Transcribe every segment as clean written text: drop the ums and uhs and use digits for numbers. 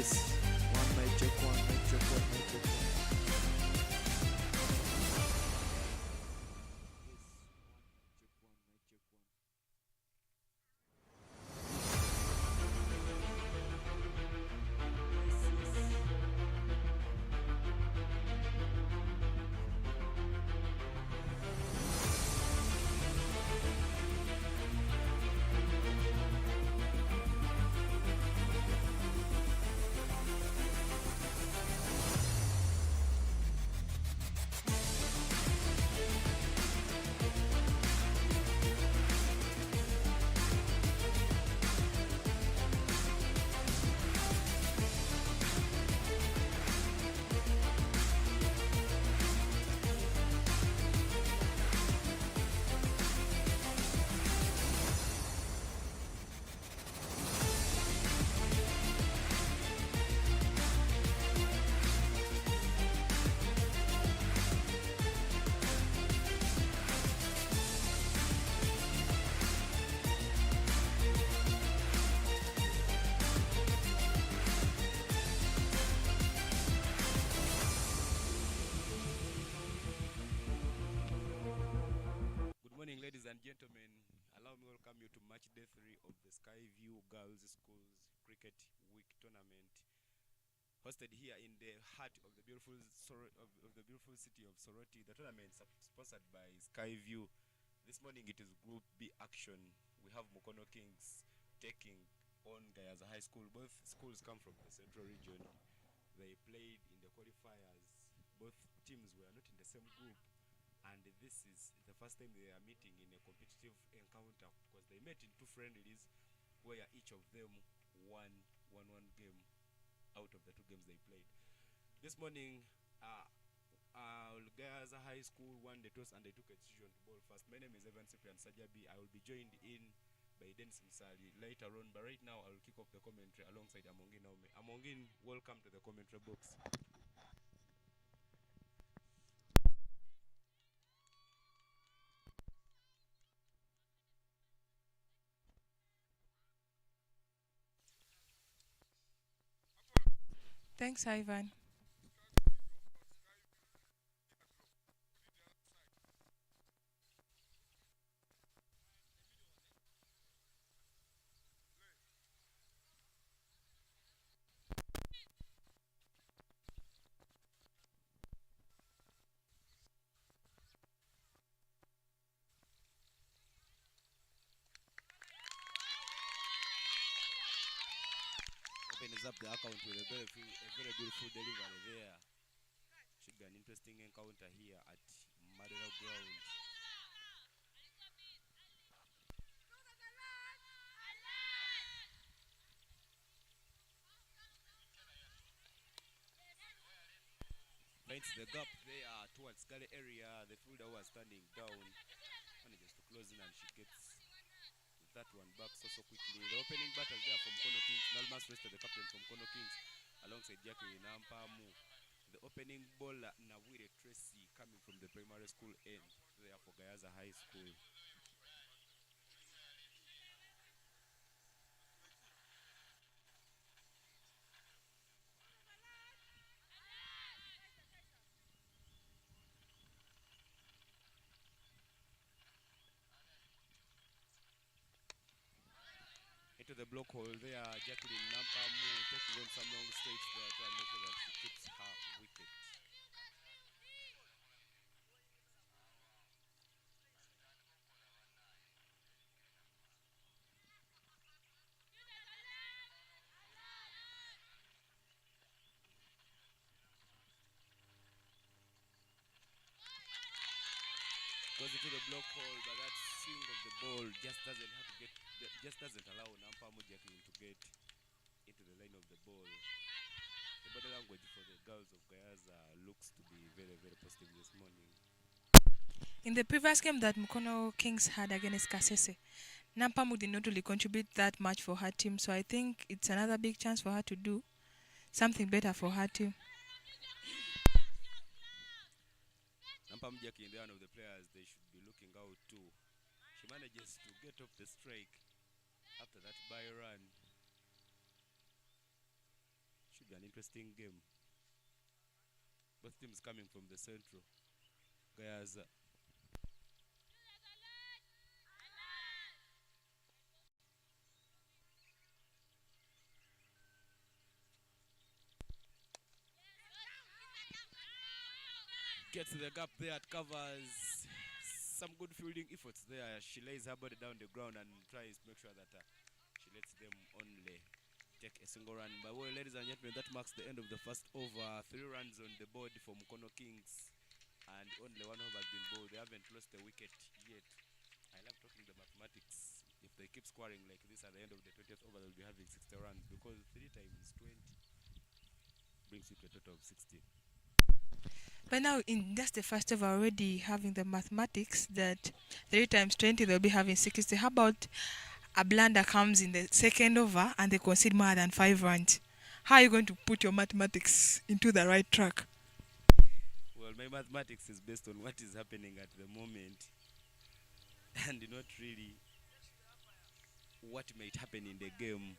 Yes. One mic check, one mic check, one mic check, one. Yes. One mic check, one mic check, one. Yes, yes. Good morning, ladies and gentlemen. Allow me to welcome you to match day 3 of the Skyview Girls Schools Cricket Week Tournament, hosted here in the heart of the beautiful of the beautiful city of Soroti. The tournament sponsored by Skyview. This morning it is Group B action. We have MUKONO Kings taking on GAYAZA High School. Both schools come from the central region. They played in the qualifiers. Both teams were not in the same group, and this is the first time they are meeting in a competitive encounter, because they met in 2 friendlies where each of them won one game out of the 2 games they played. This morning, GAYAZA High School won the toss and they took a decision to bowl first. My name is Evan Cyprian Sajabi. I will be joined in by Dennis Msali later on, but right now I will kick off the commentary alongside Amongin Naume. Amongin, welcome to the commentary box. Thanks, Ivan. Opens up the account with a very beautiful delivery there. Should be an interesting encounter here at Madera Ground. Finds the gap there towards Gully area. The fielder was standing down. Manages to close in and she gets that one back so quickly. The opening batters there from Kono Kings. Nalmas rested the captain from Kono Kings alongside Jackie Nampamu. The opening bowler Nawire Tracy coming from the primary school end there for GAYAZA High School. Into the block hole there, Jacqueline Nampamu taking on some long straights there to make sure that she keeps her wicket. Goes into the block hole, but that swing of the ball just doesn't allow Nampamu Jacqueline to get into the line of the ball. The body language for the girls of GAYAZA looks to be very, very positive this morning. In the previous game that Mukono Kings had against Kasese, Nampamu did not really contribute that much for her team, so I think it's another big chance for her to do something better for her team. Nampamu Jacqueline, they're one of the players they should be looking out to. She manages to get off the strike after that by run. Should be an interesting game. Both teams coming from the central. GAYAZA. Gets the gap there, it covers. Some good fielding efforts there. She lays her body down the ground and tries to make sure that she lets them only take a single run. But well, ladies and gentlemen, that marks the end of the first over. 3 runs on the board for MUKONO Kings, and only 1 over has been bowled. They haven't lost a wicket yet. I love talking the mathematics. If they keep scoring like this at the end of the 20th over, they'll be having 60 runs, because 3 times 20 brings you to a total of 60. But now in just the first over already having the mathematics that 3 times 20 they'll be having 60. How about a blunder comes in the second over and they concede more than 5 runs? How are you going to put your mathematics into the right track? Well, my mathematics is based on what is happening at the moment and not really what might happen in the game.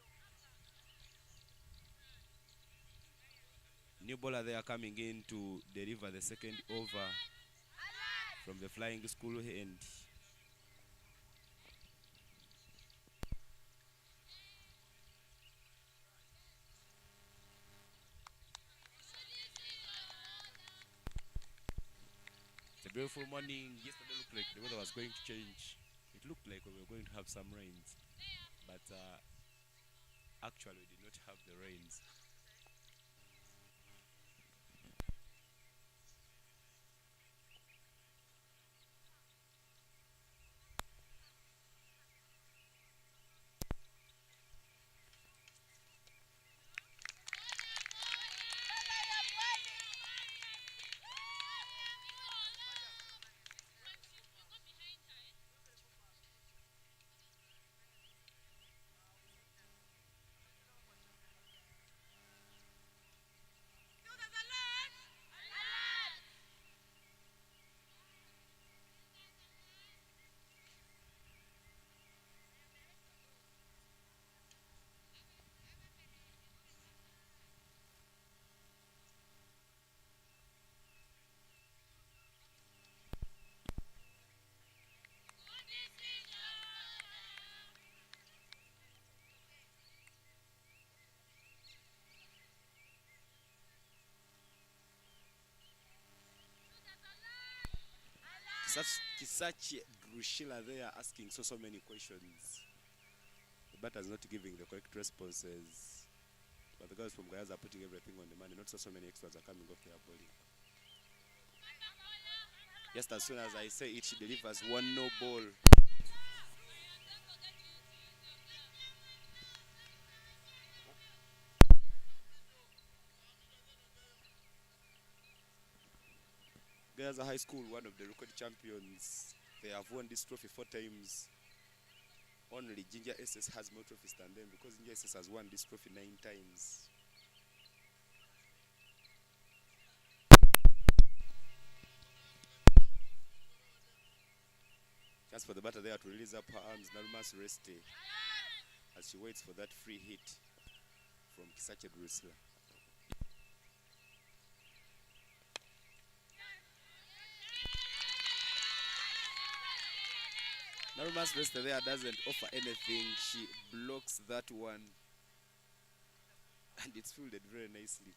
New bowler there coming in to deliver the second over from the flying school end. It's a beautiful morning. Yesterday looked like the weather was going to change. It looked like we were going to have some rains, but actually we did not have the rains. Kisachi Drushila there asking so many questions. The batter's not giving the correct responses. But the guys from GAYAZA are putting everything on the money. Not so many extras are coming off their bowling. Just as soon as I say it, she delivers 1-no ball. GAYAZA High School, one of the record champions. They have won this trophy 4 times. Only Ginger SS has more trophies than them, because Ginger SS has won this trophy 9 times. Chance for the batter there to release up her arms. Narumas Reste as she waits for that free hit from Kisache Drusilla. Narumas Reste there doesn't offer anything. She blocks that one, and it's fielded very nicely.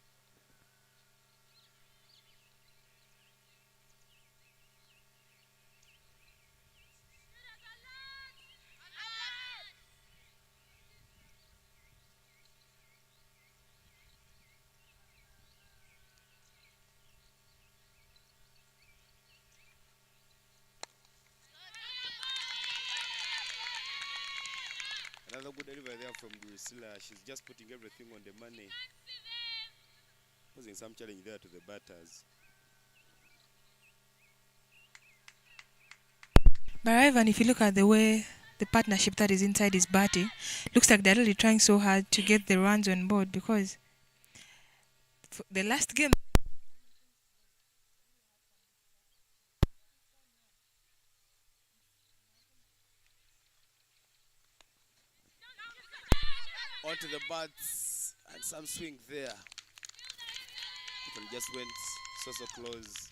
Another good delivery there from Drusilla. She's just putting everything on the money, posing some challenge there to the batters. But Ivan, if you look at the way the partnership that is inside is batting, looks like they're really trying so hard to get the runs on board, because the last game Onto the bats and some swing there. It just went so close.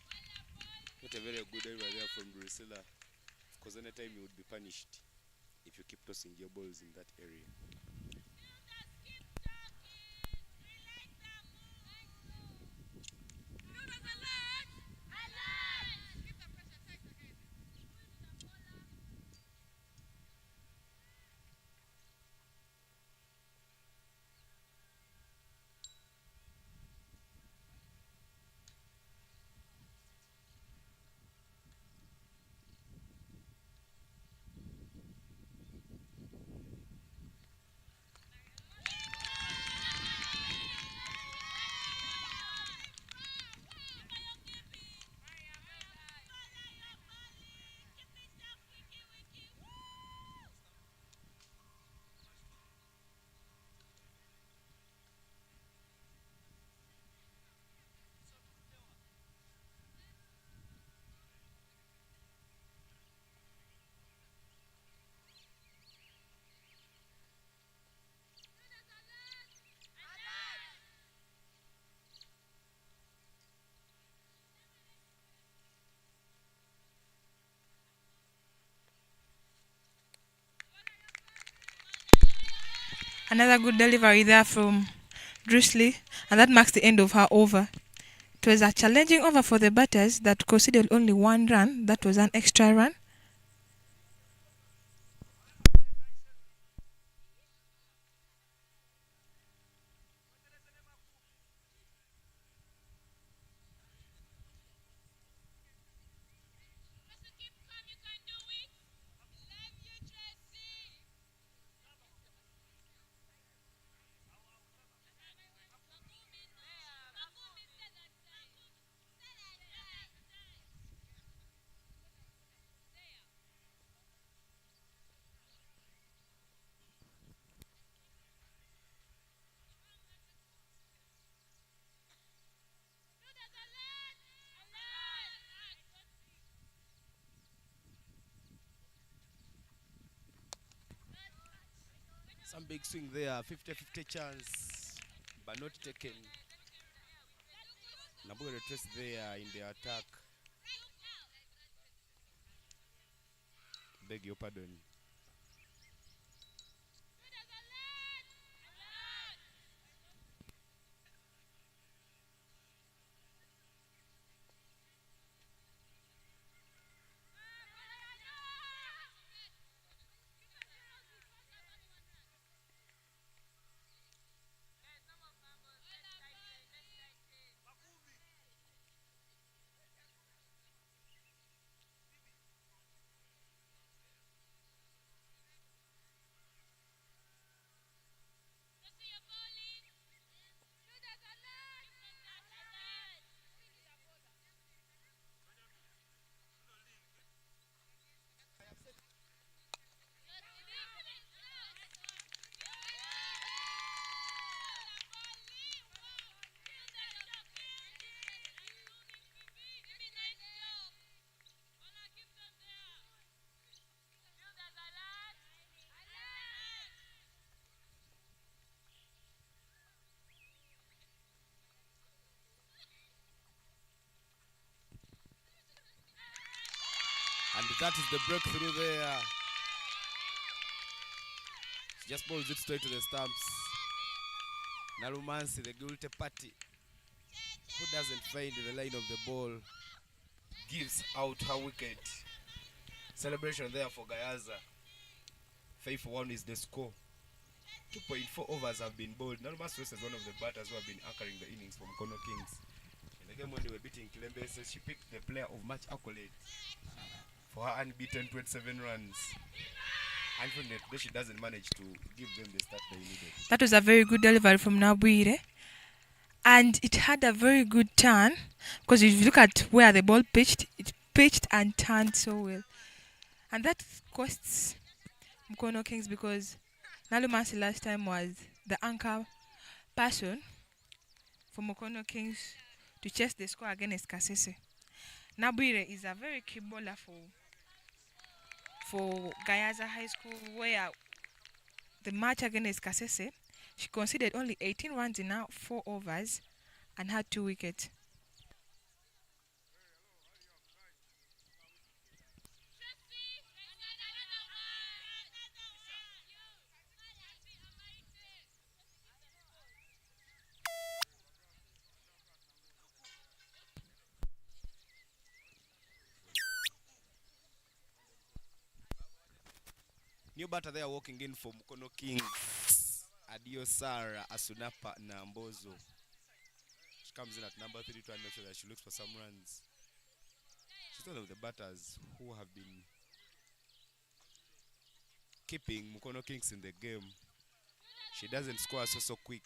Not a very good area there from Drusilla, because anytime you would be punished if you keep tossing your balls in that area. Another good delivery there from Drusley, and that marks the end of her over. It was a challenging over for the batters that conceded only one run. That was an extra run. Some big swing there, 50-50 chance, but not taken. Nabuga retrace there in the attack. Beg your pardon. And that is the breakthrough there. Just balls it straight to the stumps. Nalumansi, the guilty party, who doesn't find the line of the ball, gives out her wicket. Celebration there for GAYAZA. 5-1 is the score. 2.4 overs have been bowled. Nalumansi is one of the batters who have been anchoring the innings from MUKONO Kings. In the game when they were beating Kilembe, she picked the player of match accolade for her unbeaten 27 runs. Unfortunately, she doesn't manage to give them the start they needed. That was a very good delivery from Nabuire. And it had a very good turn, because if you look at where the ball pitched, it pitched and turned so well. And that costs MUKONO Kings, because Nalumansi last time was the anchor person for MUKONO Kings to chase the score against Kasese. Nabuire is a very key bowler for GAYAZA High School, where the match against Kasese, she conceded only 18 runs in 4 overs, and had 2 wickets. New batter there walking in for Mukono Kings. Adiosara Asunapa Nambozo. She comes in at number 3 to make sure that she looks for some runs. She's one of the batters who have been keeping Mukono Kings in the game. She doesn't score so quick,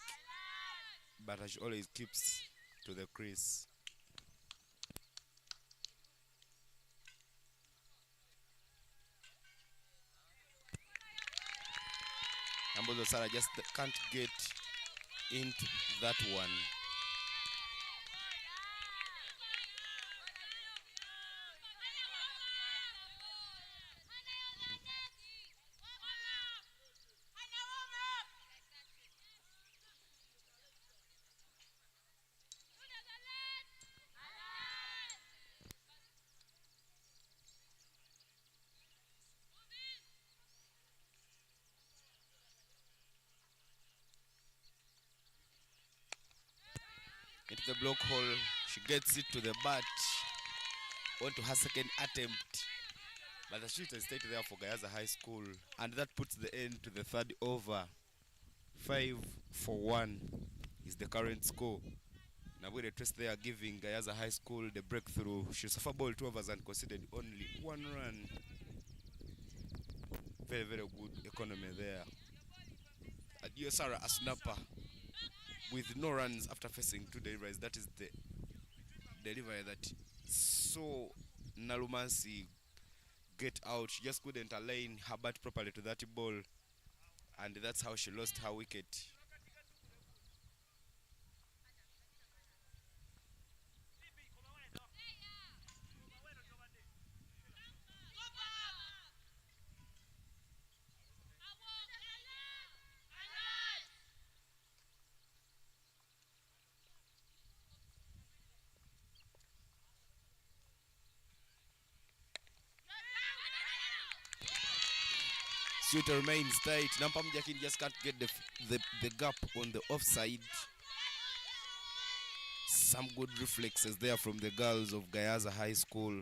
but she always keeps to the crease. Nambozo Sara just can't get into that one. Into the block hole, she gets it to the bat. On to her second attempt, but the shooter stayed there for GAYAZA High School, and that puts the end to the third over. 5-1 is the current score. Now with the twist there giving GAYAZA High School the breakthrough. She suffered ball 2 overs and conceded only 1 run. Very, very good economy there. Adiosara Asunapa with no runs after facing 2 deliveries. That is the delivery that saw Nalumansi get out. She just couldn't align her bat properly to that ball, and that's how she lost her wicket. Shooter remains tight. Nampam Jakin just can't get the gap on the offside. Some good reflexes there from the girls of GAYAZA High School.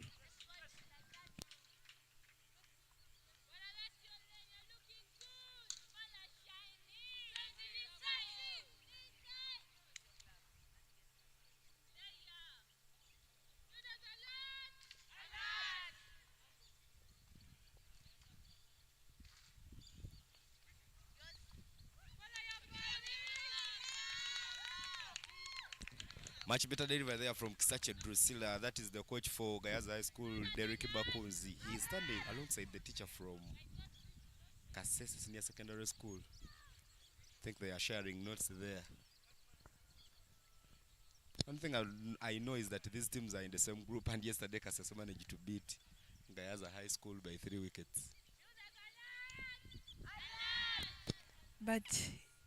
Much better delivery there from Kisache Drusilla. That is the coach for GAYAZA High School, Derek Bakunzi. He is standing alongside the teacher from Kasese Senior Secondary School. I think they are sharing notes there. One thing I know is that these teams are in the same group, and yesterday Kasese managed to beat GAYAZA High School by 3 wickets. But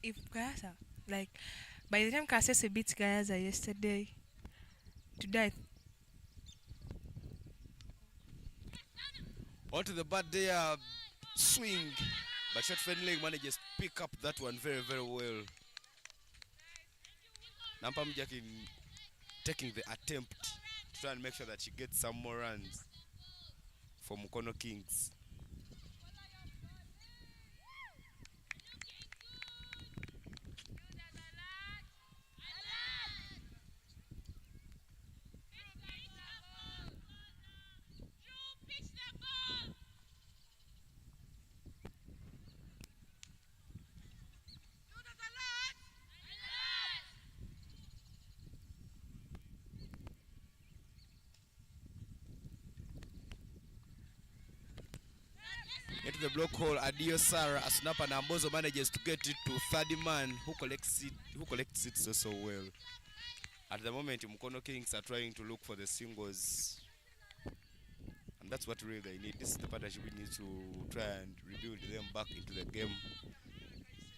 if GAYAZA, like, by the time Kasese beat GAYAZA yesterday, today. Onto the bat there, swing, but Shot Fenling manages to pick up that one very, very well. Nampam Jakin taking the attempt to try and make sure that she gets some more runs for Mukono Kings. Into the block hole, Adiosara Asunapa Nambozo manages to get it to third man who collects it so well. At the moment, Mukono Kings are trying to look for the singles, and that's what really they need. This is the partnership we need to try and rebuild them back into the game.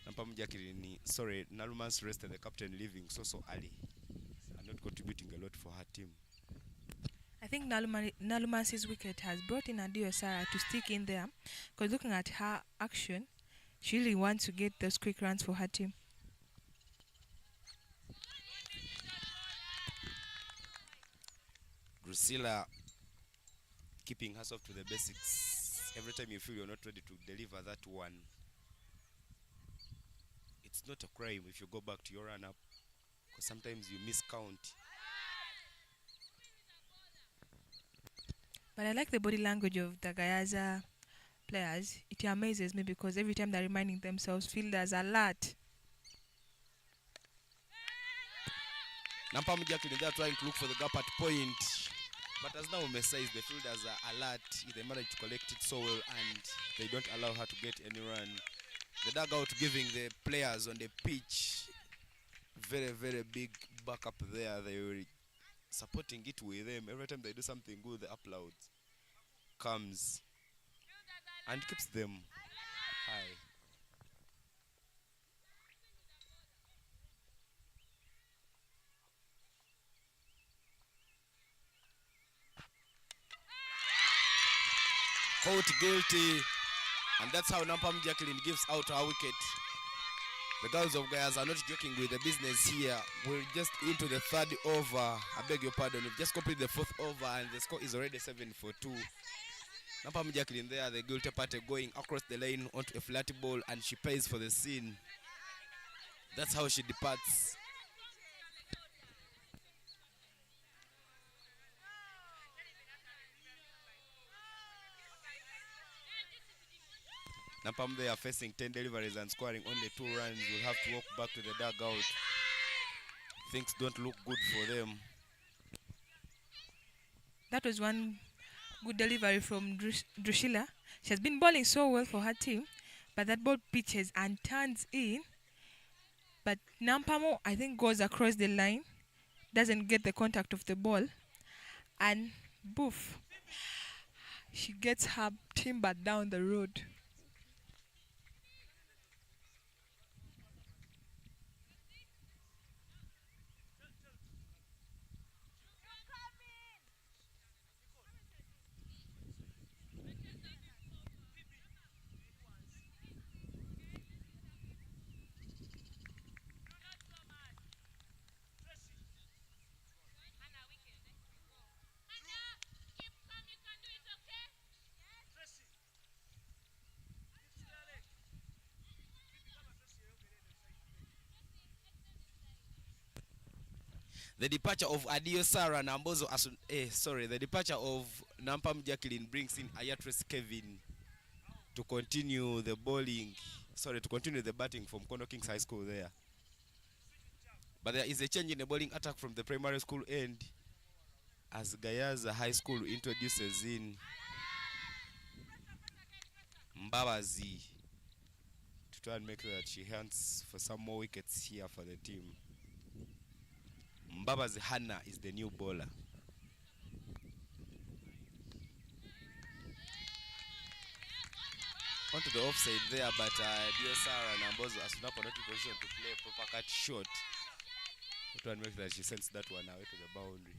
Nampam Jakirini, sorry, Nalumans rested the captain leaving so early, contributing a lot for her team. I think Nalumasi's wicket has brought in Adio Sarah to stick in there, because looking at her action, she really wants to get those quick runs for her team. Drusilla keeping herself to the basics. Every time you feel you're not ready to deliver that one, it's not a crime if you go back to your run-up, because sometimes you miscount. But I like the body language of the GAYAZA players. It amazes me because every time they're reminding themselves, fielders alert. Nampamu Jacqueline, they're trying to look for the gap at point. But as now says, the fielders are alert. They manage to collect it so well and they don't allow her to get any run. The dugout giving the players on the pitch very, very big backup there. They were supporting it with them. Every time they do something good, the upload comes and keeps them high. Caught guilty, and that's how Nampam Jacqueline gives out her wicket. The girls of GAYAZA are not joking with the business here. We're just into the third over. I beg your pardon. We've just completed the fourth over and the score is already 7-2. Nampam Jacqueline there, the guilty party going across the lane onto a flat ball, and she pays for the scene. That's how she departs. Nampam they are facing 10 deliveries and scoring only 2 runs. Will have to walk back to the dugout. Things don't look good for them. That was one good delivery from Drusilla. She has been bowling so well for her team, but that ball pitches and turns in. But Nampamo, I think, goes across the line, doesn't get the contact of the ball, and boof, she gets her timber down the road. The departure of Adio Sarah Nambozo, the departure of Nampam Jacqueline brings in Ayatres Kevin to continue the batting from MUKONO Kings High School there. But there is a change in the bowling attack from the primary school end as GAYAZA High School introduces in Mbabazi to try and make sure that she hunts for some more wickets here for the team. Mbabazi Hannah is the new bowler. Onto the offside there, but dear Sarah Nambozo as not in position to play a proper cut shot. Try and make that she sends that one away to the boundary.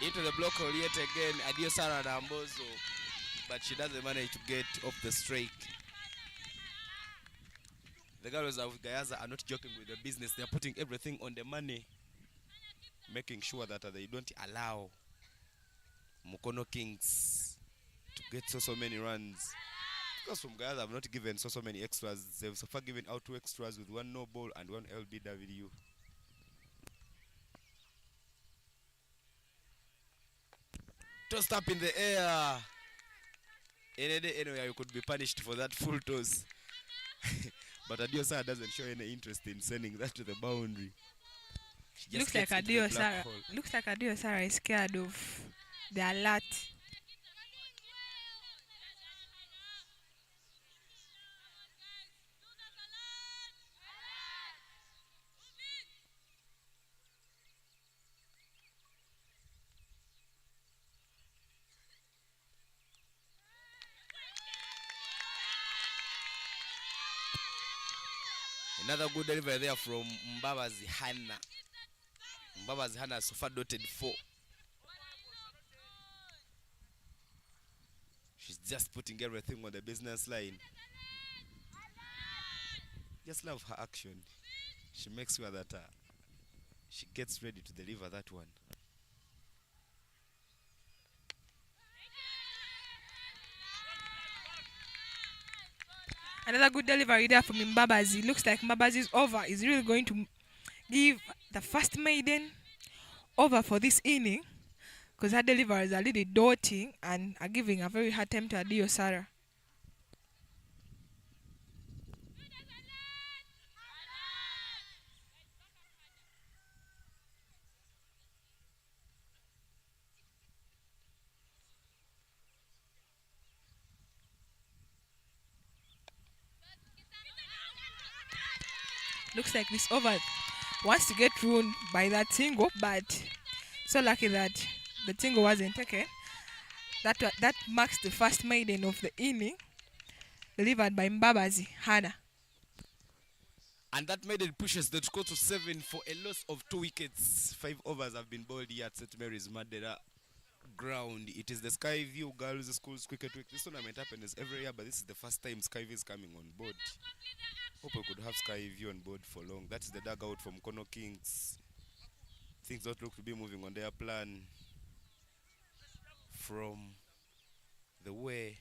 Into the block hole yet again, Adio Sarah Nambozo, but she doesn't manage to get off the strike. The girls of GAYAZA are not joking with the business. They are putting everything on the money, making sure that they don't allow MUKONO Kings to get so many runs. Because from GAYAZA have not given so many extras. They've so far given out 2 extras with 1 no ball and 1 LBW. Tossed up in the air. Any day, anywhere, you could be punished for that full toss. But Adio Sarah doesn't show any interest in sending that to the boundary. Looks like Adio Sarah is scared of the alert. Another good delivery there from Mbabazi Hannah. Mbabazi Hannah so far dotted 4. She's just putting everything on the business line. Just love her action. She makes sure that she gets ready to deliver that one. Another good delivery there from Mbabazi. Looks like Mbabazi's over is really going to give the first maiden over for this inning, because her deliveries are really doting and are giving a very hard time to Adio Sarah. Looks like this over wants to get ruined by that single, but so lucky that the single wasn't taken. That marks the first maiden of the inning, delivered by Mbabazi Hannah. And that maiden pushes the score to 7 for a loss of 2 wickets. 5 overs have been bowled here at St. Mary's Madera ground. It is the Skyview Girls Schools Cricket Week. This tournament happens every year, but this is the first time Skyview is coming on board. Hope we could have Skyview on board for long. That is the dugout from MUKONO Kings. Things don't look to be moving on their plan from the way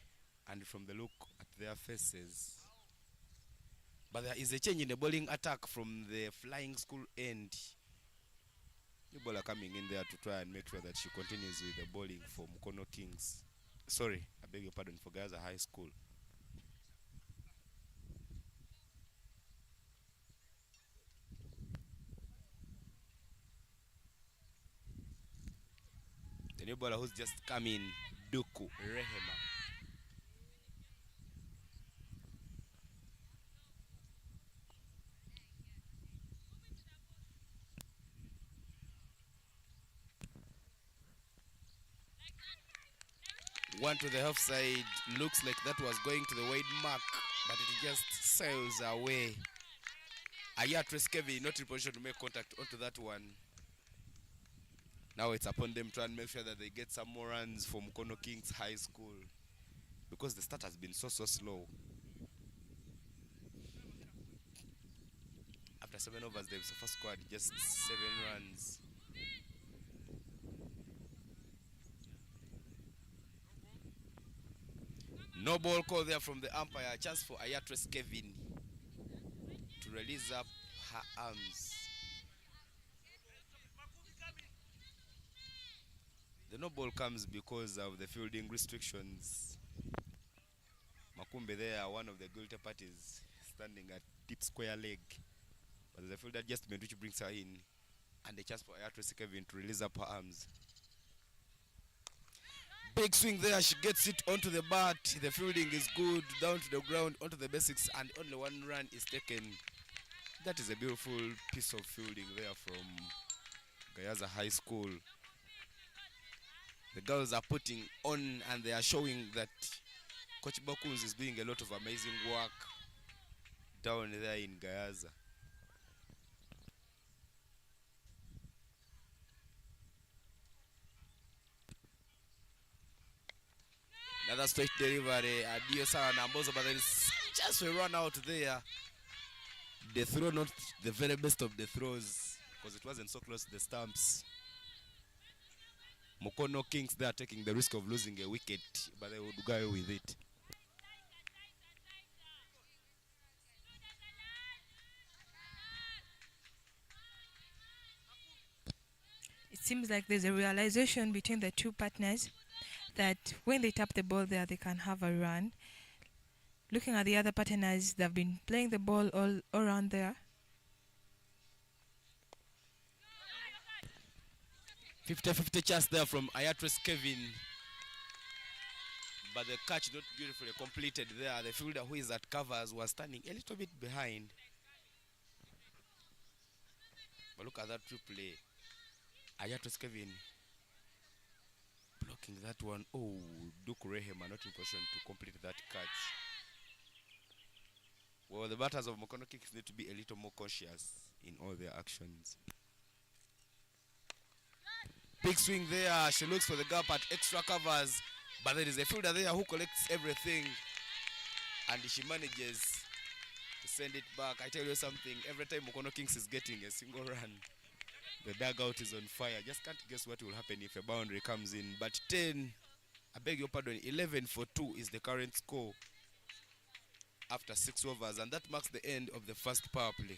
and from the look at their faces. But there is a change in the bowling attack from the flying school end. New bowler coming in there to try and make sure that she continues with the bowling for MUKONO Kings. Sorry, I beg your pardon, for GAYAZA High School. The new bowler who's just come in, Duku Rehema. One to the half side. Looks like that was going to the wide mark, but it just sails away. Ayatres Kevin not in position to make contact onto that one. Now it's upon them to try and make sure that they get some more runs for MUKONO Kings High School, because the start has been so slow. After 7 overs, they've so far scored just 7 runs. No ball call there from the umpire. Chance for Ayatres Kevin to release up her arms. The no ball comes because of the fielding restrictions. Makumbe there, one of the guilty parties, standing at deep square leg. But there's a field adjustment which brings her in, and a chance for Ayatres Kevin to release up her arms. Big swing there, she gets it onto the bat. The fielding is good, down to the ground, onto the basics, and only 1 run is taken. That is a beautiful piece of fielding there from GAYAZA High School. The girls are putting on, and they are showing that Coach Bakuns is doing a lot of amazing work down there in GAYAZA. Another straight delivery, Adio Sarah Nambozo, but there is just a run out there. The throw, not the very best of the throws, because it wasn't so close to the stumps. MUKONO Kings, they are taking the risk of losing a wicket, but they would go with it. It seems like there's a realization between the two partners that when they tap the ball there, they can have a run. Looking at the other partners, they've been playing the ball all around there. 50-50 chance there from Ayatres Kevin, but the catch not beautifully completed there. The fielder who is at covers was standing a little bit behind. But look at that replay. Ayatres Kevin blocking that one. Oh, Duke Rehema not in position to complete that catch. Well, the batters of MUKONO Kings need to be a little more cautious in all their actions. Big swing there. She looks for the gap at extra covers, but there is a fielder there who collects everything, and she manages to send it back. I tell you something, every time MUKONO Kings is getting a single run, the dugout is on fire. Just can't guess what will happen if a boundary comes in. But 11 for 2 is the current score after 6 overs, and that marks the end of the first power play.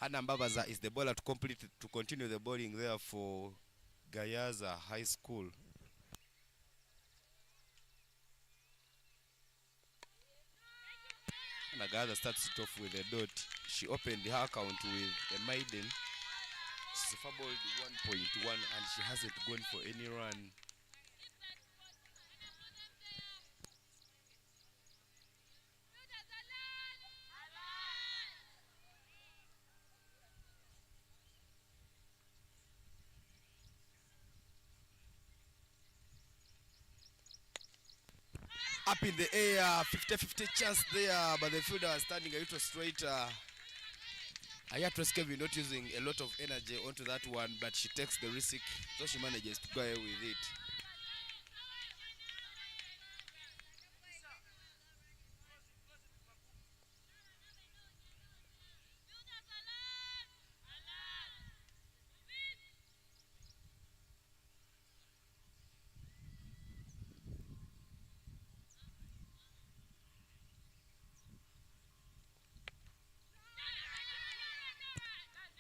Hannah Mbabaza is the bowler to continue the bowling there for GAYAZA High School. Hannah GAYAZA starts it off with a dot. She opened her account with a maiden. She's bowled 1.1 and she hasn't gone for any run. Up in the air, 50-50 chance there, but the fielder is standing a little straighter. Ayatres Kevin not using a lot of energy onto that one, but she takes the risk, so she manages to go away with it.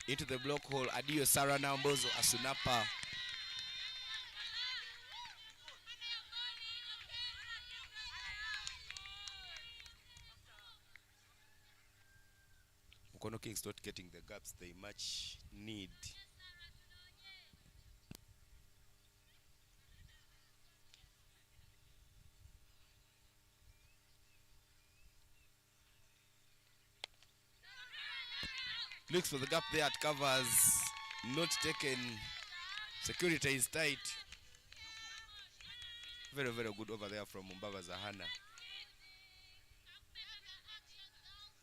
Into the block hole, Adio Sarah Nambozo Asunapa. MUKONO Kings not getting the gaps they much need. Looks for the gap there at covers, not taken. Security is tight. Very, very good over there from Mbabaza Hannah.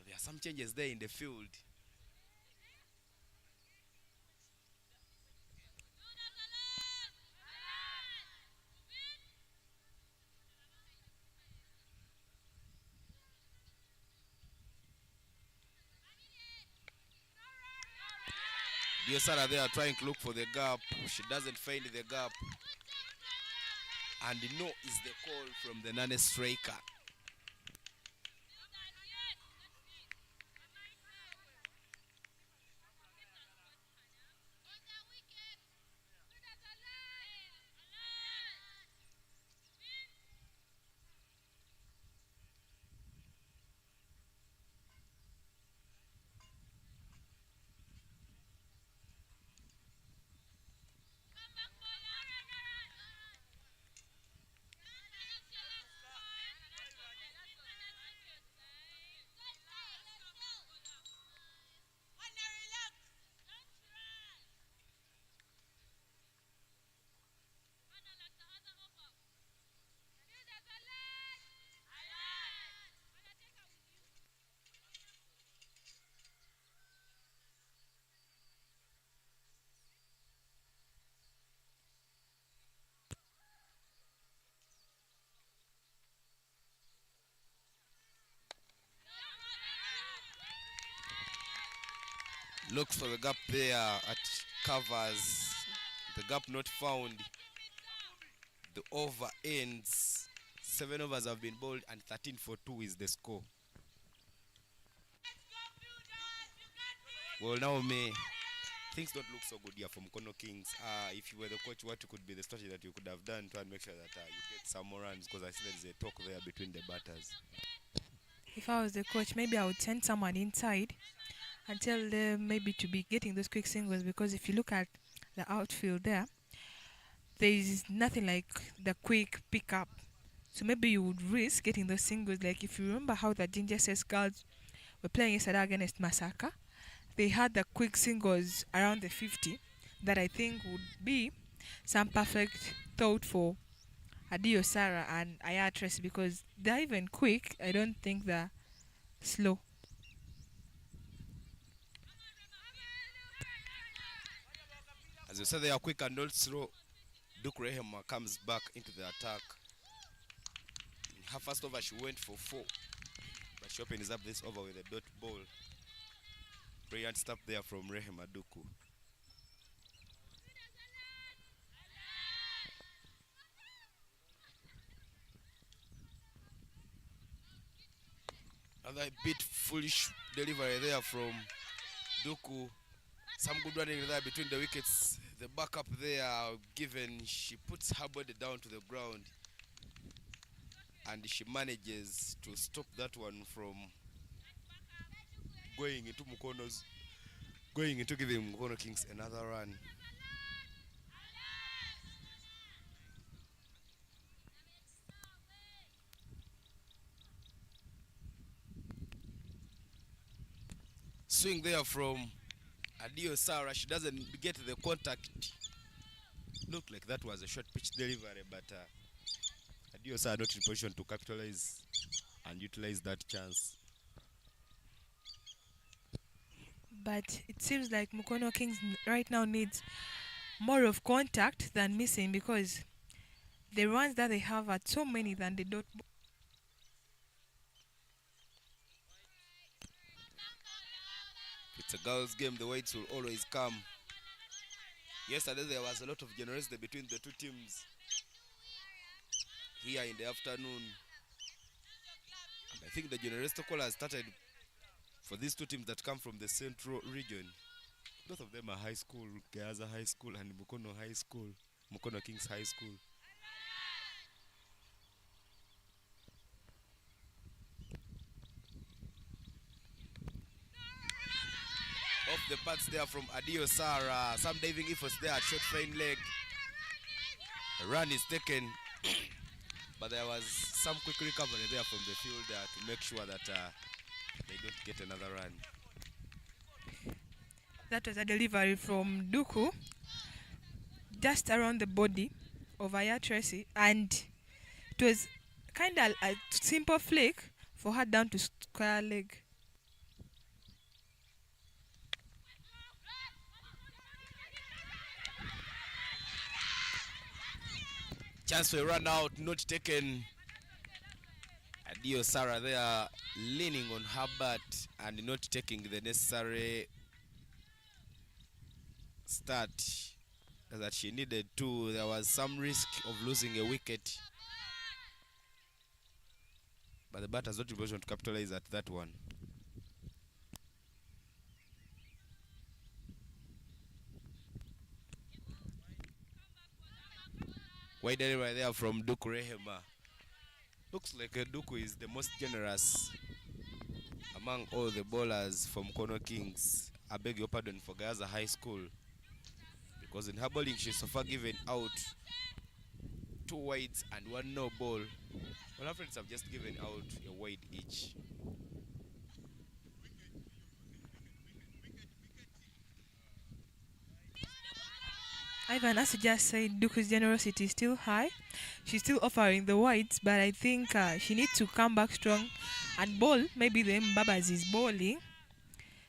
There are some changes there in the field. Sarah there trying to look for the gap. She doesn't find the gap. And no is the call from the Nane striker. Looks for the gap there at covers. The gap not found. The over ends. 7 overs have been bowled and 13 for 2 is the score. Well, now I think things don't look so good here from Mukono Kings. If you were the coach, what could be the strategy that you could have done to make sure that you get some more runs? Because I see there's a talk there between the batters. If I was the coach, maybe I would send someone inside and tell them maybe to be getting those quick singles, because if you look at the outfield there is nothing like the quick pickup. So maybe you would risk getting those singles. Like if you remember how the Ginger Says girls were playing yesterday against Masaka, they had the quick singles around the 50 that I think would be some perfect thought for Adio Sarah and Ayatres, because they're even quick. I don't think they're slow. As you said, they are quick and not slow. Duke Rehema comes back into the attack. In her first over, she went for 4. But she opens up this over with a dot ball. Brilliant stop there from Rehema Duku. Another bit foolish delivery there from Duku. Some good running there between the wickets. The backup there given, she puts her body down to the ground and she manages to stop that one from going into giving Mukono Kings another run. Swing there from Adio Sarah. She doesn't get the contact. Looked like that was a short pitch delivery, but Adio Sarah not in position to capitalize and utilize that chance. But it seems like Mukono Kings right now needs more of contact than missing, because the runs that they have are so many than they don't. It's a girls' game. The whites will always come. Yesterday there was a lot of generosity between the two teams here in the afternoon. And I think the generosity call has started for these two teams that come from the central region. Both of them are high school, GAYAZA High School and Mukono High School, Mukono Kings High School. Off the pads there from Adio Sarah. Some diving efforts there at short fine leg. A run is taken, but there was some quick recovery there from the fielder to make sure that they don't get another run. That was a delivery from Duku, just around the body of Ayatresi, and it was kind of a simple flick for her down to square leg. Chance for a run out, not taken. Adio Sarah there leaning on her bat and not taking the necessary start that she needed to. There was some risk of losing a wicket, but the batters not in position to capitalize at that one. Wide delivery there from Duku Rehema. Looks like Duku is the most generous among all the bowlers from Mukono Kings. I beg your pardon, for GAYAZA High School. Because in her bowling, she's so far given out 2 wides and 1 no ball. Well, her friends have just given out a wide each. Ivan, as you just said, Duku's generosity is still high. She's still offering the wides, but I think she needs to come back strong and bowl maybe the Mbabas is bowling,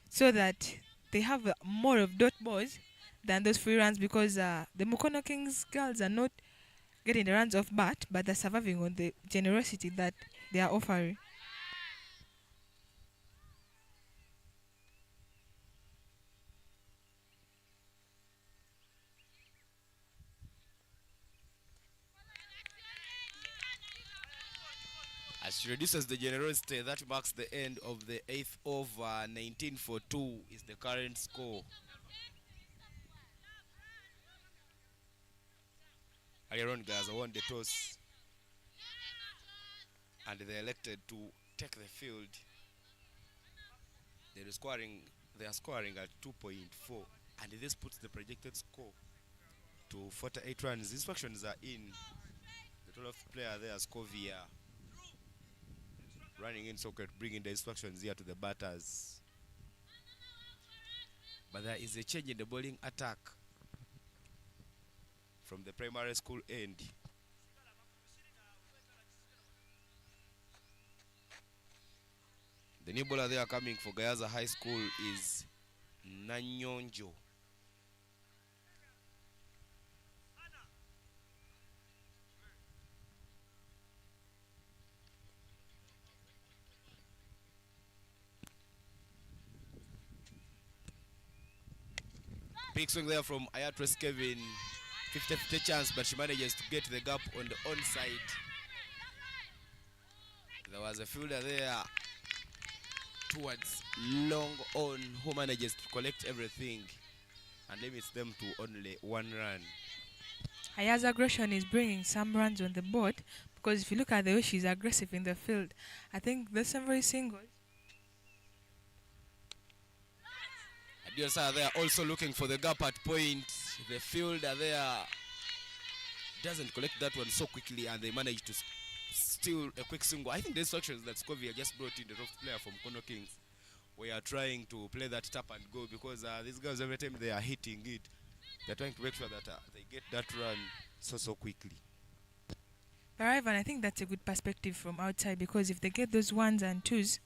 so that they have more of dot balls than those free runs, because the Mukono Kings girls are not getting the runs off bat, but they're surviving on the generosity that they are offering. As she reduces the generosity, that marks the end of the 8th over. 19 for 2 is the current score. Earlier on, GAYAZA won the toss, and they elected to take the field. They are scoring at 2.4, and this puts the projected score to 48 runs. Instructions are in. The 12th player there, Scovia, running in socket, bringing the instructions here to the batters. But there is a change in the bowling attack from the primary school end. The new bowler there coming for GAYAZA High School is Nanyonjo. Big swing there from Ayatres Kevin. 50-50 chance, but she manages to get the gap on the onside. There was a fielder there towards long on who manages to collect everything and limits them to only 1 run. Aya's aggression is bringing some runs on the board, because if you look at the way she's aggressive in the field, I think there's some very singles. Adiosa there also looking for the gap at point. The fielder there doesn't collect that one so quickly, and they manage to steal a quick single. I think the instructions that Scovia just brought in, the top player from MUKONO Kings, we are trying to play that tap and go, because these guys, every time they are hitting it, they're trying to make sure that they get that run so quickly. But Ivan, I think that's a good perspective from outside, because if they get those 1s and 2s,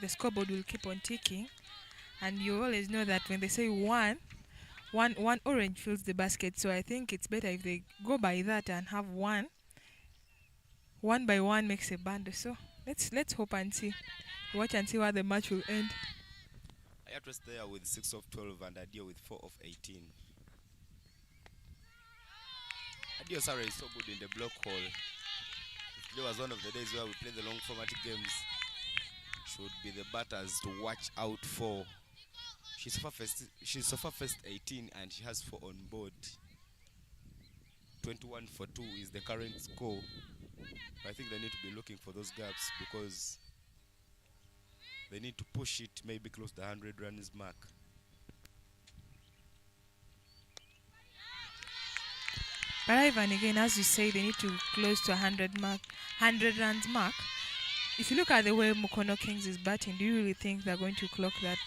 the scoreboard will keep on ticking. And you always know that when they say one orange fills the basket. So I think it's better if they go by that and have one by one makes a bundle. So let's hope and see. Watch and see where the match will end. Ayatres there with 6 of 12 and Adio with 4 of 18. Adio Sarah is so good in the block hole. Today was one of the days where we play the long format games. Should be the batters to watch out for. She's so far first 18 and she has 4 on board. 21 for 2 is the current score. But I think they need to be looking for those gaps, because they need to push it maybe close to the 100 runs mark. But Ivan, again, as you say, they need to close to 100 runs mark. If you look at the way MUKONO Kings is batting, do you really think they're going to clock that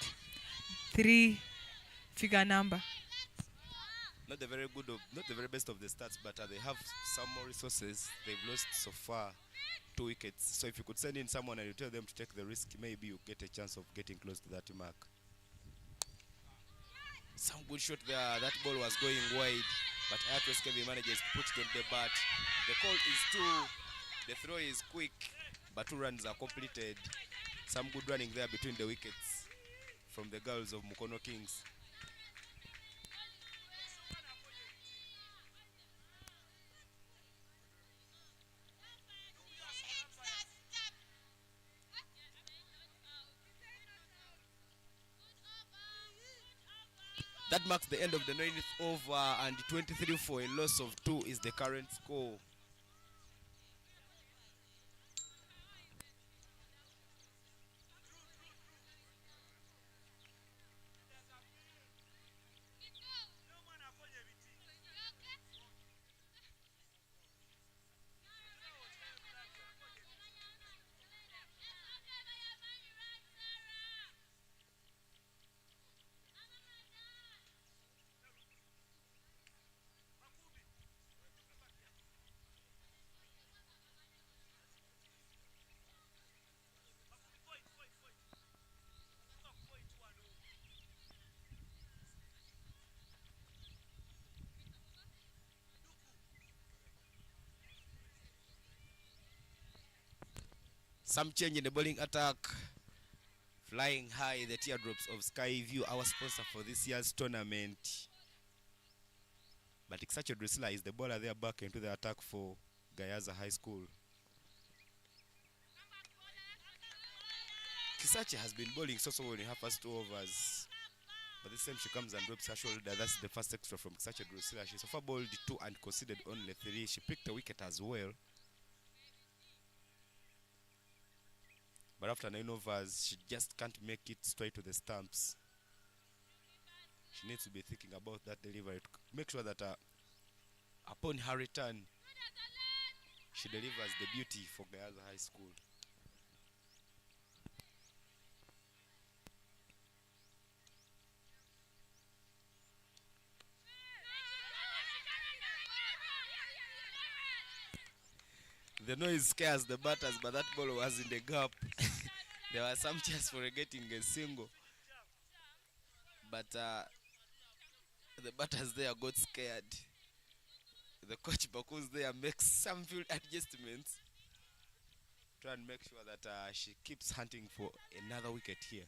3-figure number? Not the very best of the stats, but they have some more resources. They've lost so far 2 wickets. So if you could send in someone and you tell them to take the risk, maybe you get a chance of getting close to that mark. Some good shot there. That ball was going wide, but Ayatres Kevin manages to put it on the bat. The call is 2. The throw is quick, but 2 runs are completed. Some good running there between the wickets from the girls of MUKONO Kings. That marks the end of the 9th over, and 23 for a loss of 2 is the current score. Some change in the bowling attack. Flying high, the teardrops of Skyview, our sponsor for this year's tournament. But Iksacho Drusilla is the bowler there back into the attack for GAYAZA High School. Kisache has been bowling so well in her first 2 overs. But this time she comes and drops her shoulder. That's the first extra from Kisache Drusilla. She so far bowled 2 and conceded only 3. She picked a wicket as well. But after 9 overs, she just can't make it straight to the stumps. She needs to be thinking about that delivery to make sure that upon her return, she delivers the beauty for GAYAZA High School. The noise scares the batters, but that ball was in the gap. There was some chance for getting a single. But the batters there got scared. The coach Baku's there makes some field adjustments. Try and make sure that she keeps hunting for another wicket here.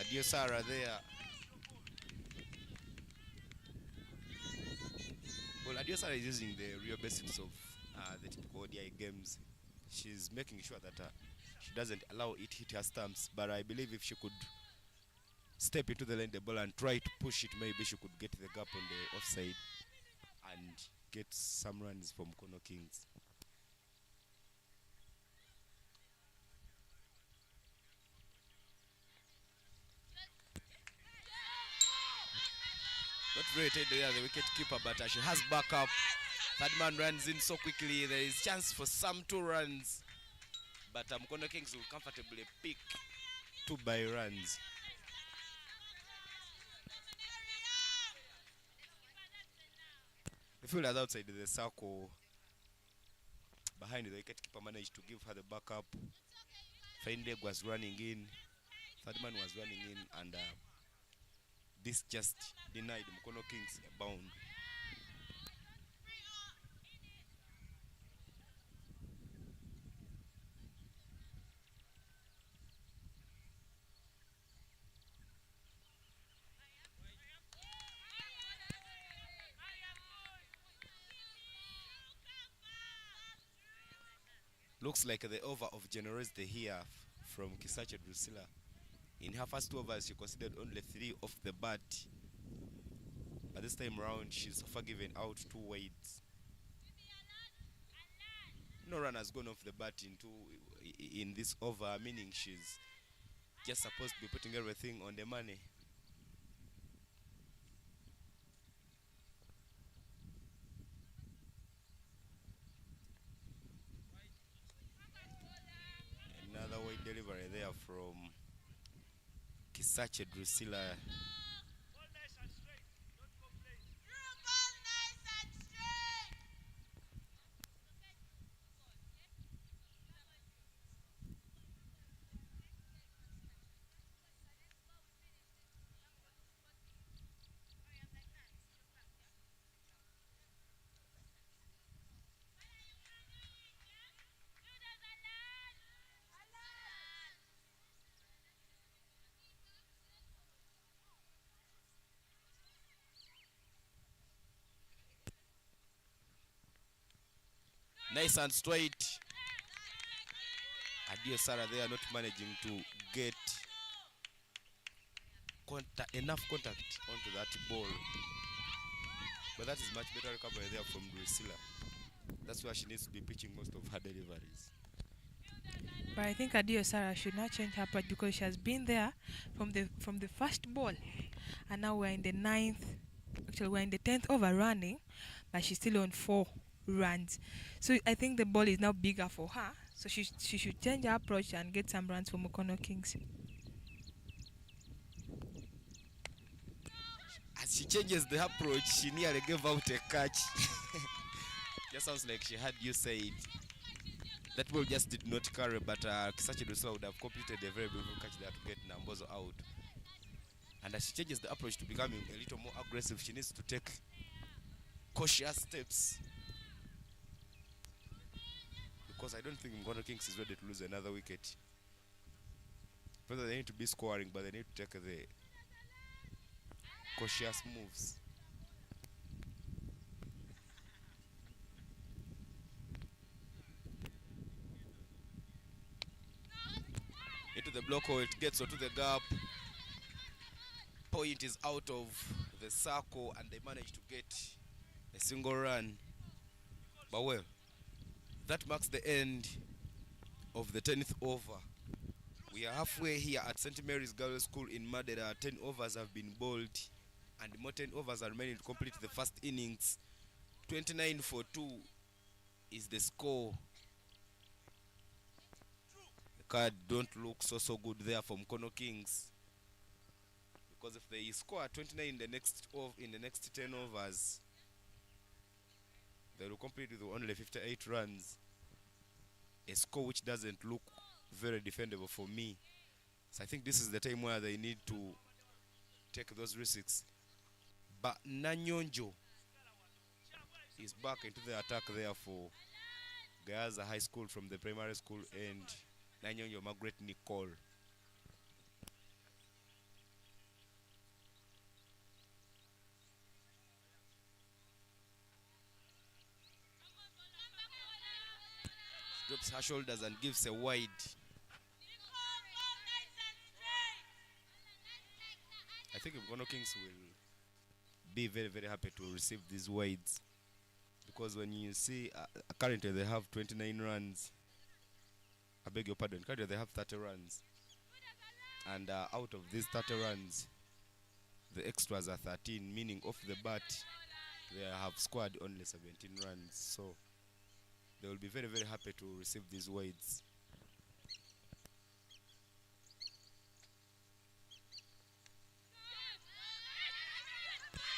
Adiosara there. Well, Adiosara is using the real basics of the typical ODI games. She's making sure that she doesn't allow it hit her stumps. But I believe if she could step into the lane the ball and try to push it, maybe she could get the gap on the offside and get some runs from MUKONO Kings. Not very tight there, the wicket keeper, but she has backup. Third man runs in so quickly. There is chance for some 2 runs, but MUKONO Kings will comfortably pick 2 by runs. The fielder outside the circle behind the wicketkeeper managed to give her the backup. Findeg was running in, third man was running in, and this just denied MUKONO Kings a bound. Looks like the over of generosity here from Kisache Drusilla. In her first 2 overs, she considered only 3 off the bat. But this time around, she's so far given out 2 wides. No run has gone off the bat in this over, meaning she's just supposed to be putting everything on the money. Another wide delivery there from Kisache Drusilla. Nice and straight. Adiosara there not managing to get enough contact onto that ball. But that is much better recovery there from Drusilla. That's where she needs to be pitching most of her deliveries. But I think Adiosara should not change her approach because she has been there from the first ball, and now we're in the 9th. Actually, we're in the 10th over running, but she's still on 4 runs. So I think the ball is now bigger for her. So she should change her approach and get some runs for MUKONO Kings. As she changes the approach, she nearly gave out a catch. Just sounds like she had you say it. That ball just did not carry, but Kisache Drusilla would have completed a very beautiful catch there to get Nambozo out. And as she changes the approach to becoming a little more aggressive, she needs to take cautious steps. because I don't think Mukono Kings is ready to lose another wicket. Whether they need to be scoring, but they need to take the cautious moves. Into the block hole, it gets onto the gap. Point is out of the circle and they manage to get a single run. But well, that marks the end of the 10th over. We are halfway here at St. Mary's Girls' School in Madera. 10 overs have been bowled and more 10 overs are remaining to complete the first innings. 29 for 2 is the score. The card don't look so good there for Mukono Kings, because if they score 29 in the next 10 overs, they will complete with only 58 runs, a score which doesn't look very defendable for me. So I think this is the time where they need to take those risks. But Nanyonjo is back into the attack there for GAYAZA High School from the primary school, and Nanyonjo Margaret Nicole. Drops her shoulders and gives a wide. I think Mukono Kings will be very, very happy to receive these wides, because when you see currently they have 29 runs. I beg your pardon. Currently they have 30 runs, and out of these 30 runs, the extras are 13, meaning off the bat they have scored only 17 runs. So they will be very, very happy to receive these wides.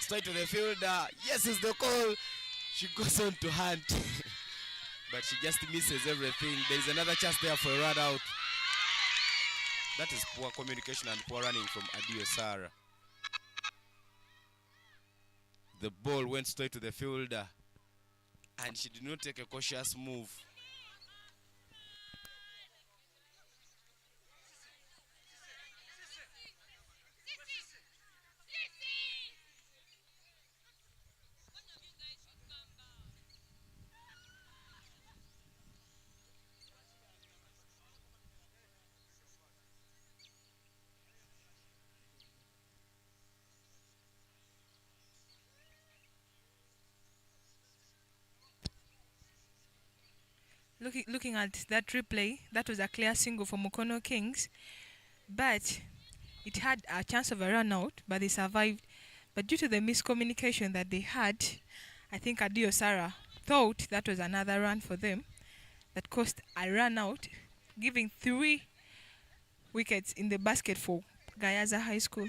Straight to the fielder. Yes, is the call. She goes on to hunt. But she just misses everything. There is another chance there for a run out. That is poor communication and poor running from Adio Sarah. The ball went straight to the fielder, and she did not take a cautious move. Looking at that replay, that was a clear single for Mukono Kings, but it had a chance of a run out, but they survived. But due to the miscommunication that they had, I think Adio Sarah thought that was another run for them that caused a run out, giving 3 wickets in the basket for GAYAZA High School.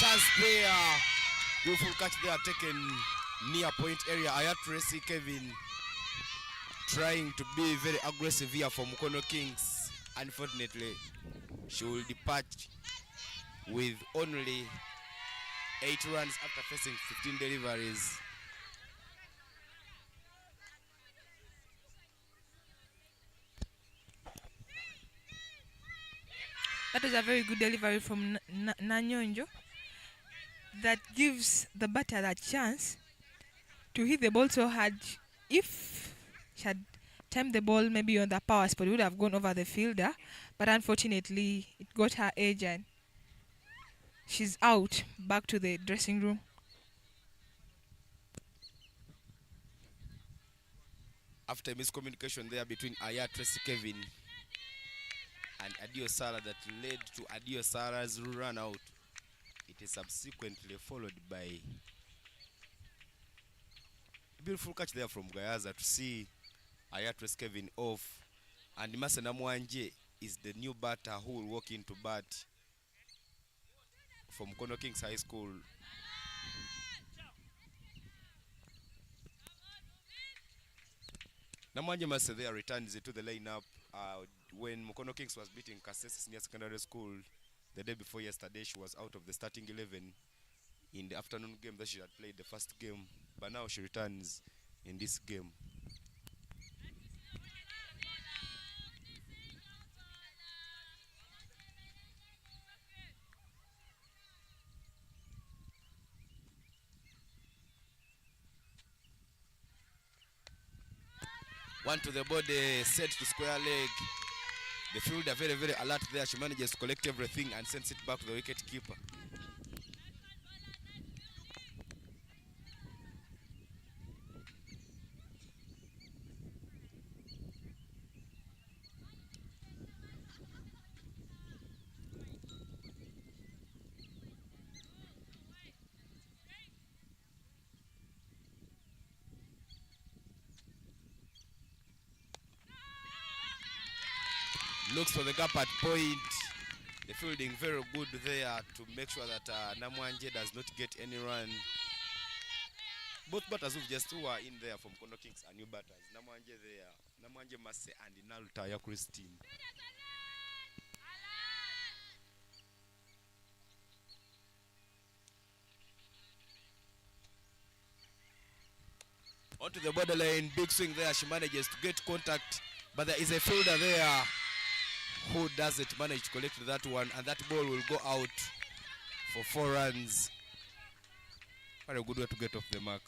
Chance there. Beautiful catch there taken near point area. I had to see Kevin trying to be very aggressive here for Mukono Kings. Unfortunately, she will depart with only 8 runs after facing 15 deliveries. That was a very good delivery from Nanyonjo. that gives the batter that chance to hit the ball so hard. If she had timed the ball maybe on the power spot, it would have gone over the fielder. But unfortunately, it got her edge and she's out, back to the dressing room. After miscommunication there between Aya Tracy Kevin and Adio Sara that led to Adio Sara's run out, it is subsequently followed by a beautiful catch there from GAYAZA to see Aya Tracy Kevin off, and Masena Mwanje is the new batter who will walk into bat from MUKONO Kings High School. Namwanje Mase there returns to the lineup when MUKONO Kings was beating Kasese Senior Secondary School the day before yesterday. She was out of the starting 11 in the afternoon game that she had played the first game, but now she returns in this game. One to the body, set to square leg. The fielder very, very alert there. She manages to collect everything and sends it back to the wicket keeper. Looks for the gap at point. The fielding very good there to make sure that Namwanje does not get any run. Both batters who just were in there from MUKONO Kings are new batters. Namwanje there, Namwanje Mase and Inaltaya Christine. Onto the borderline, big swing there. She manages to get contact, but there is a fielder there who doesn't manage to collect that one, and that ball will go out for 4 runs. What a good way to get off the mark.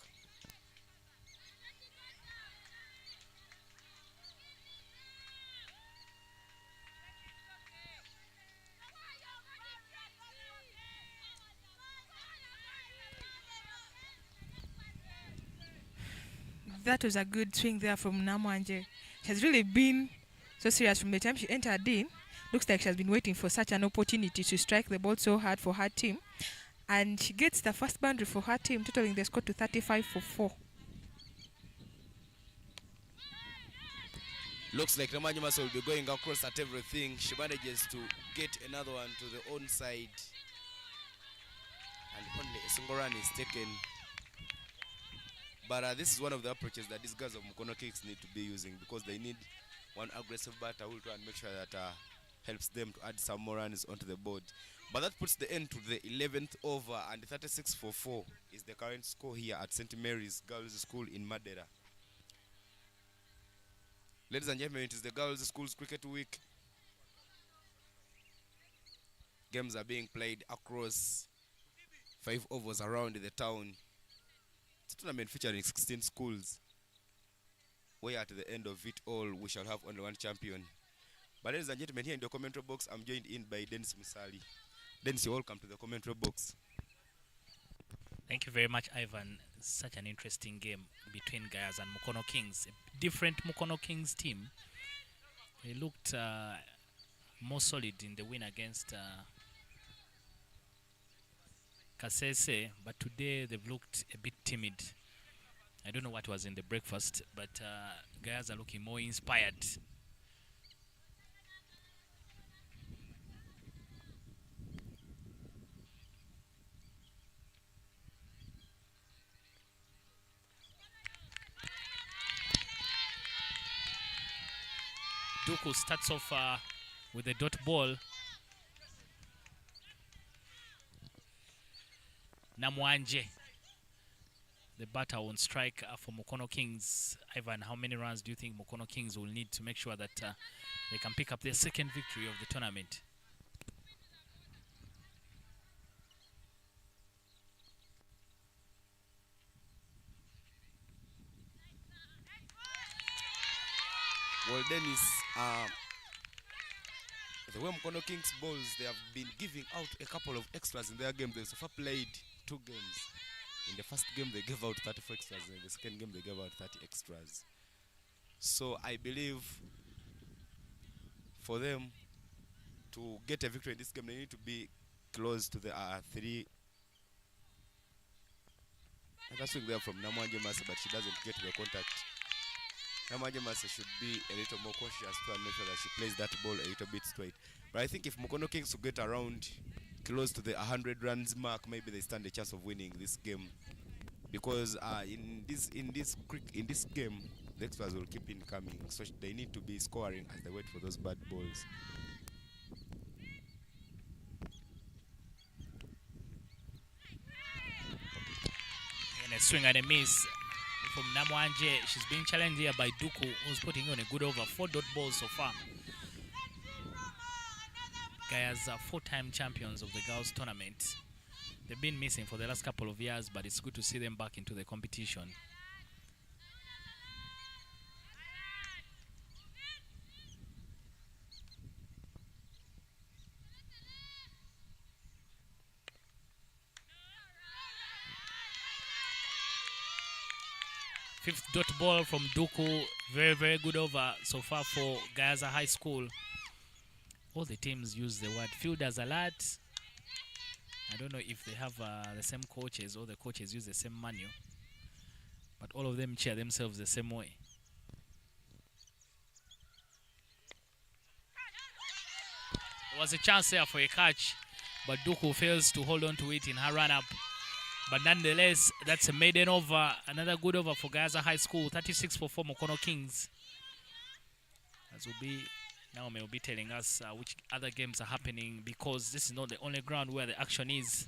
That was a good swing there from Namwanje. She has really been so serious from the time she entered in. Looks like she has been waiting for such an opportunity to strike the ball so hard for her team. And she gets the first boundary for her team, totaling the score to 35 for 4. Looks like Namwanje Mase will be going across at everything. She manages to get another one to the onside. And only a single run is taken. But this is one of the approaches that these guys of MUKONO Kings need to be using, because they need one aggressive batter who will try and make sure that helps them to add some more runs onto the board. But that puts the end to the 11th over, and 36 for 4 is the current score here at St. Mary's Girls School in Madeira. Ladies and gentlemen, it is the Girls Schools Cricket Week. Games are being played across 5 overs around the town. It's a tournament featuring 16 schools, where at the end of it all, we shall have only one champion. But ladies and gentlemen, here in the commentary box, I'm joined in by Dennis Musali. Dennis, you're welcome to the commentary box. Thank you very much, Ivan. Such an interesting game between GAYAZA and MUKONO Kings. A different MUKONO Kings team. They looked more solid in the win against Kasese, but today they've looked a bit timid. I don't know what was in the breakfast, but GAYAZA looking more inspired. Duku starts off with a dot ball. Namwanje, the batter on strike for MUKONO Kings. Ivan, how many runs do you think MUKONO Kings will need to make sure that they can pick up their second victory of the tournament? Well, Dennis, the way MUKONO Kings balls, they have been giving out a couple of extras in their game. They so far played 2 games. In the first game, they gave out 34 extras. In the second game, they gave out 30 extras. So I believe for them to get a victory in this game, they need to be close to the 3. I can swing there from Namwanje Masa, but she doesn't get the contact. Namwanje Masa should be a little more cautious to make sure that she plays that ball a little bit straight. But I think if MUKONO Kings will get around close to the 100 runs mark, maybe they stand a chance of winning this game. Because in this game, the extras will keep incoming, so they need to be scoring as they wait for those bad balls. And a swing and a miss from Namwanje. She's being challenged here by Duku, who's putting on a good over. 4 dot balls so far. GAYAZA 4-time champions of the girls tournament. They've been missing for the last couple of years, but it's good to see them back into the competition. Fifth dot ball from Duku. Very, very good over so far for GAYAZA High School. All the teams use the word fielders a lot. I don't know if they have the same coaches or the coaches use the same manual, but all of them cheer themselves the same way. There was a chance there for a catch, but Duku fails to hold on to it in her run-up. But nonetheless, that's a maiden over. Another good over for GAYAZA High School. 36 for MUKONO Kings. As will be, Naomi will be telling us which other games are happening, because this is not the only ground where the action is.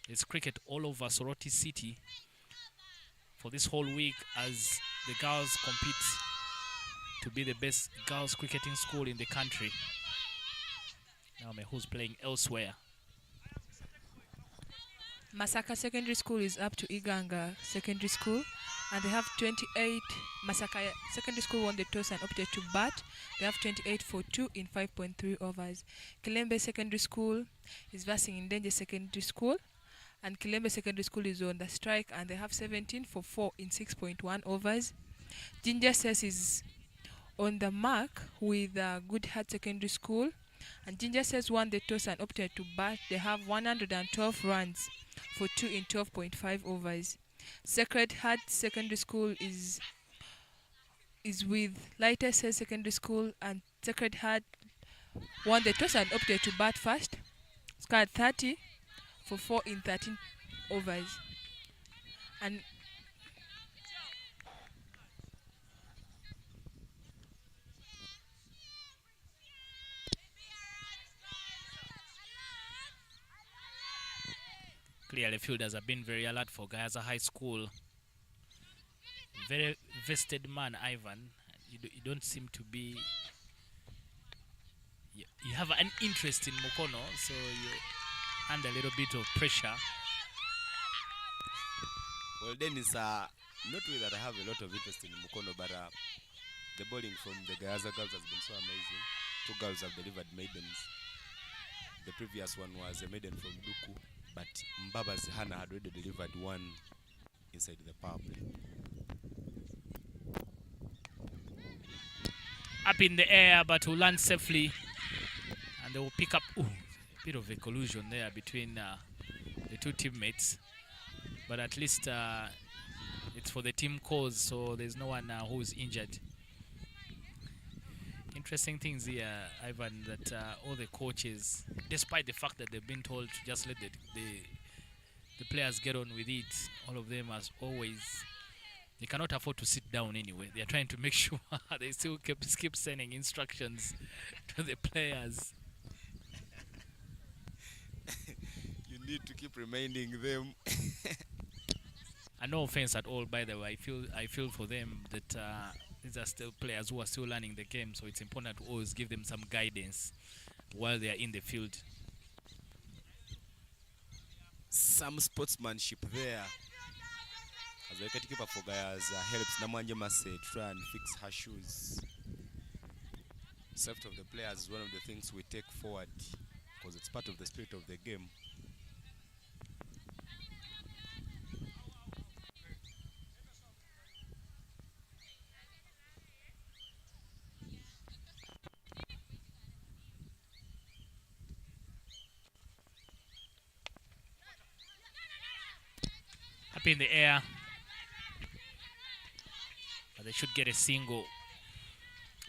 There's cricket all over Soroti City for this whole week as the girls compete to be the best girls cricketing school in the country. Naomi, who's playing elsewhere. Masaka Secondary School is up to Iganga Secondary School, and they have 28. Masaka Secondary School won the toss and opted to bat. They have 28 for 2 in 5.3 overs. Kilembe Secondary School is versing Indenje Secondary School, and Kilembe Secondary School is on the strike, and they have 17 for 4 in 6.1 overs. Ginger Says is on the mark with Good Heart Secondary School, and Ginger Says won the toss and opted to bat. They have 112 runs for 2 in 12.5 overs. Sacred Heart Secondary School is with Lighter Says Secondary School, and Sacred Heart won the toss and opted to bat first. Scored 30 for 4 in 13 overs. And clearly, fielders have been very alert for GAYAZA High School. Very vested man, Ivan. You don't seem to be... You have an interest in MUKONO, so you're under a little bit of pressure. Well, Dennis, not really that I have a lot of interest in MUKONO, but the bowling from the GAYAZA girls has been so amazing. 2 girls have delivered maidens. The previous one was a maiden from Duku, but Mbaba's Hannah had already delivered 1 inside the power play. Up in the air, but will land safely, and they will pick up a bit of a collusion there between the 2 teammates, but at least it's for the team cause, so there's no one who is injured. Interesting things here, Ivan, that all the coaches, despite the fact that they've been told to just let the players get on with it, all of them, as always, they cannot afford to sit down anyway. They are trying to make sure they still keep sending instructions to the players. You need to keep reminding them. And no offense at all, by the way. I feel for them that these are still players who are still learning the game, so it's important to always give them some guidance while they are in the field. Some sportsmanship there. As the wicket keeper for GAYAZA helps Namwanje Mase try and fix her shoes. Safety of the players is one of the things we take forward because it's part of the spirit of the game. Up in the air. But they should get a single.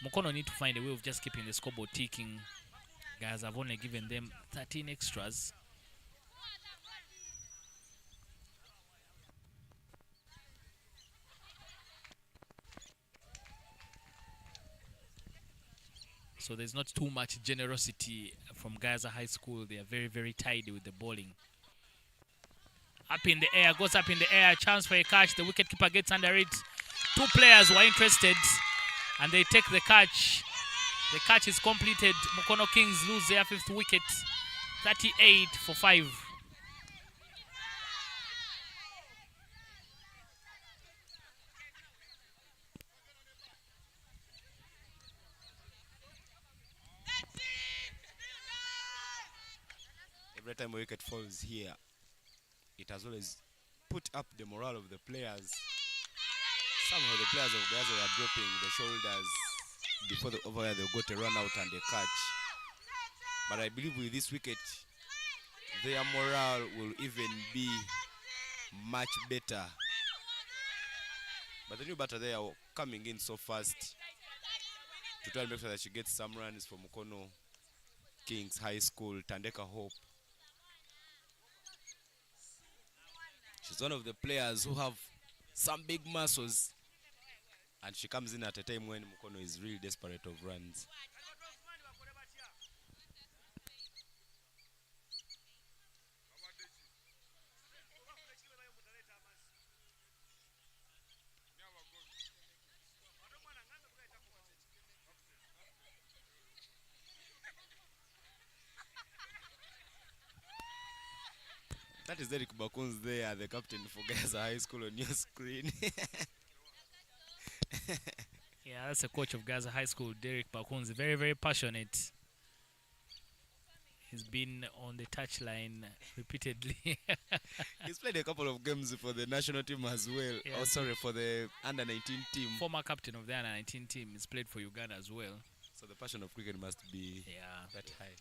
Mukono need to find a way of just keeping the scoreboard ticking. Guys, I've only given them 13 extras. So there's not too much generosity from GAYAZA High School. They are very, very tidy with the bowling. Up in the air, goes up in the air. Chance for a catch. The wicketkeeper gets under it. Two players were interested, and they take the catch. The catch is completed. Mukono Kings lose their 5th wicket. 38 for 5. Every time a wicket falls here, it has always put up the morale of the players. Some of the players of GAYAZA were dropping the shoulders before the over they got a run out and a catch. But I believe with this wicket, their morale will even be much better. But the new batter they are coming in so fast to try and make sure that she gets some runs for Mukono Kings High School, Tandeka Hope. She's one of the players who have some big muscles, and she comes in at a time when Mukono is really desperate of runs. That is Derek Bakunz there, the captain for GAYAZA High School on your screen. Yeah, that's the coach of GAYAZA High School, Derek Bakunz. Very, very passionate. He's been on the touchline repeatedly. He's played a couple of games for the national team as well. Yeah. Oh, sorry, for the under-19 team. Former captain of the under-19 team. He's played for Uganda as well. So the passion of cricket must be that high.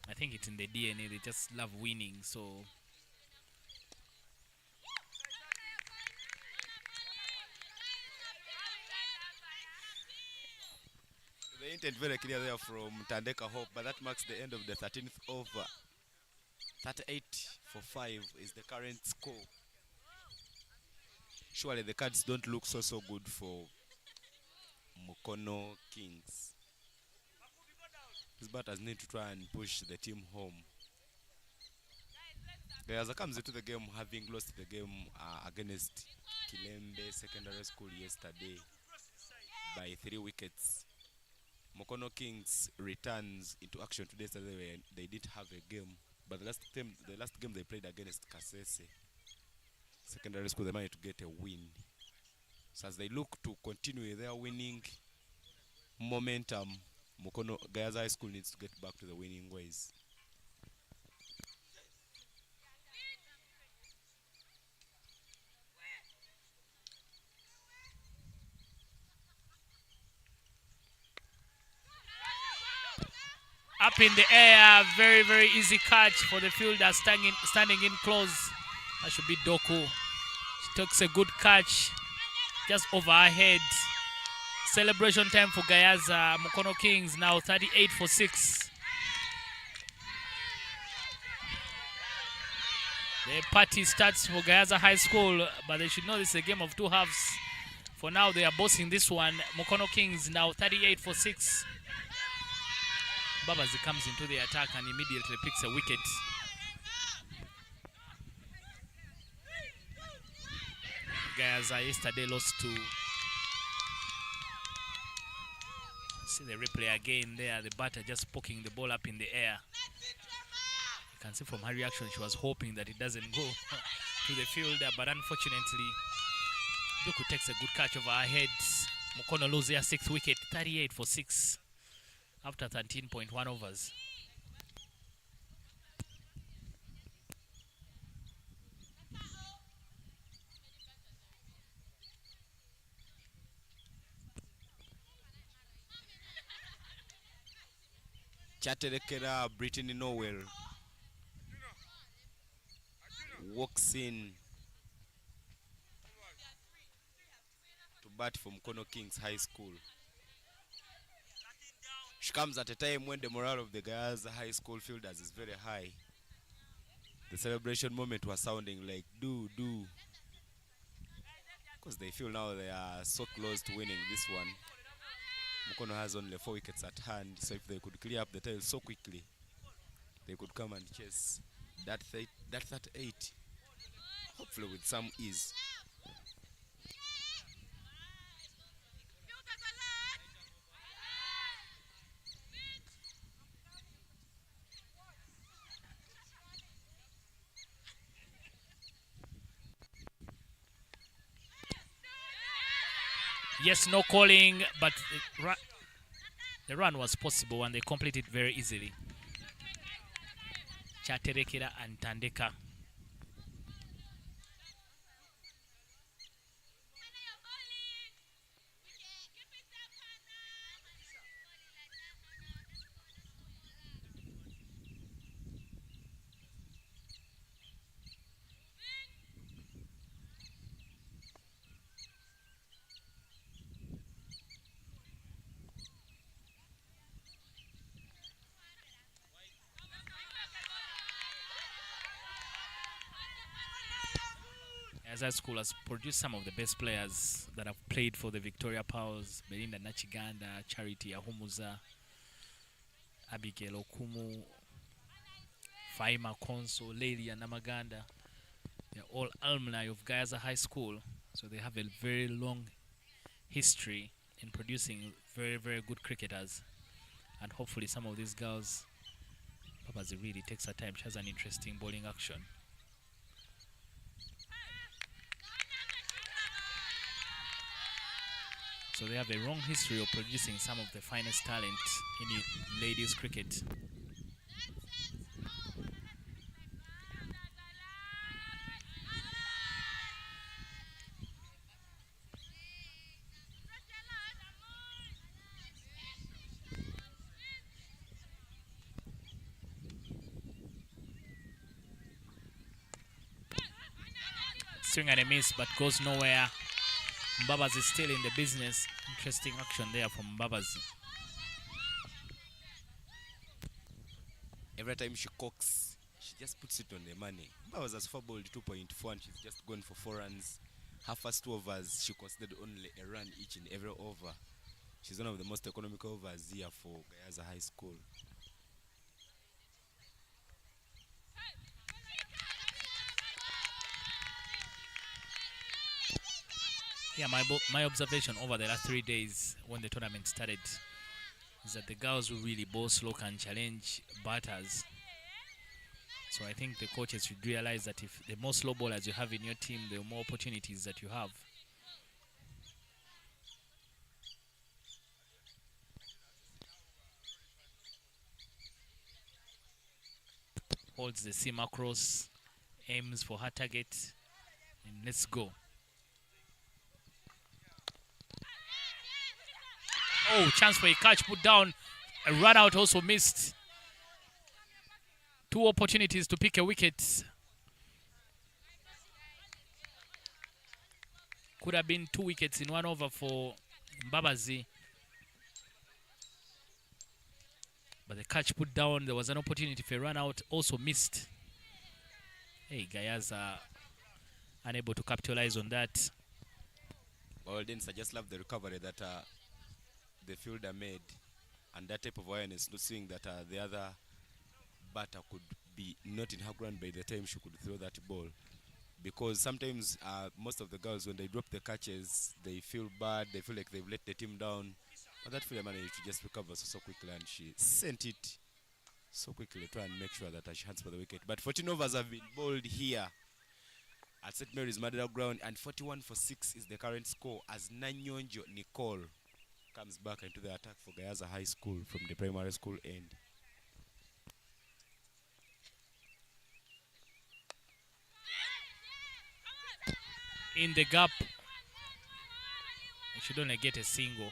I think it's in the DNA. They just love winning. So The intent very clear there from Tandeka Hope, but that marks the end of the 13th over. 38 for 5 is the current score. Surely the cards don't look so good for Mukono Kings. These batters need to try and push the team home. GAYAZA comes into the game having lost the game against Kilembe Secondary School yesterday by 3 wickets. Mukono Kings returns into action today. They did have a game, but the last game they played against Kasese Secondary School, they managed to get a win. So as they look to continue their winning momentum, GAYAZA High School needs to get back to the winning ways. up in the air, very, very easy catch for the fielder standing in close. That should be Doku. She takes a good catch just over her head. Celebration time for GAYAZA. Mukono Kings now 38 for 6. The party starts for GAYAZA High School, but they should know this is a game of 2 halves. For now, they are bossing this one. Mukono Kings now 38 for 6. Babazi comes into the attack and immediately picks a wicket. GAYAZA yesterday lost to... See the replay again there, the batter just poking the ball up in the air. You can see from her reaction, she was hoping that it doesn't go to the fielder, but unfortunately, Duku takes a good catch over her head. Mukono lose their 6th wicket, 38 for 6 after 13.1 overs. Chaterekera Brittany Nowell walks in to bat for Mukono Kings High School. She comes at a time when the morale of the GAYAZA High School fielders is very high. The celebration moment was sounding like do. Because they feel now they are so close to winning this one. Mukono has only 4 wickets at hand, so if they could clear up the tail so quickly, they could come and chase that 38, hopefully with some ease. Yes, no calling, but the run was possible and they completed very easily. Chaterekera and Tandeka. As our school has produced some of the best players that have played for the Victoria Powers: Belinda Nachiganda, Charity Ahumuza, Abigail Okumu, Faima Konso, Lelia Namaganda. They're all alumni of GAYAZA High School, so they have a very long history in producing very, very good cricketers. And hopefully some of these girls, Papazi really takes her time. She has an interesting bowling action. So they have a long history of producing some of the finest talent in ladies cricket. Swing and a miss, but goes nowhere. Mbabazi is still in the business. Interesting action there from Mbabazi. Every time she cocks, she just puts it on the money. Mbabazi has four bowled 2.4 and she's just gone for 4 runs. Her first 2 overs, she considered only a run each and every over. She's one of the most economical overs here for GAYAZA High School. Yeah, my observation over the last 3 days when the tournament started is that the girls who really bowl slow can challenge batters. So I think the coaches should realize that if the more slow bowlers you have in your team, the more opportunities that you have. Holds the seam across, aims for her target, and let's go. Oh, chance for a catch, put down. A run out also missed. 2 opportunities to pick a wicket. Could have been 2 wickets in 1 over for Mbabazi. But the catch put down, there was an opportunity for a run out, also missed. Hey, GAYAZA unable to capitalize on that. Well, then I just love the recovery that the fielder made, and that type of awareness, not seeing that the other batter could be not in her ground by the time she could throw that ball. Because sometimes most of the girls, when they drop the catches, they feel bad, they feel like they've let the team down. But that fielder managed to just recover so quickly, and she sent it so quickly, try and make sure that she hunts for the wicket. But 14 overs have been bowled here. at St. Mary's Madera ground, and 41-6 is the current score as Nanyonjo Nicole comes back into the attack for GAYAZA High School from the primary school end. In the gap, you should only get a single.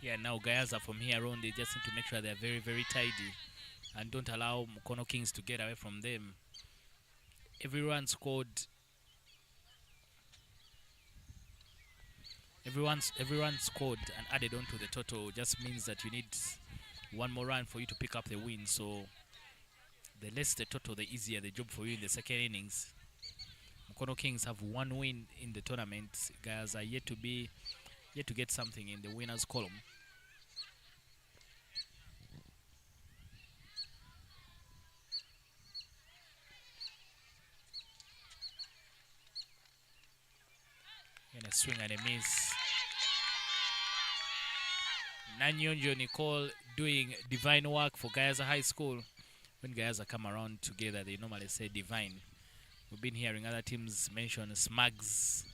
Yeah, now GAYAZA from here on, they just need to make sure they're very, very tidy and don't allow Mukono Kings to get away from them. Every run scored, every run scored and added on to the total just means that you need one more run for you to pick up the win. So the less the total, the easier the job for you in the second innings. Mukono Kings have one win in the tournament. GAYAZA yet to get something in the winners column. And a swing and a miss. Nanyonjo Nicole doing divine work for GAYAZA High School. When GAYAZA come around together, they normally say divine. We've been hearing other teams mention Smags,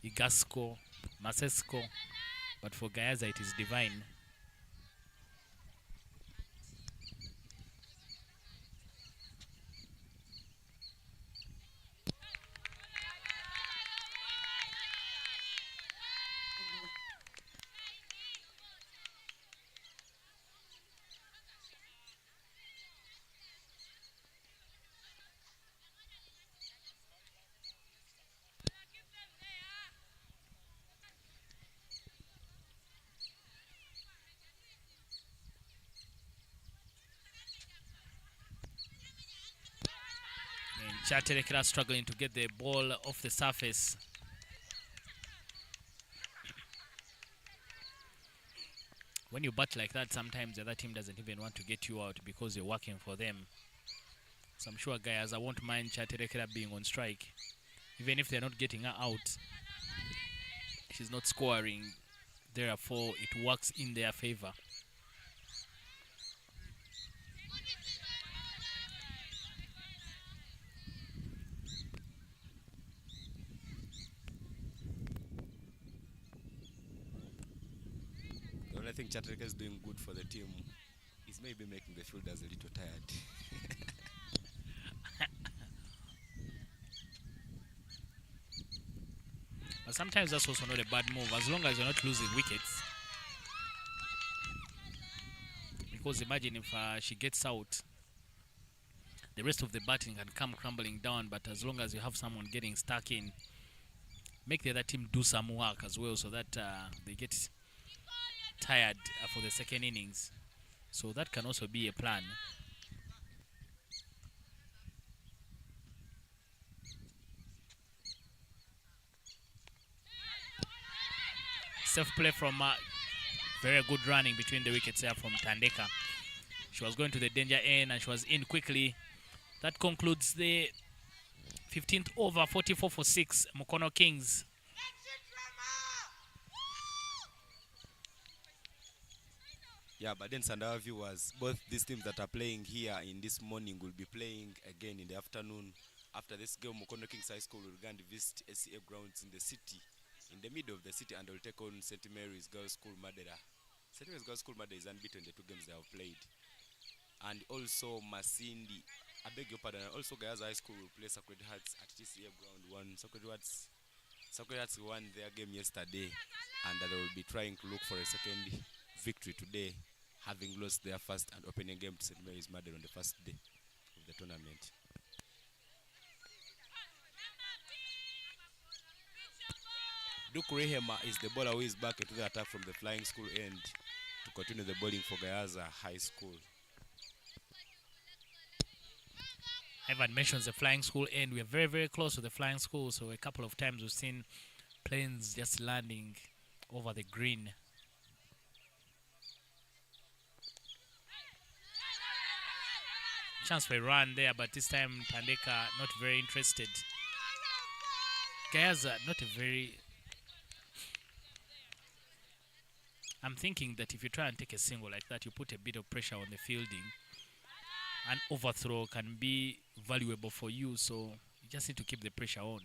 Igasco, Masesco, but for GAYAZA it is divine. Chaterekera struggling to get the ball off the surface. When you bat like that, sometimes the other team doesn't even want to get you out because you're working for them. So I'm sure GAYAZA won't mind Chaterekera being on strike. Even if they're not getting her out, she's not scoring. Therefore, it works in their favor. I think Chatrika is doing good for the team. He's maybe making the fielders a little tired. But sometimes that's also not a bad move, as long as you're not losing wickets. Because imagine if she gets out, the rest of the batting can come crumbling down, but as long as you have someone getting stuck in, make the other team do some work as well so that they get tired for the second innings. So that can also be a plan. Safe play from very good running between the wickets there from Tandeka. She was going to the danger end and she was in quickly. That concludes the 15th over, 44-6, Mukono Kings. Yeah, but then Sandawa viewers, both these teams that are playing here in this morning will be playing again in the afternoon. After this game, Mukono Kings High School will go and visit SCA grounds in the city, in the middle of the city, and they'll take on St. Mary's Girls School Madera. St. Mary's Girls School Madera is unbeaten in the two games they have played. And also Masindi, I beg your pardon, also GAYAZA High School will play Sacred Hearts at TCA ground 1. Sacred Hearts won their game yesterday, and they will be trying to look for a second victory today, having lost their first and opening game to St. Mary's Madera on the first day of the tournament. Duke Rehema is the bowler who is back into the attack from the flying school end to continue the bowling for GAYAZA High School. Ivan mentions the flying school end. We are very, very close to the flying school, so a couple of times we've seen planes just landing over the green. Chance for a run there, but this time Tandeka not very interested. GAYAZA not a very I'm thinking that if you try and take a single like that, you put a bit of pressure on the fielding. An overthrow can be valuable for you, so you just need to keep the pressure on.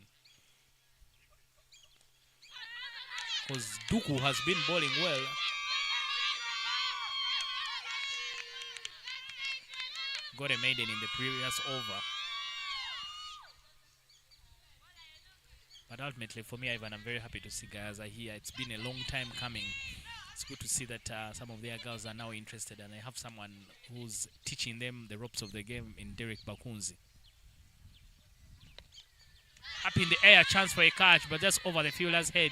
Because Duku has been bowling well. Got a maiden in the previous over. But ultimately, for me, Ivan, I'm very happy to see GAYAZA here. It's been a long time coming. It's good to see that some of their girls are now interested, and I have someone who's teaching them the ropes of the game in Derek Bakunzi. Up in the air, chance for a catch, but just over the fielder's head.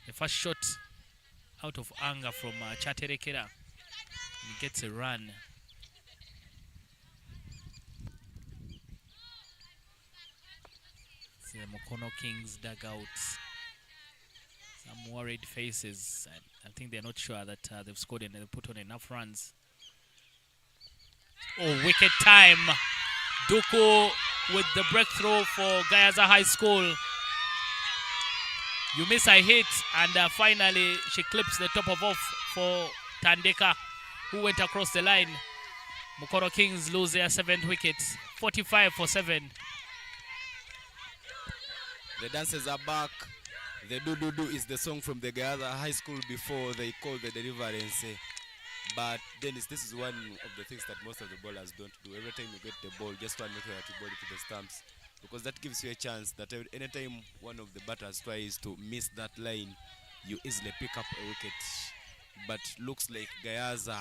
The first shot out of anger from Chaterekera. He gets a run. See the Mukono Kings dugout. Some worried faces. I think they're not sure that they've scored and they've put on enough runs. Oh, wicked time. Duku with the breakthrough for GAYAZA High School. You miss a hit, and finally she clips the top of off for Tandeka, who went across the line. Mukono Kings lose their 7th wicket, 45-7. The dancers are back. The do-do-do is the song from the GAYAZA High School before they call the deliverance. But Dennis, this is one of the things that most of the bowlers don't do. Every time you get the ball, just try and make sure that you ball it to the stumps, because that gives you a chance that anytime one of the batters tries to miss that line, you easily pick up a wicket. But looks like GAYAZA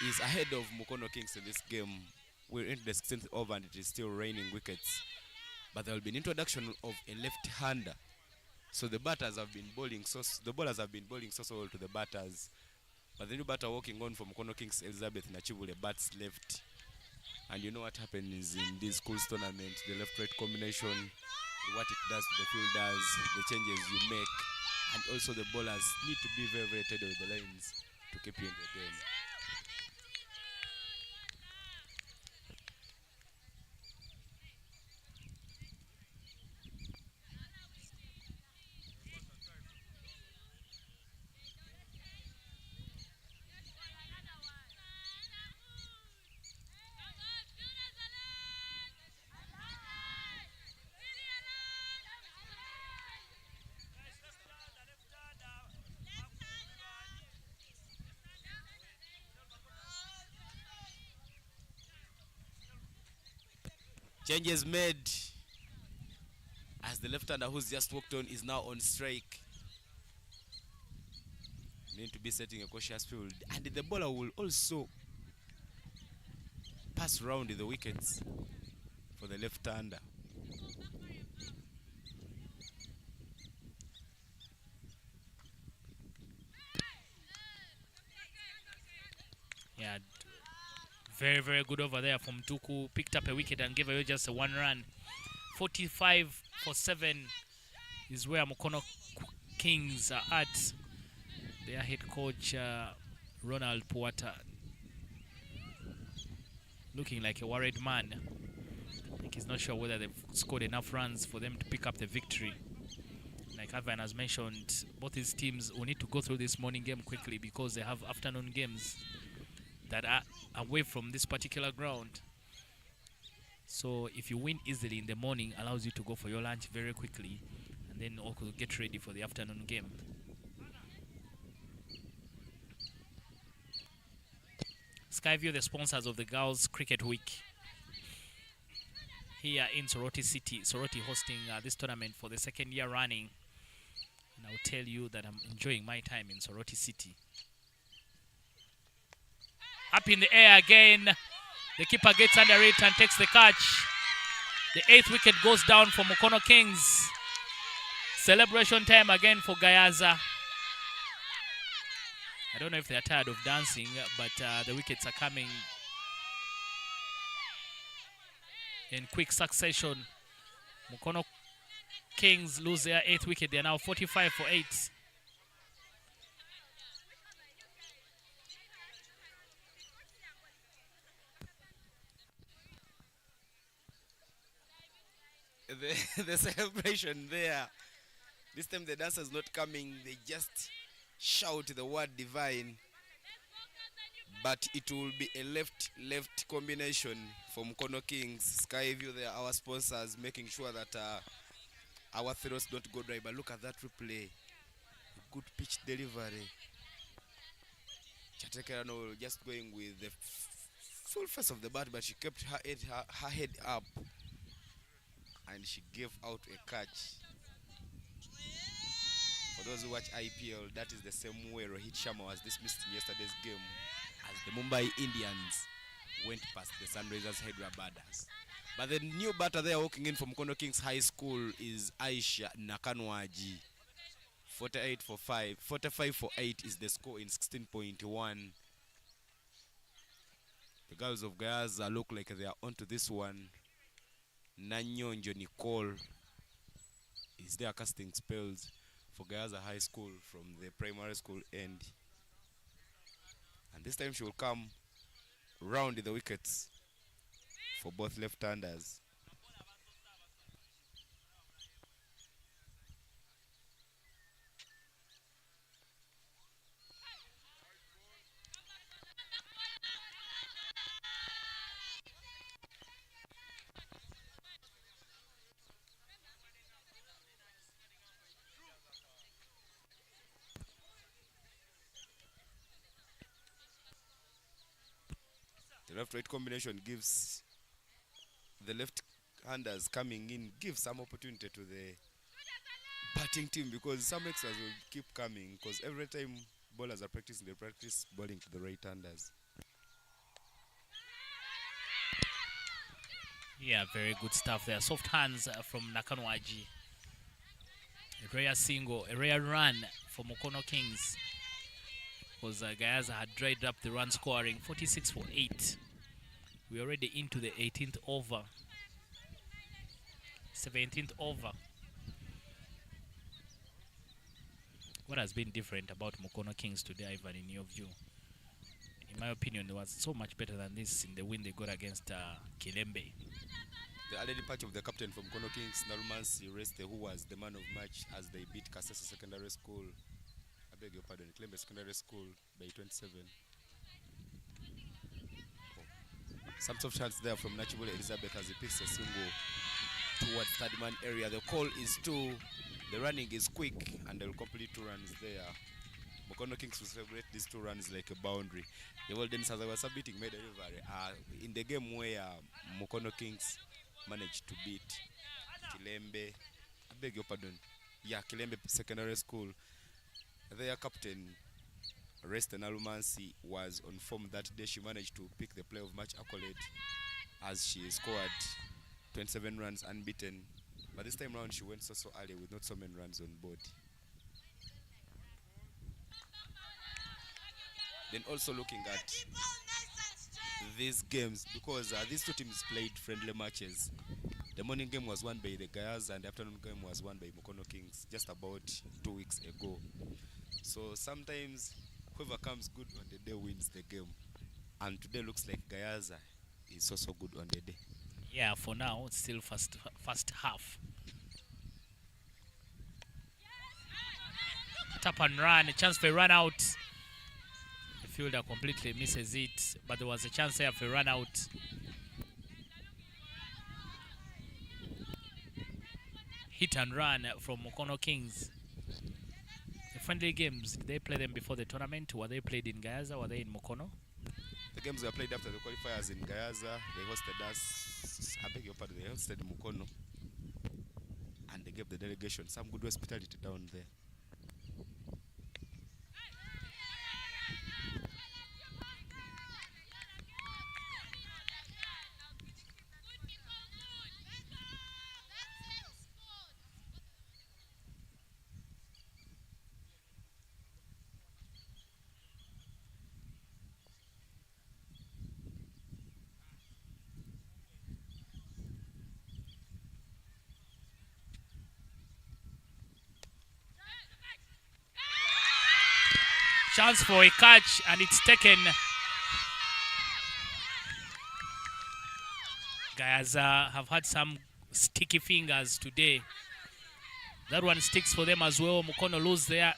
is ahead of Mukono Kings in this game. We're into the 16th over and it is still raining wickets. But there will be an introduction of a left-hander. So the batters have been bowling, the bowlers have been bowling so well to the batters. But the new batter walking on from Mukono Kings, Elizabeth Nachibule, bats left. And you know what happens in these schools tournaments, the left-right combination, what it does to the fielders, the changes you make, and also the bowlers need to be very, very tight with the lines to keep you in the game. Changes made as the left-hander who's just walked on is now on strike. Need to be setting a cautious field, and the bowler will also pass around the wickets for the left-hander. Yeah, very, very good over there from Duku. Picked up a wicket and gave away just a 1 run. 45-7 is where Mukono Kings are at. Their head coach, Ronald Puata, looking like a worried man. I think he's not sure whether they've scored enough runs for them to pick up the victory. Like Ivan has mentioned, both these teams will need to go through this morning game quickly because they have afternoon games that are away from this particular ground. So if you win easily in the morning, allows you to go for your lunch very quickly and then also get ready for the afternoon game. Skyview, the sponsors of the Girls Cricket Week here in Soroti City. Soroti hosting this tournament for the 2nd year running. And I'll tell you that I'm enjoying my time in Soroti City. Up in the air again. The keeper gets under it and takes the catch. The 8th wicket goes down for Mukono Kings. Celebration time again for GAYAZA. I don't know if they're tired of dancing, but the wickets are coming in quick succession. Mukono Kings lose their 8th wicket. They are now 45-8. the celebration there. This time the dancer's not coming. They just shout the word divine. But it will be a left combination for Mukono Kings. Skyview, they are our sponsors, making sure that our throws don't go dry. But look at that replay. Good pitch delivery. Chatekerano just going with the full face of the bat, but she kept her head up. And she gave out a catch. For those who watch IPL, that is the same way Rohit Sharma was dismissed in yesterday's game, as the Mumbai Indians went past the Sunrisers Hyderabaders. But the new batter they are walking in from Mukono Kings High School is Aisha Nakanwaji. 48 for 5, 45 for 8 is the score in 16.1. The girls of GAYAZA look like they are onto this one. Nanyonjo Nicole is there casting spells for GAYAZA High School from the primary school end. And this time she will come round the wickets for both left-handers. The left-right combination gives the left-handers coming in, gives some opportunity to the batting team, because some extras will keep coming, because every time bowlers are practicing, they practice bowling to the right-handers. Yeah, very good stuff there. Soft hands from Nakanwaji. A rare single, a rare run for Mukono Kings, because GAYAZA had dried up the run scoring. 46 for 8. We're already into the 18th over. 17th over. What has been different about Mukono Kings today, Ivan, in your view? In my opinion, it was so much better than this in the win they got against Kilembe. The added patch of the captain from Mukono Kings, Nalumansi Reste, who was the man of match as they beat Kasese Secondary School. I beg your pardon, Kilembe Secondary School by 27. Some soft shots there from Nachibule Elizabeth as he picks a single towards third man area. The call is 2. The running is quick and they'll complete 2 runs there. Mukono Kings will celebrate these 2 runs like a boundary. The Wildens, as I was submitting, made a delivery. In the game where Mukono Kings managed to beat Kilembe, I beg your pardon, yeah, Kilembe Secondary School, their captain, Resta Nalumansi, was on form that day. She managed to pick the play of match accolade as she scored 27 runs unbeaten. But this time round she went so early with not so many runs on board. Then also looking at these games, because these 2 teams played friendly matches. The morning game was won by the GAYAZA and the afternoon game was won by Mukono Kings just about 2 weeks ago. So sometimes whoever comes good on the day wins the game. And today looks like GAYAZA is also good on the day. Yeah, for now, it's still first half. Tap and run, a chance for a run out. The fielder completely misses it, but there was a chance there for a run out. Hit and run from Mukono Kings. The friendly games, did they play them before the tournament? Were they played in GAYAZA? Were they in Mukono? The games were played after the qualifiers in GAYAZA. They hosted us, I beg your pardon, they hosted Mukono. And they gave the delegation some good hospitality down there. Chance for a catch, and it's taken. GAYAZA have had some sticky fingers today. That one sticks for them as well. Mukono lose their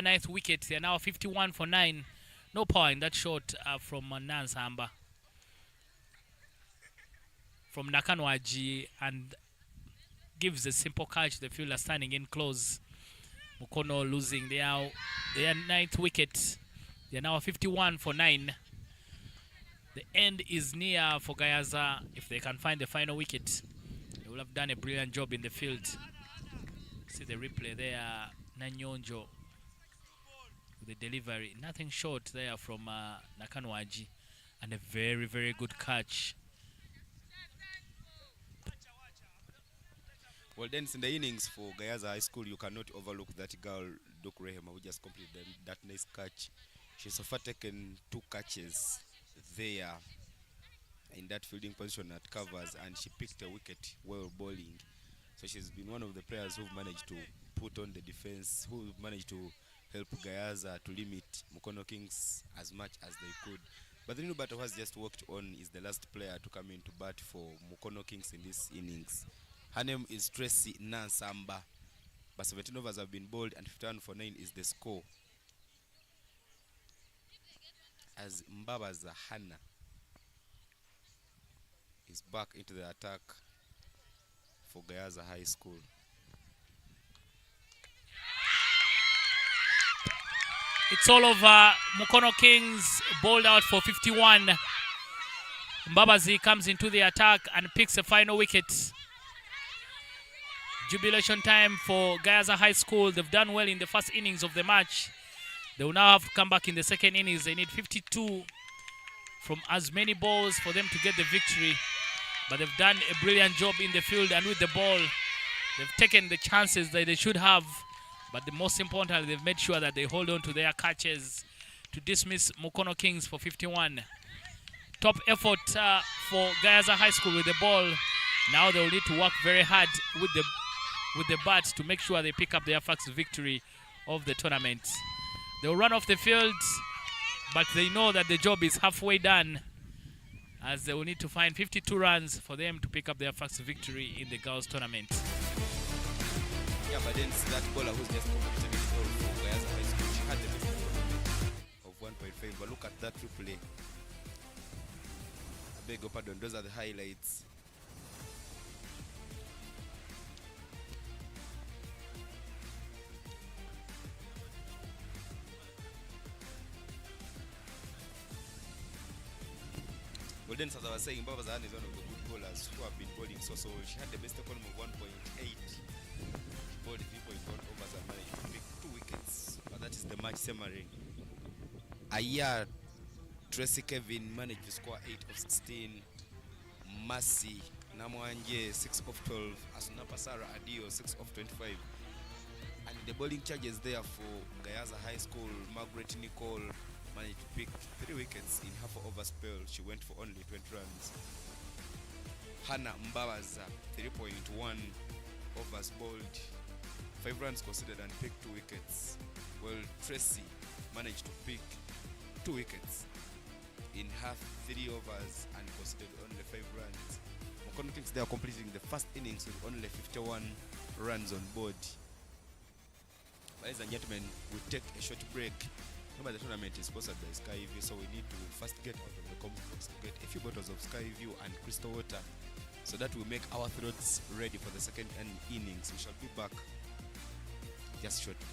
9th wicket. They are now 51 for 9. No power in that shot from Nansamba. From Nakanwaji, and gives a simple catch. The fielder standing in close. Mukono losing their 9th wicket. They are now 51 for 9. The end is near for GAYAZA. If they can find the final wicket, they will have done a brilliant job in the field. See the replay there. Nanyonjo with the delivery. Nothing short there from Nakanwaji. And a very, very good catch. Well, then in the innings for GAYAZA High School, you cannot overlook that girl, Duke Rehema, who just completed that nice catch. She's so far taken 2 catches there in that fielding position at covers, and she picked a wicket while bowling. So she's been one of the players who've managed to put on the defense, who managed to help GAYAZA to limit Mukono Kings as much as they could. But the new batter who has just walked on is the last player to come in to bat for Mukono Kings in this innings. Her name is Tracy Nansamba. But 17 overs have been bowled and 51 for 9 is the score. As Mbabaza Hannah is back into the attack for GAYAZA High School. It's all over. Mukono Kings bowled out for 51. Mbabazi comes into the attack and picks a final wicket. Jubilation time for GAYAZA High School. They've done well in the first innings of the match. They will now have to come back in the second innings. They need 52 from as many balls for them to get the victory. But they've done a brilliant job in the field and with the ball. They've taken the chances that they should have. But the most importantly, they've made sure that they hold on to their catches to dismiss Mukono Kings for 51. Top effort for GAYAZA High School with the ball. Now they will need to work very hard with the bat to make sure they pick up their first victory of the tournament. They will run off the field, but they know that the job is halfway done, as they will need to find 52 runs for them to pick up their first victory in the girls tournament. Yeah, but then that bowler who's just completed it all for GAYAZA High School, she had the best of 1.5. But look at that replay. I beg your pardon, those are the highlights. Well, then, as I was saying, Baba Zahan is one of the good bowlers who have been bowling so well. She had the best economy of 1.8. She bowled 3.1 overs and managed to pick 2 wickets. But that is the match summary. Aya Tracy Kevin managed to score 8 of 16. Mercy Namwanje 6 of 12. Asunapa Sarah Adio 6 of 25. And the bowling charges there for GAYAZA High School, Margaret Nicole managed to pick 3 wickets in half an over spell. She went for only 20 runs. Hannah Mbabaza 3.1 overs bowled, 5 runs conceded and picked 2 wickets. Well, Tracy managed to pick 2 wickets in half 3 overs and conceded only 5 runs. Mukono Kings, they are completing the first innings with only 51 runs on board. Ladies and gentlemen, we'll take a short break. Remember, the tournament is sponsored by Skyview, so we need to first get out of the comment box to get a few bottles of Skyview and crystal water, so that we make our throats ready for the second innings. We shall be back just shortly.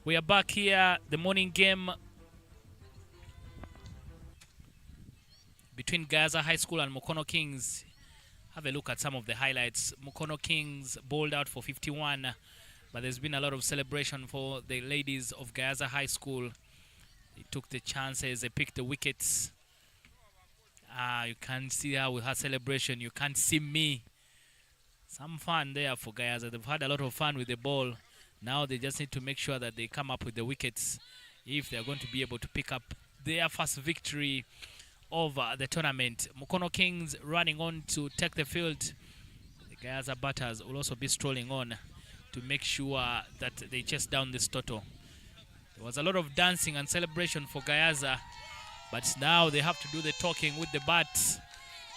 We are back here, the morning game between GAYAZA High School and Mukono Kings. Have a look at some of the highlights. Mukono Kings bowled out for 51, but there's been a lot of celebration for the ladies of GAYAZA High School. They took the chances, they picked the wickets. You can't see her with her celebration. You can't see me. Some fun there for GAYAZA. They've had a lot of fun with the ball. Now they just need to make sure that they come up with the wickets if they're going to be able to pick up their first victory over the tournament. Mukono Kings running on to take the field. The GAYAZA batters will also be strolling on to make sure that they chase down this total. There was a lot of dancing and celebration for GAYAZA, but now they have to do the talking with the bats.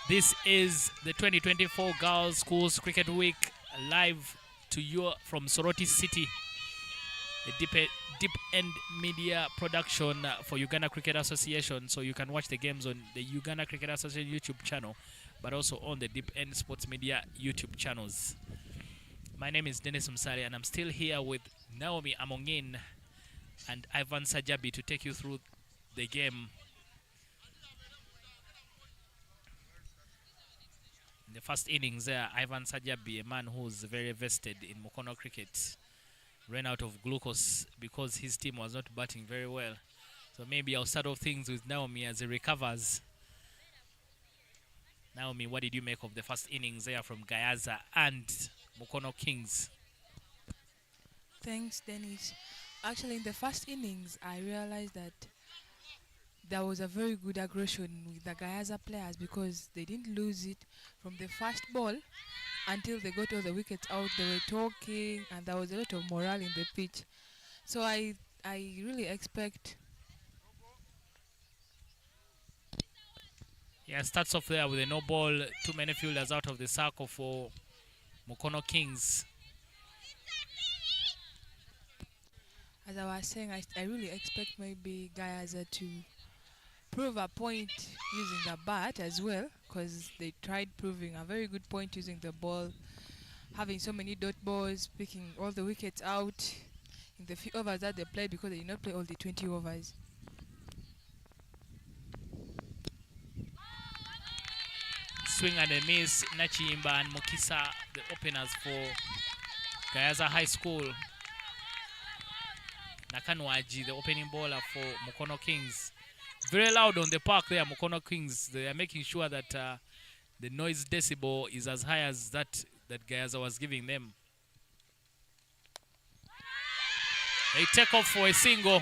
This is the 2024 Girls Schools Cricket Week, live to you from Soroti City. A deep end media production for Uganda Cricket Association, so you can watch the games on the Uganda Cricket Association YouTube channel, but also on the Deep End Sports Media YouTube channels. My name is Dennis Msali, and I'm still here with Naomi Amongin and Ivan Sajabi to take you through the game. In the first innings there, Ivan Sajabi, a man who's very vested in Mukono cricket, ran out of glucose because his team was not batting very well. So maybe I'll start off things with Naomi as he recovers. Naomi, what did you make of the first innings there from GAYAZA and Mukono Kings? Thanks, Dennis. Actually, in the first innings, I realized that there was a very good aggression with the GAYAZA players because they didn't lose it from the first ball until they got all the wickets out. They were talking and there was a lot of morale in the pitch. So I really expect... Yeah, starts off there with a no ball, too many fielders out of the circle for Mukono Kings. As I was saying, I really expect maybe GAYAZA to prove a point using the bat as well, because they tried proving a very good point using the ball, having so many dot balls, picking all the wickets out in the few overs that they played, because they did not play all the 20 overs. Swing and a miss. Nachimba and Mukisa, the openers for GAYAZA High School. Nakanwaji, the opening bowler for Mukono Kings. Very loud on the park there, Mukono Kings. They are making sure that the noise decibel is as high as that GAYAZA was giving them. They take off for a single.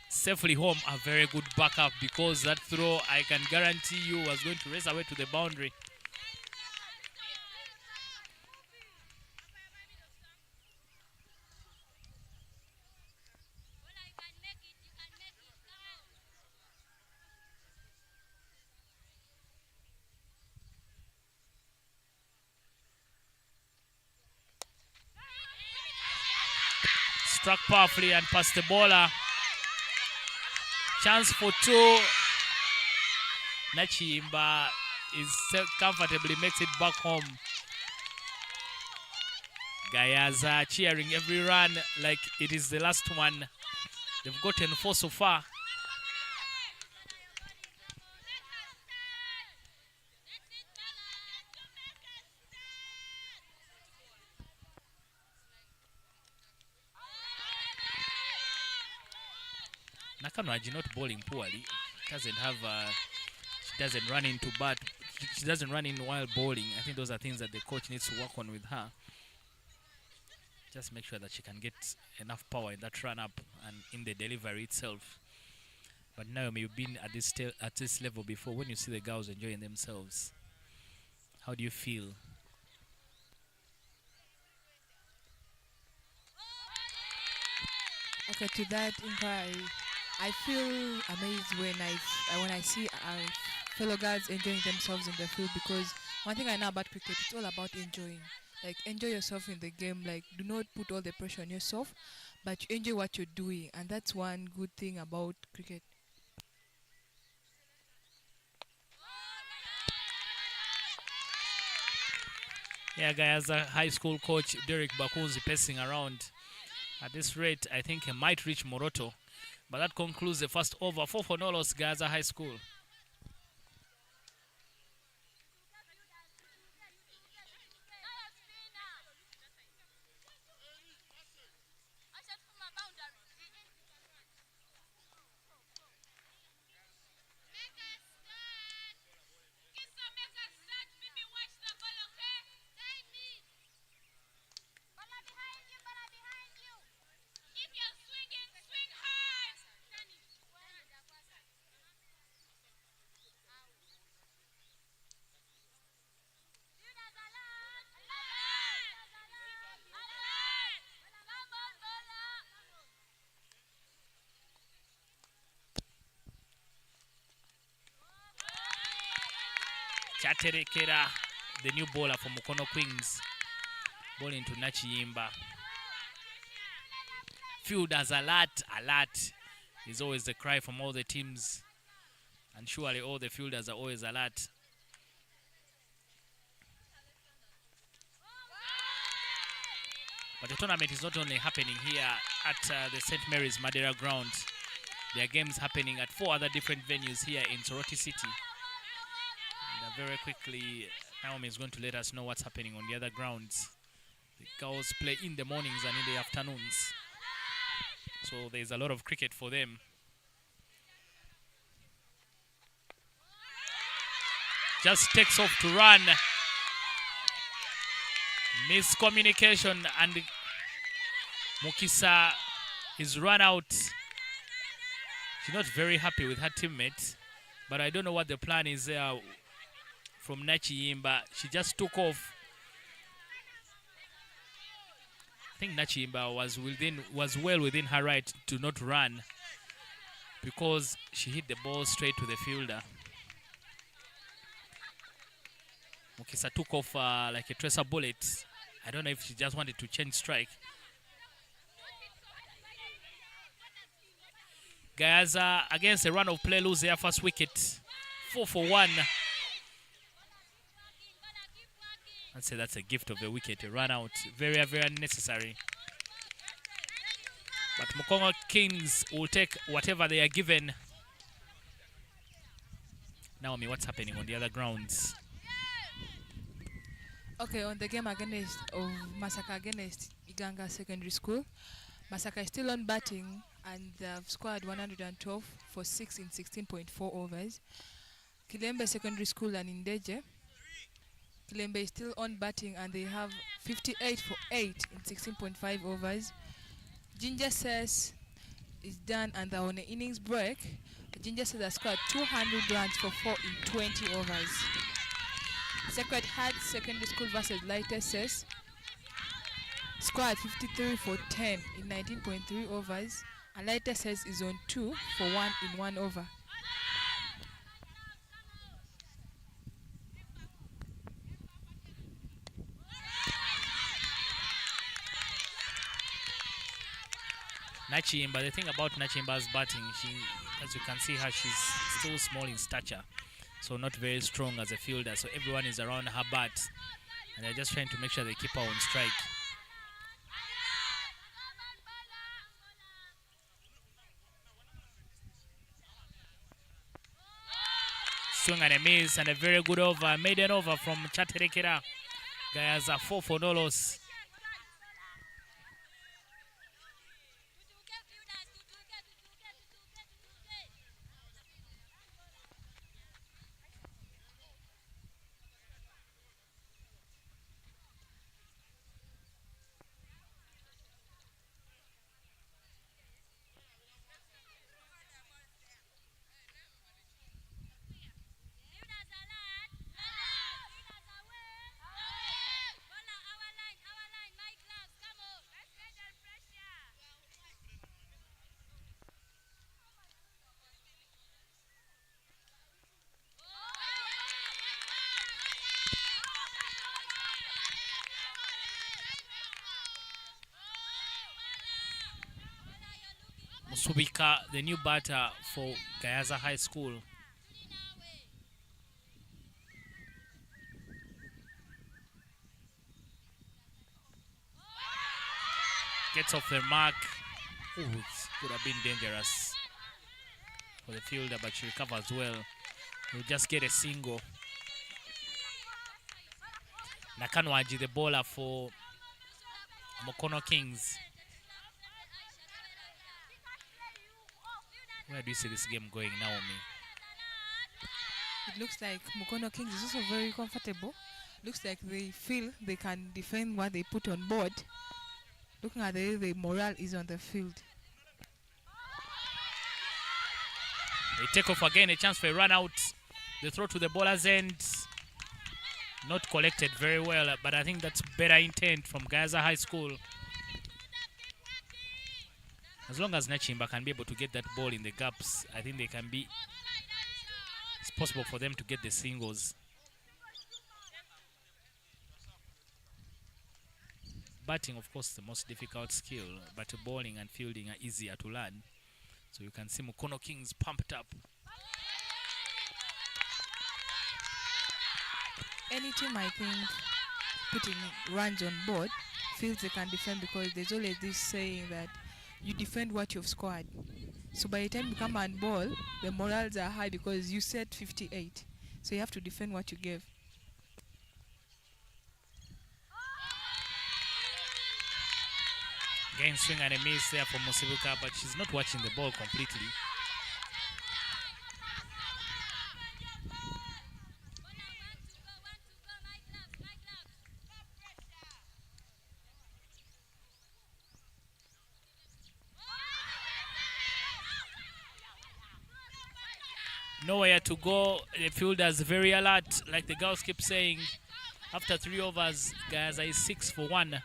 Safely home, a very good backup, because that throw, I can guarantee you, was going to race away to the boundary. Struck powerfully and past the bowler. Chance for two. Nachimba is comfortably makes it back home. GAYAZA cheering every run like it is the last one. They've gotten 4 so far. Nakanwaji not bowling poorly. Doesn't have she doesn't run into bat. She doesn't run in while bowling. I think those are things that the coach needs to work on with her. Just make sure that she can get enough power in that run up and in the delivery itself. But now you've been at this level before. When you see the girls enjoying themselves, how do you feel? Okay, to that inquiry, I feel amazed when I see fellow girls enjoying themselves in the field, because one thing I know about cricket, it's all about enjoying. Like, enjoy yourself in the game. Like, do not put all the pressure on yourself, but you enjoy what you're doing, and that's one good thing about cricket. Yeah, GAYAZA High School coach Derek Bakunzi pacing around. At this rate, I think he might reach Moroto. But that concludes the first over. 4 for Nolos, GAYAZA High School. Chaterekera, the new bowler for Mukono Queens. Ball into Nachiyimba. Fielders alert, alert is always the cry from all the teams. And surely all the fielders are always alert. But the tournament is not only happening here at the St. Mary's Madeira ground. There are games happening at 4 other different venues here in Soroti City. And very quickly, Naomi is going to let us know what's happening on the other grounds. The girls play in the mornings and in the afternoons. So there's a lot of cricket for them. Just takes off to run. Miscommunication, and Mukisa is run out. She's not very happy with her teammate, but I don't know what the plan is there from Nachiyimba. She just took off. I think Nachiyimba was well within her right to not run, because she hit the ball straight to the fielder. Mukisa took off like a tracer bullet. I don't know if she just wanted to change strike. GAYAZA against a run of play, lose their first wicket. 4 for 1. I'd say that's a gift of the wicket, a run out. Very, very unnecessary. But Mukongo Kings will take whatever they are given. Naomi, what's happening on the other grounds? Okay, on the game against Masaka against Iganga Secondary School, Masaka is still on batting and they've scored 112 for 6 in 16.4 overs. Kilembe Secondary School and Indeje, Kilembe is still on batting and they have 58 for 8 in 16.5 overs. Ginger Says is done and they're on an innings break. Ginger Says has scored 200 runs for 4 in 20 overs. Sacred Heart Secondary School versus Lighter Says scored 53 for 10 in 19.3 overs, and Lighter Says is on 2 for 1 in 1 over. Nachiyimba, the thing about Nachiyimba's batting, as you can see her, she's still small in stature, so not very strong as a fielder, so everyone is around her bat and they're just trying to make sure they keep her on strike. Swing and a miss and a very good over, maiden over from Chaterekera. GAYAZA 4 for Nolos. Subika, the new batter for GAYAZA High School. Gets off the mark. Ooh, it could have been dangerous for the fielder, but she recovers well. He'll just get a single. Nakanwaji, the bowler for Mukono Kings. Where do you see this game going, Naomi? It looks like Mukono Kings is also very comfortable. Looks like they feel they can defend what they put on board. Looking at the way the morale is on the field. They take off again, a chance for a run out. The throw to the bowler's end. Not collected very well, but I think that's better intent from GAYAZA High School. As long as Nachimba can be able to get that ball in the gaps, I think they can be... It's possible for them to get the singles. Batting, of course, the most difficult skill, but bowling and fielding are easier to learn. So you can see Mukono Kings pumped up. Any team, I think, putting runs on board feels they can defend, because there's always this saying that you defend what you've scored. So by the time you come and bowl, the morals are high because you set 58. So you have to defend what you gave. Again, swing and a miss there for Musibuka, but she's not watching the ball completely. Nowhere to go. The fielders very alert, like the girls keep saying. After 3 overs, GAYAZA is 6 for 1.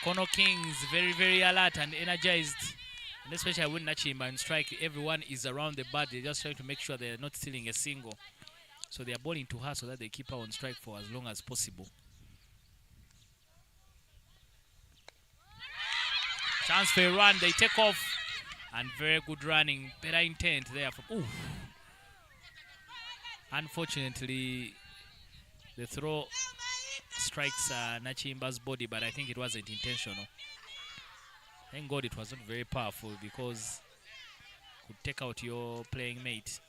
Mukono Kings very, very alert and energized. And especially when Nachimba and strike, everyone is around the bat. They're just trying to make sure they're not stealing a single. So they are bowling to her so that they keep her on strike for as long as possible. Chance for a run. They take off. And very good running. Better intent there. Ooh. Unfortunately, the throw strikes Nachimba's body, but I think it wasn't intentional. Thank God it wasn't very powerful, because it could take out your playing mate.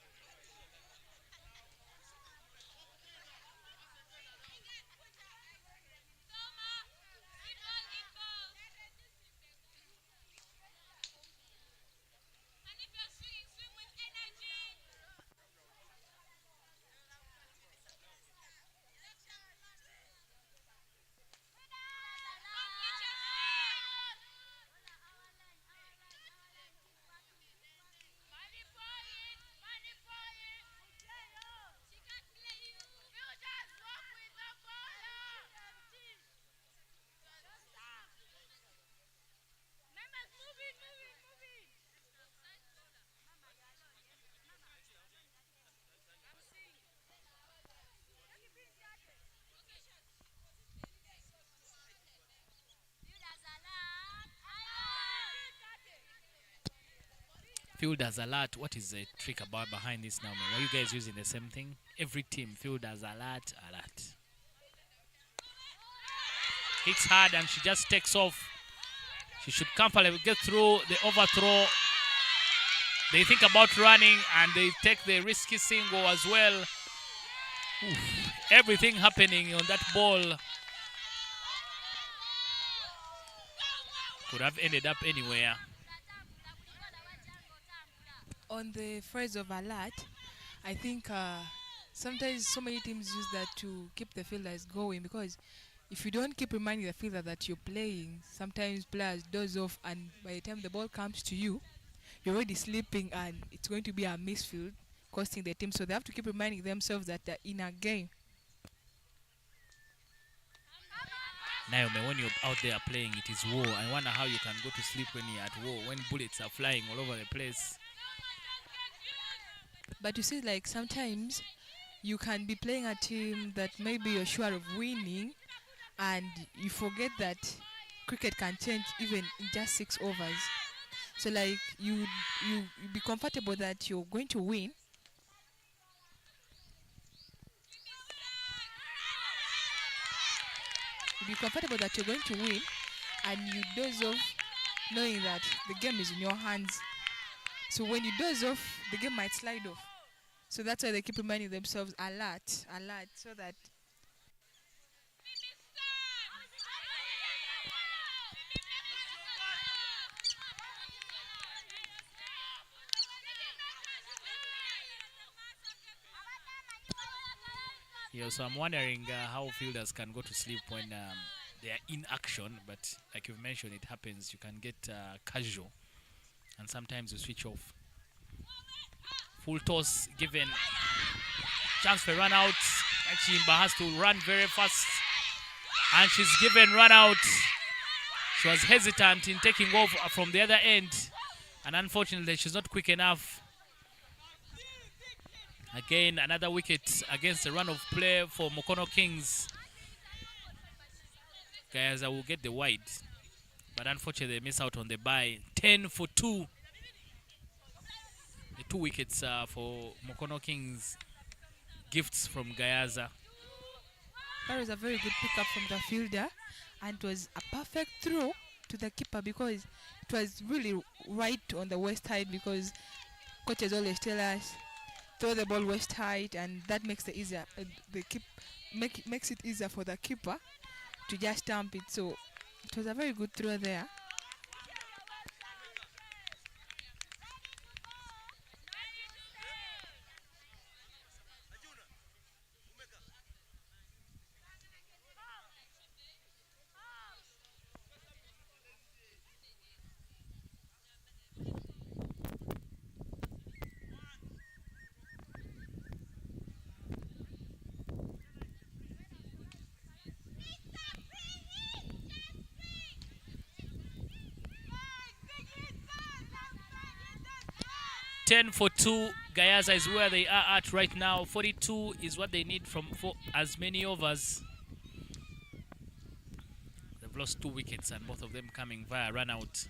Fielders alert. What is the trick about behind this now, man? Are you guys using the same thing? Every team, fielders alert, alert. Hits hard and she just takes off. She should comfortably get through the overthrow. They think about running and they take the risky single as well. Oof. Everything happening on that ball. Could have ended up anywhere. On the phrase of alert, I think sometimes so many teams use that to keep the fielders going, because if you don't keep reminding the fielder that you're playing, sometimes players doze off, and by the time the ball comes to you, you're already sleeping and it's going to be a misfield costing the team. So they have to keep reminding themselves that they're in a game. Naomi, when you're out there playing, it is war. I wonder how you can go to sleep when you're at war, when bullets are flying all over the place. But you see, like, sometimes you can be playing a team that maybe you're sure of winning, and you forget that cricket can change even in just 6 overs. So, like, you be comfortable that you're going to win. You be comfortable that you're going to win, and you doze off knowing that the game is in your hands. So when you doze off, the game might slide off. So that's why they keep reminding themselves alert, so that Yeah, so I'm wondering how fielders can go to sleep when they are in action, but like you've mentioned, it happens. You can get casual, and sometimes you switch off. Full toss given. Chance for run out. And Chimba has to run very fast. And she's given run out. She was hesitant in taking off from the other end. And unfortunately, she's not quick enough. Again, another wicket against the run of play for Mukono Kings. GAYAZA will get the wide. But unfortunately, they miss out on the bye. 10 for 2. The 2 wickets for Mukono Kings. Gifts from GAYAZA. that was a very good pickup from the fielder, and it was a perfect throw to the keeper because it was really right on the west side, because coaches always tell us throw the ball west side, and that makes the easier makes it easier for the keeper to just stamp it. So it was a very good throw there. Ten for 2. GAYAZA is where they are at right now. 42 is what they need for as many overs. They've lost 2 wickets, and both of them coming via run out.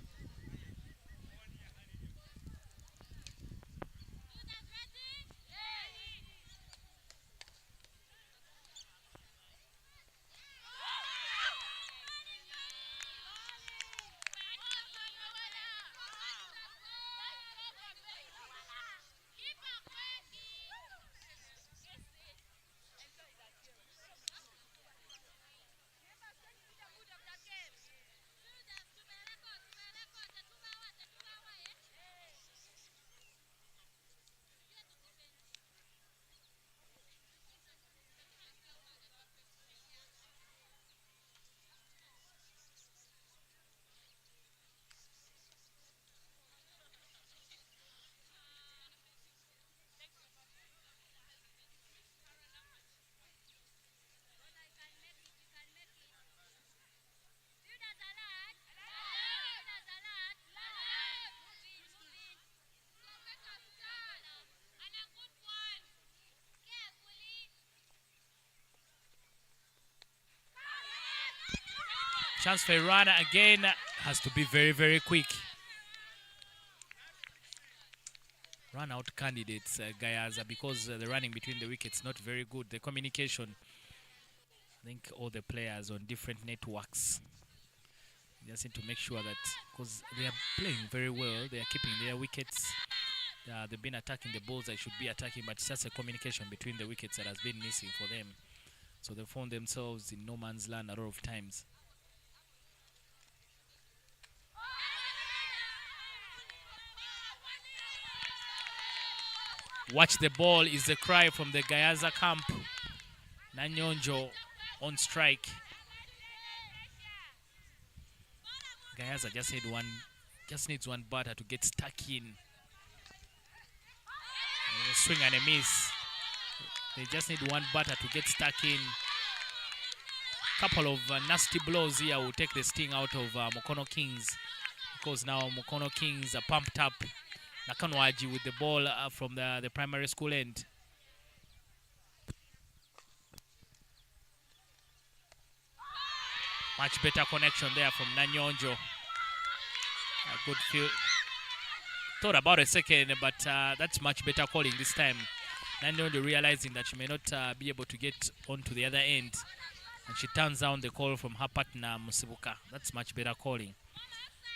Chance for runner again, has to be very, very quick. Run out candidates, GAYAZA, because the running between the wickets not very good. The communication, I think all the players on different networks just need to make sure that, because they are playing very well, they are keeping their wickets. They've been attacking the balls they should be attacking, but it's just a communication between the wickets that has been missing for them. So they found themselves in no man's land a lot of times. Watch the ball is the cry from the GAYAZA camp. Nanyonjo on strike. GAYAZA just needs one batter to get stuck in. A swing and a miss. They just need one batter to get stuck in. Couple of nasty blows here will take the sting out of Mukono Kings, because now Mukono Kings are pumped up. Nakanwaji with the ball from the primary school end. Much better connection there from Nanyonjo. A good field. Thought about a second, but that's much better calling this time. Nanyonjo realizing that she may not be able to get onto the other end, and she turns down the call from her partner Musibuka. That's much better calling.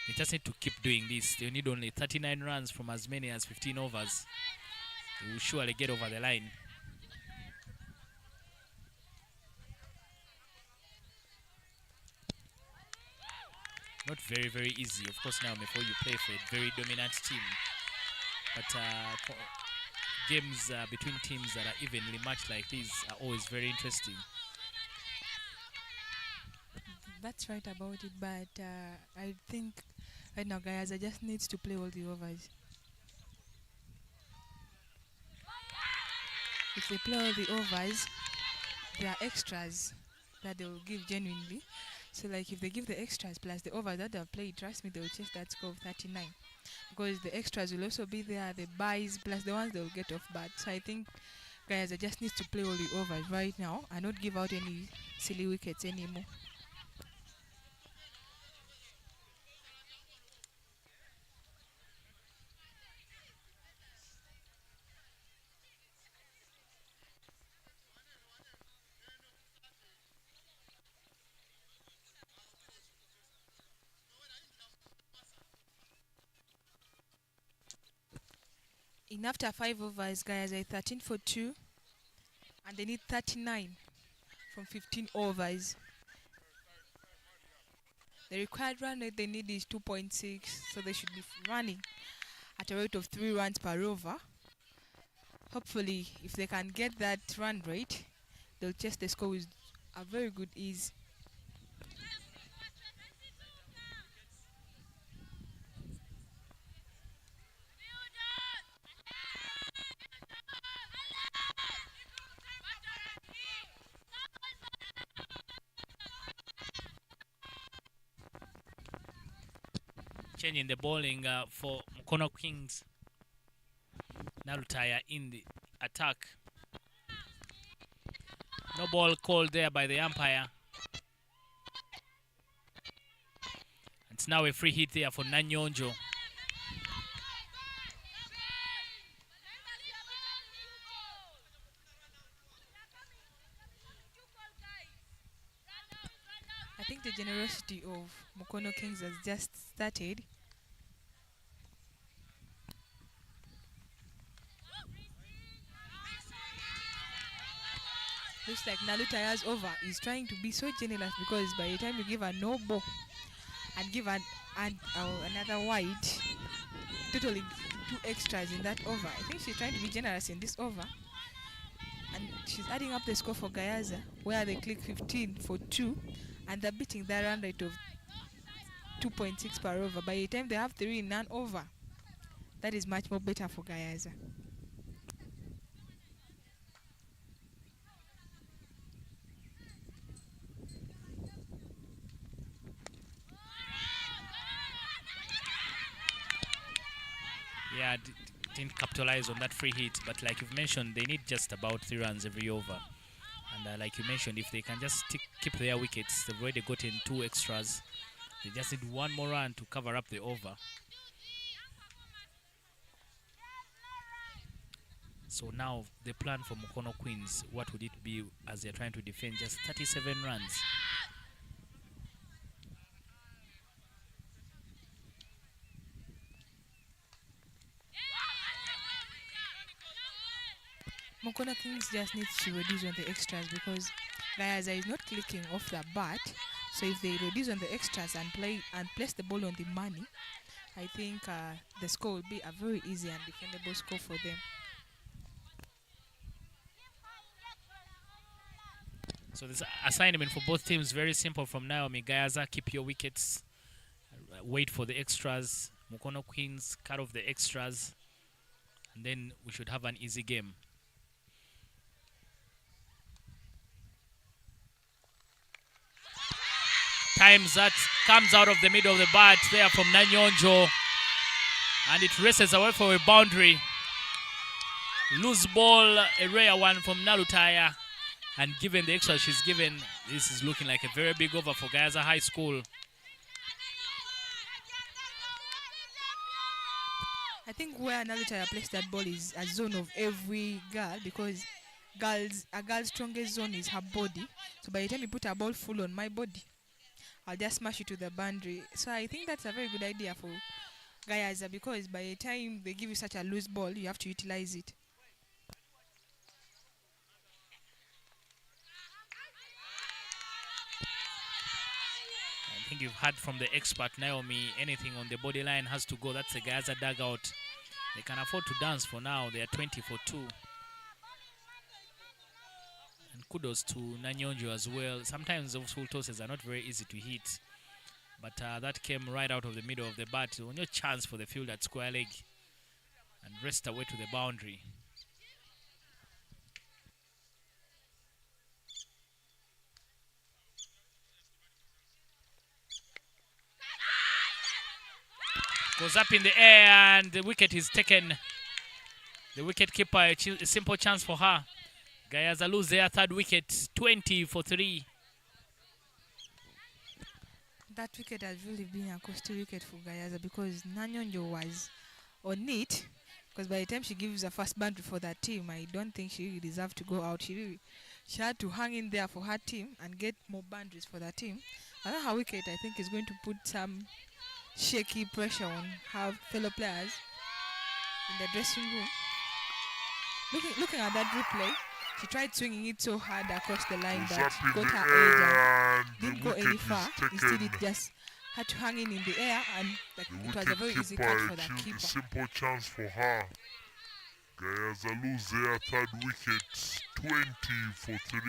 They just need to keep doing this. They need only 39 runs from as many as 15 overs. They will surely get over the line. Not very, very easy. Of course, now before you play for a very dominant team. But games between teams that are evenly matched like these are always very interesting. That's right about it, but I think right now GAYAZA just needs to play all the overs. If they play all the overs, there are extras that they will give genuinely. So like if they give the extras plus the overs that they'll play, trust me, they'll chase that score of 39. Because the extras will also be there, the buys plus the ones they'll get off bat. So I think GAYAZA just needs to play all the overs right now and not give out any silly wickets anymore. In after 5 overs, GAYAZA 13 for 2, and they need 39 from 15 overs. The required run rate they need is 2.6, so they should be running at a rate of 3 runs per over. Hopefully, if they can get that run rate, they'll chase the score with a very good ease. Changing the bowling for Mukono Kings. Nalutaya in the attack. No ball called there by the umpire. It's now a free hit there for Nanyonjo. I think the generosity of Mukono Kings has just started. Looks like Nalutaya's over is trying to be so generous, because by the time you give a no ball and give another wide, totally 2 extras in that over, I think she's trying to be generous in this over. And she's adding up the score for GAYAZA, where they click 15 for 2, and they're beating their run rate of 2.6 per over. By the time they have 3 in an over, that is much more better for GAYAZA. Yeah, didn't capitalize on that free hit, but like you've mentioned, they need just about 3 runs every over. And like you mentioned, if they can just keep their wickets, they've already gotten 2 extras. They just need 1 more run to cover up the over. So now the plan for Mukono Queens, what would it be as they're trying to defend just 37 runs? Mukono Kings just needs to reduce on the extras, because GAYAZA is not clicking off the bat. So if they reduce on the extras and place the ball on the money, I think the score will be a very easy and defendable score for them. So this assignment for both teams very simple from now. GAYAZA, keep your wickets, wait for the extras. Mukono Queens, cut off the extras and then we should have an easy game. Times that comes out of the middle of the bat there from Nanyonjo, and it races away for a boundary. Loose ball, a rare one from Nalutaya, and given the extra she's given, this is looking like a very big over for GAYAZA High School. I think where Nalutaya placed that ball is a zone of every girl, because a girl's strongest zone is her body. So by the time you put a ball full on my body, I'll just smash it to the boundary. So I think that's a very good idea for GAYAZA, because by the time they give you such a loose ball, you have to utilize it. I think you've heard from the expert Naomi, anything on the body line has to go. That's a GAYAZA dugout. They can afford to dance for now. They are 20 for 2. And kudos to Nanyonjo as well. Sometimes those full tosses are not very easy to hit, but that came right out of the middle of the bat. No chance for the field at square leg, and rest away to the boundary. Goes up in the air, and the wicket is taken. The wicket keeper, a simple chance for her. GAYAZA lose their third wicket, 20 for 3. That wicket has really been a costly wicket for GAYAZA, because Nanyonjo was on it. Because by the time she gives a first boundary for that team, I don't think she really deserved to go out. She had to hang in there for her team and get more boundaries for that team. And her wicket, I think, is going to put some shaky pressure on her fellow players in the dressing room. Looking at that replay, she tried swinging it so hard across the line that got her edge and didn't go any far. Instead, it just had to hang in the air, and it was a very easy catch for the keeper. Simple chance for her. GAYAZA lose their third wicket, 20 for 3.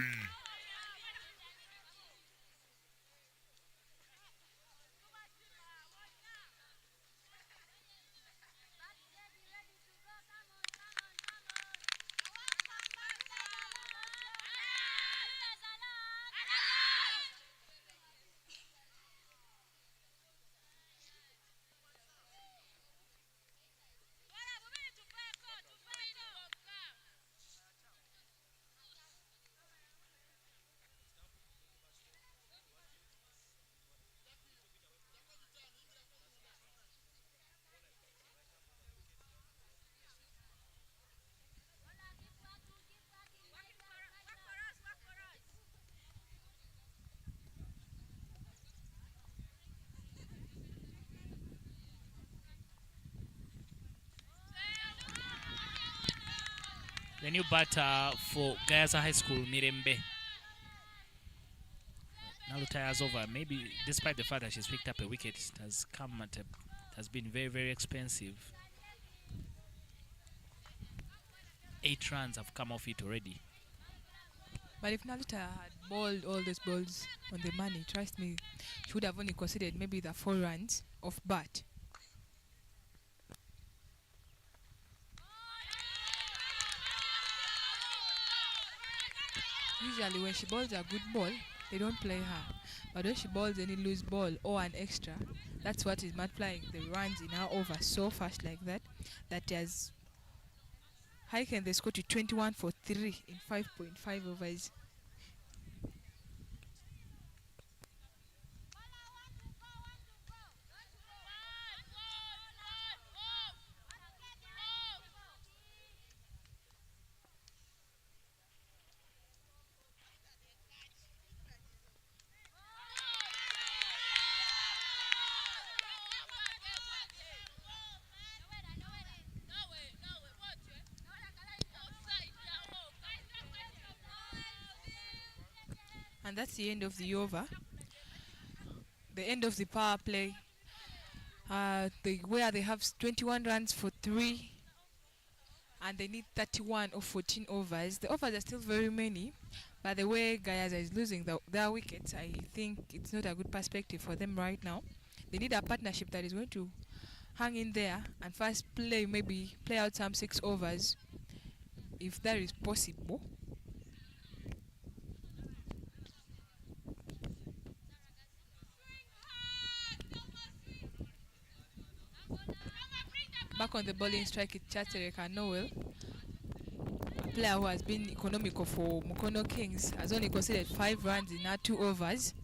The new batter for GAYAZA High School, Mirembe. Nalutaya's over. Maybe despite the fact that she's picked up a wicket, it has come at it has been very, very expensive. 8 runs have come off it already. But if Nalutaya had bowled all those balls on the money, trust me, she would have only considered maybe the 4 runs of bat. Usually when she bowls a good ball, they don't play her. But when she bowls any loose ball or an extra, that's what is multiplying the runs in her over so fast like that, that has hiken the score to 21 for 3 in 5.5 overs. And that's the end of the over. The end of the power play. Where they have 21 runs for 3 and they need 31 or 14 overs. The overs are still very many, but the way GAYAZA is losing their wickets, I think it's not a good perspective for them right now. They need a partnership that is going to hang in there and first maybe play out some 6 overs, if that is possible. Back on the bowling strike, it's Chatereka Noel, a player who has been economical for Mukono Kings, has only conceded 5 runs in our 2 overs.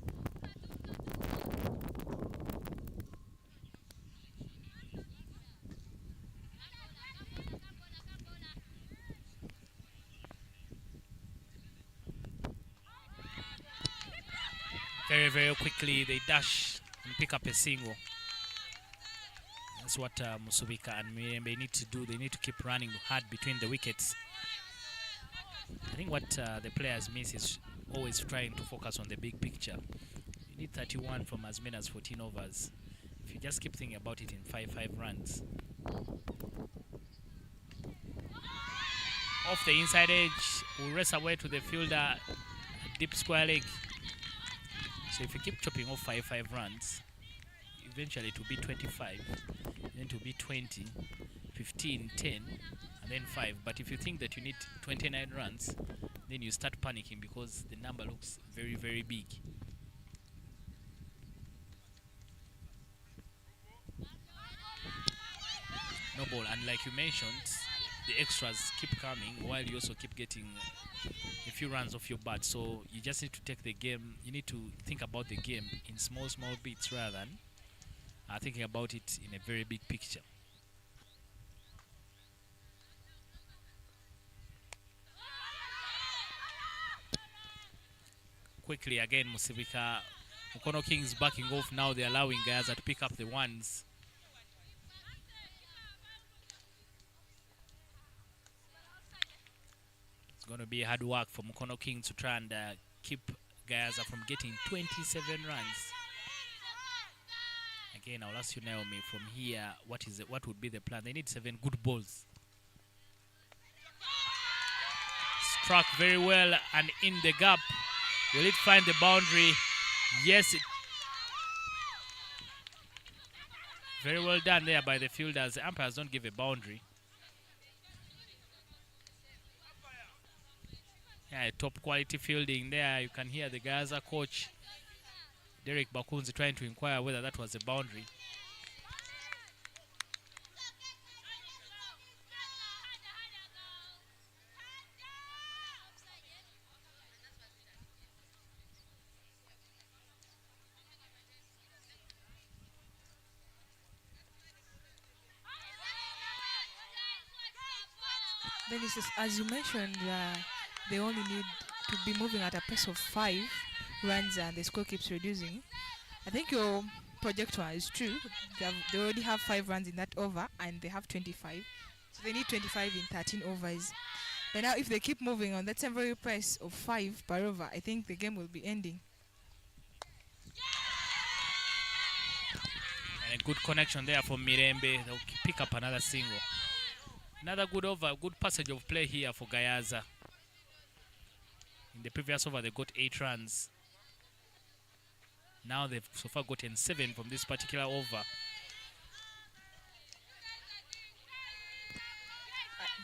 Very, very quickly they dash and pick up a single. That's what Musubika and Mirembe need to do. They need to keep running hard between the wickets. I think what the players miss is always trying to focus on the big picture. You need 31 from as many as 14 overs. If you just keep thinking about it in 5 runs. Off the inside edge, will race away to the fielder, deep square leg. So if you keep chopping off 5 runs, eventually it will be 25, then it will be 20, 15, 10, and then 5. But if you think that you need 29 runs, then you start panicking because the number looks very, very big. No ball, and like you mentioned, the extras keep coming while you also keep getting a few runs off your bat. So you just need to take the game, you need to think about the game in small bits rather than thinking about it in a very big picture. Quickly again, Musibika, Mukono Kings backing off now. They're allowing GAYAZA to pick up the ones. It's going to be hard work for Mukono Kings to try and keep GAYAZA from getting 27 runs. Again, I'll ask you, Naomi, from here, what would be the plan? They need 7 good balls. Struck very well and in the gap. Will it find the boundary? Yes. Very well done there by the fielders. The umpires don't give a boundary. Yeah, top quality fielding there. You can hear the GAYAZA coach, Derek Bakunzi, trying to inquire whether that was a boundary. Then it's just, as you mentioned, they only need to be moving at a pace of 5 runs and the score keeps reducing. I think your projector is true. They already have 5 runs in that over and they have 25. So they need 25 in 13 overs. But now if they keep moving on that temporary pace of 5 per over, I think the game will be ending. And a good connection there for Mirembe. They'll pick up another single. Another good over, good passage of play here for GAYAZA. In the previous over, they got 8 runs. Now they've so far gotten 7 from this particular over.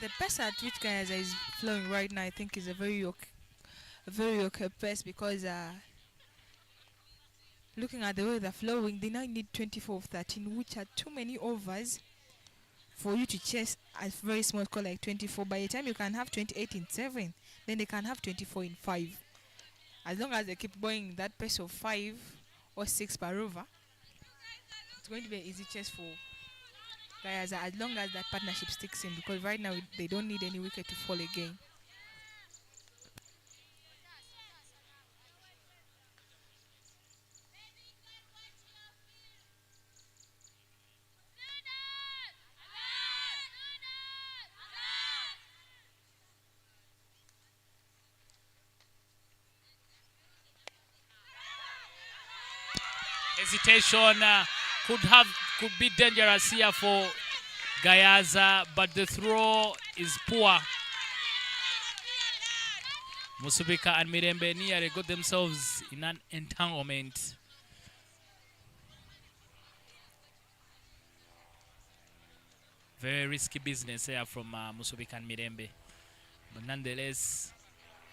The pace at which GAYAZA is flowing right now, I think, is a very okay pace because looking at the way they're flowing, they now need 24 of 13, which are too many overs for you to chase a very small score like 24. By the time you can have 28 in 7, then they can have 24 in 5. As long as they keep going that pace of 5 or 6 per over, it's going to be an easy chase for GAYAZA as long as that partnership sticks in, because right now they don't need any wicket to fall again. Hesitation could be dangerous here for GAYAZA, but the throw is poor. Musubika and Mirembe nearly got themselves in an entanglement. Very risky business here from Musubika and Mirembe. But nonetheless,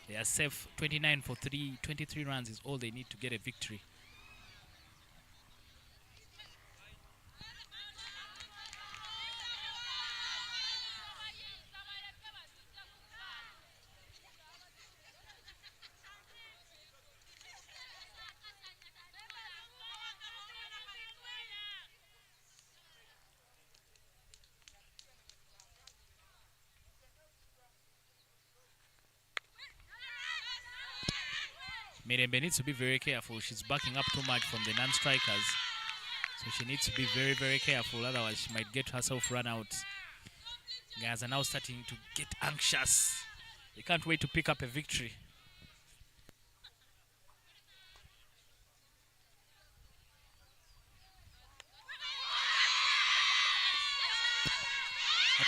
they are safe. 29 for 3, 23 runs is all they need to get a victory. Mirembe needs to be very careful. She's backing up too much from the non-strikers. So she needs to be very, very careful. Otherwise, she might get herself run out. Guys are now starting to get anxious. They can't wait to pick up a victory.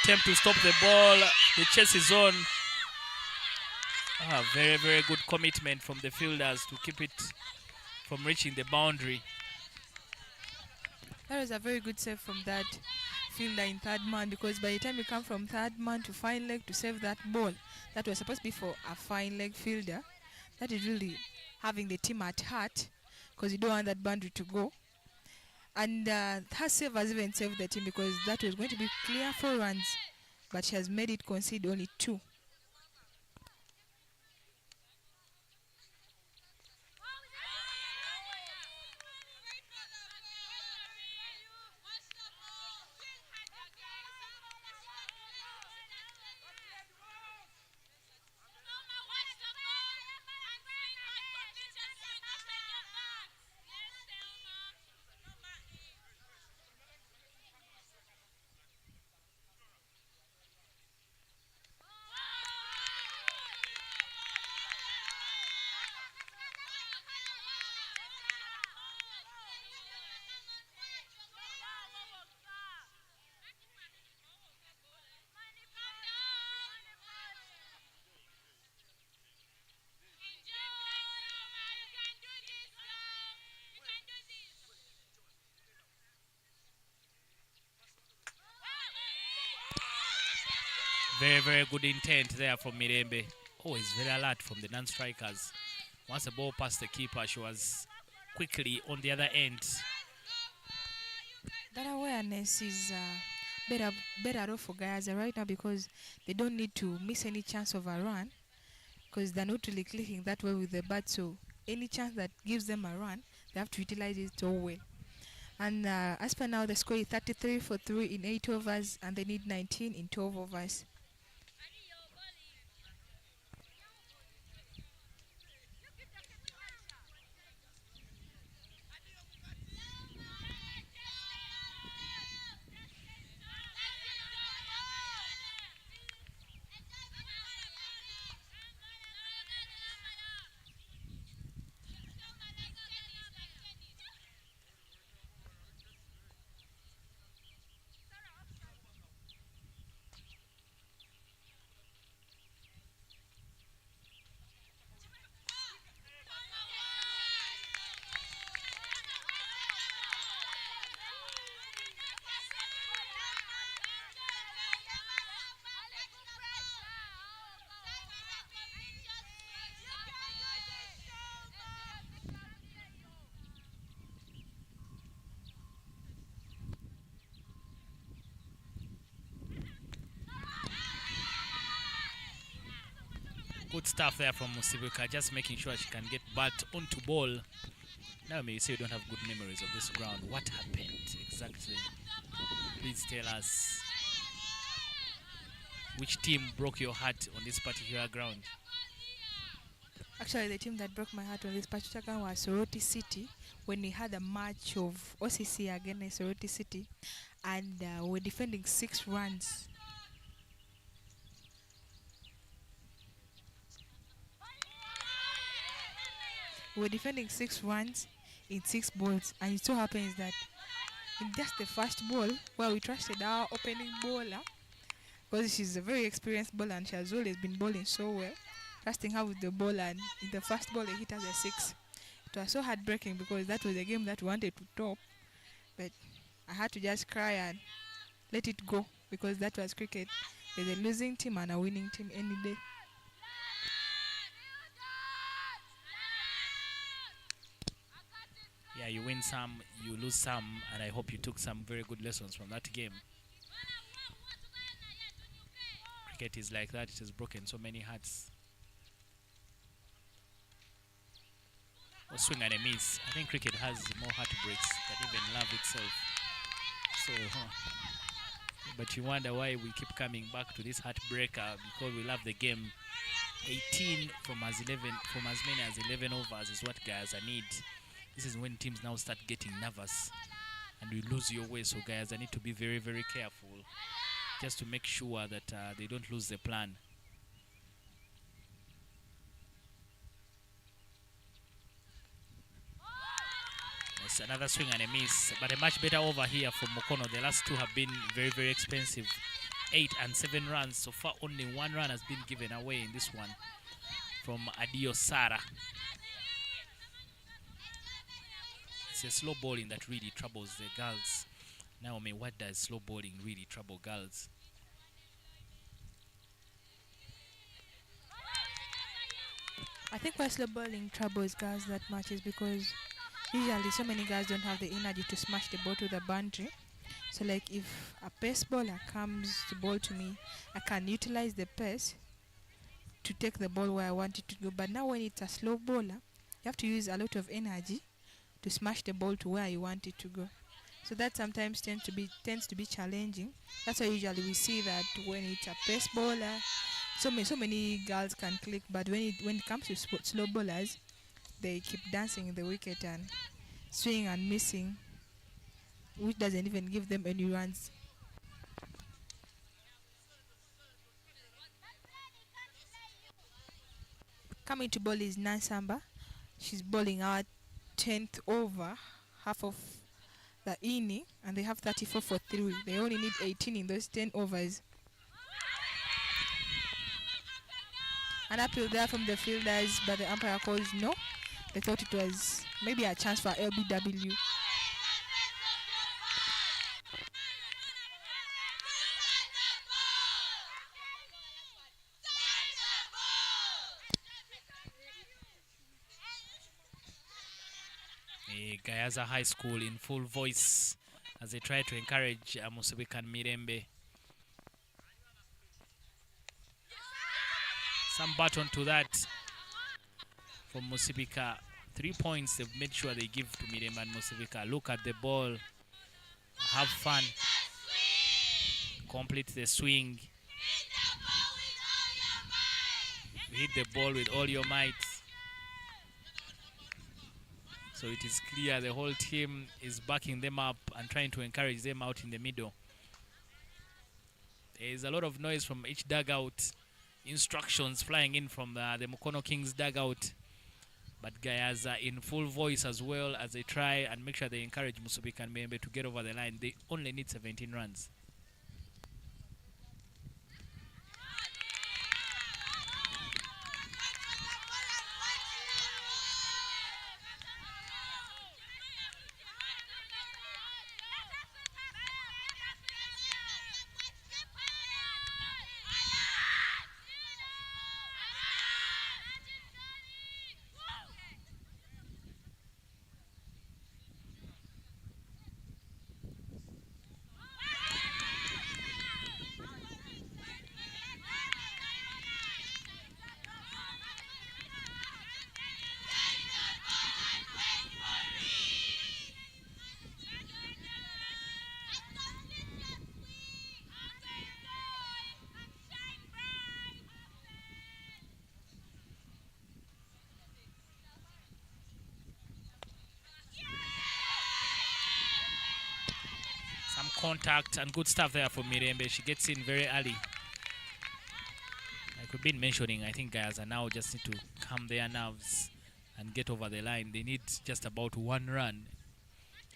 Attempt to stop the ball. The chase is on. Very, very good commitment from the fielders to keep it from reaching the boundary. That was a very good save from that fielder in third man, because by the time you come from third man to fine leg to save that ball that was supposed to be for a fine leg fielder, that is really having the team at heart, because you don't want that boundary to go. And her save has even saved the team, because that was going to be clear 4 runs, but she has made it concede only 2. Very, very good intent there from Mirembe. Always very alert from the non-strikers. Once the ball passed the keeper, she was quickly on the other end. That awareness is better off for GAYAZA right now, because they don't need to miss any chance of a run, because they're not really clicking that way with the bat. So any chance that gives them a run, they have to utilize it so well. And as per now, the score is 33 for 3 in 8 overs, and they need 19 in 12 overs. Good stuff there from Musibuka, just making sure she can get bat onto ball. Now, may you say you don't have good memories of this ground. What happened exactly? Please tell us. Which team broke your heart on this particular ground? Actually, the team that broke my heart on this particular ground was Soroti City, when we had a match of OCC against Soroti City, and we're defending 6 runs. We're defending 6 runs in 6 balls, and it so happens that in just the first ball, where we trusted our opening bowler, because she's a very experienced bowler and she has always been bowling so well, trusting her with the ball, and in the first ball they hit us a 6. It was so heartbreaking, because that was a game that we wanted to top, but I had to just cry and let it go, because that was cricket. There's a losing team and a winning team any day. Yeah, you win some, you lose some, and I hope you took some very good lessons from that game. Cricket is like that. It has broken so many hearts. A swing and a miss. I think cricket has more heartbreaks than even love itself. So, but you wonder why we keep coming back to this heartbreaker, because we love the game. 18 from as many as 11 overs is what GAYAZA need. This is when teams now start getting nervous and you lose your way. So GAYAZA need to be very, very careful just to make sure that they don't lose the plan. It's another swing and a miss, but a much better over here from MUKONO. The last two have been very, very expensive. 8 and 7 runs. So far, only 1 run has been given away in this one from Adio Sara. It's a slow bowling that really troubles the girls. Naomi, what does slow bowling really trouble girls? I think why slow bowling troubles girls that much is because usually so many guys don't have the energy to smash the ball to the boundary. So like if a pace bowler comes to bowl to me, I can utilize the pace to take the ball where I want it to go. But now when it's a slow bowler, you have to use a lot of energy to smash the ball to where you want it to go. So that sometimes tends to be challenging. That's why usually we see that when it's a pace bowler, so many girls can click. But when it comes to slow bowlers, they keep dancing in the wicket and swinging and missing, which doesn't even give them any runs. Coming to bowl is Nansamba. She's bowling our 10th over, half of the inning, and they have 34 for 3. They only need 18 in those 10 overs. An appeal there from the fielders, but the umpire calls no. They thought it was maybe a chance for LBW. GAYAZA High School in full voice as they try to encourage Musibika and Mirembe. Some button to that from Musibika. 3 points they've made sure they give to Mirembe and Musibika. Look at the ball. Have fun. Complete the swing. Hit the ball with all your might. So it is clear the whole team is backing them up and trying to encourage them out in the middle. There is a lot of noise from each dugout. Instructions flying in from the MUKONO Kings dugout. But GAYAZA in full voice as well as they try and make sure they encourage Musibika and Mirembe to get over the line. They only need 17 runs. Contact and good stuff there for Mirembe. She gets in very early. Like we've been mentioning, I think GAYAZA now just need to calm their nerves and get over the line. They need just about 1 run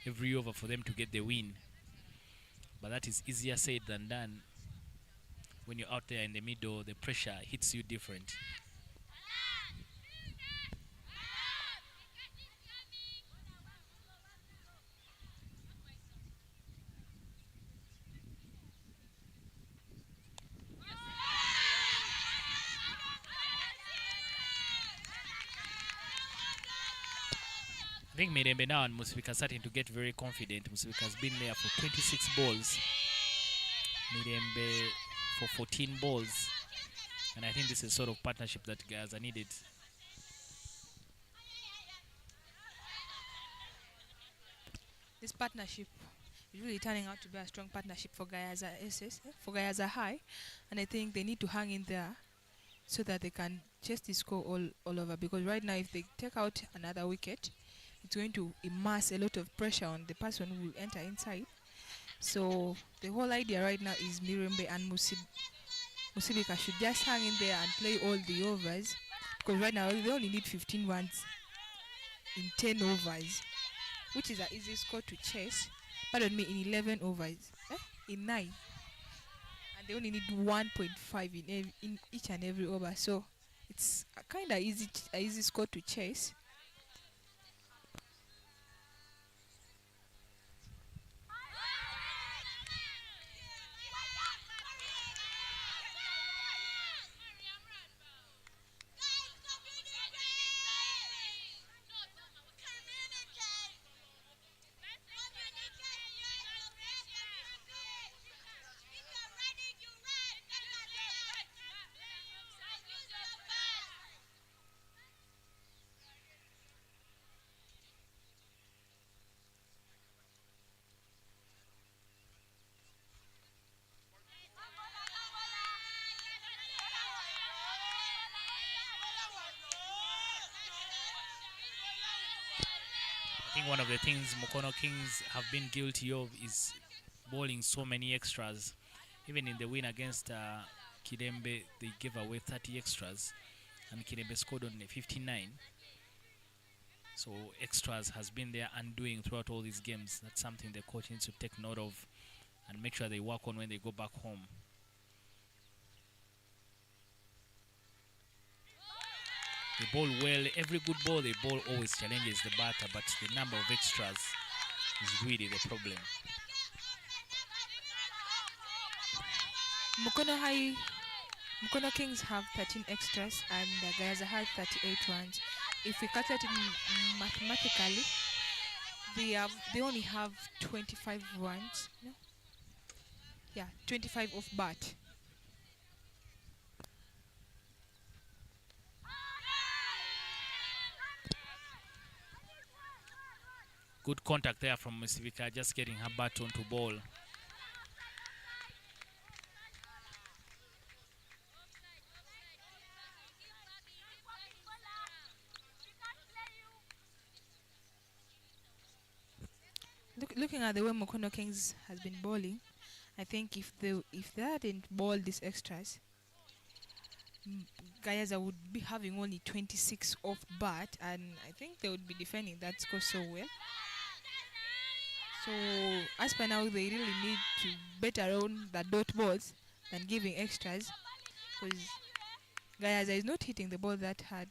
every over for them to get the win. But that is easier said than done. When you're out there in the middle, the pressure hits you different. I think Mirembe now and Musibika are starting to get very confident. Musibika has been there for 26 balls. Mirembe for 14 balls. And I think this is sort of partnership that GAYAZA needed. This partnership is really turning out to be a strong partnership for GAYAZA SS, for GAYAZA High. And I think they need to hang in there so that they can chase the score all over. Because right now, if they take out another wicket, it's going to immerse a lot of pressure on the person who will enter inside. So the whole idea right now is Mirembe and Musibika should just hang in there and play all the overs. Because right now, they only need 15 runs in 10 overs, which is an easy score to chase. Pardon me, in 11 overs. In 9. And they only need 1.5 in each and every over. So it's a kind of easy score to chase. I think one of the things Mukono Kings have been guilty of is bowling so many extras. Even in the win against Kirembe, they gave away 30 extras, and Kirembe scored only 59. So extras has been their undoing throughout all these games. That's something the coach needs to take note of and make sure they work on when they go back home. They bowl well. Every good ball they bowl always challenges the batter, but the number of extras is really the problem. Mukono Kings have 13 extras and GAYAZA have 38 runs. If we calculate it mathematically, they only have 25 runs. No? Yeah, 25 off bat. Good contact there from Musibika, just getting her bat onto ball. Looking at the way Mukono Kings has been bowling, I think if they hadn't bowled these extras, GAYAZA would be having only 26 off bat, and I think they would be defending that score so well. So as per now, they really need to bet around the dot balls than giving extras, because GAYAZA is not hitting the ball that hard.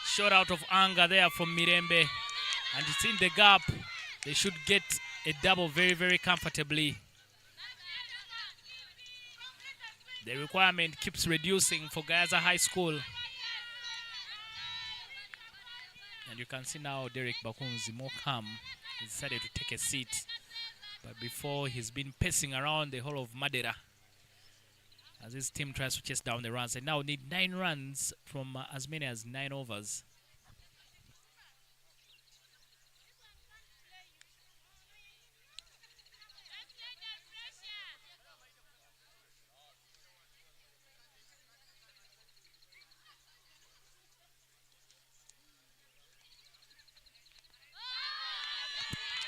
Shot out of anger there from Mirembe, and it's in the gap. They should get a double very, very comfortably. The requirement keeps reducing for GAYAZA High School. And you can see now Derek Bakunzi more calm. He decided to take a seat. But before, he's been pacing around the whole of Madeira as his team tries to chase down the runs. They now need 9 runs from as many as 9 overs.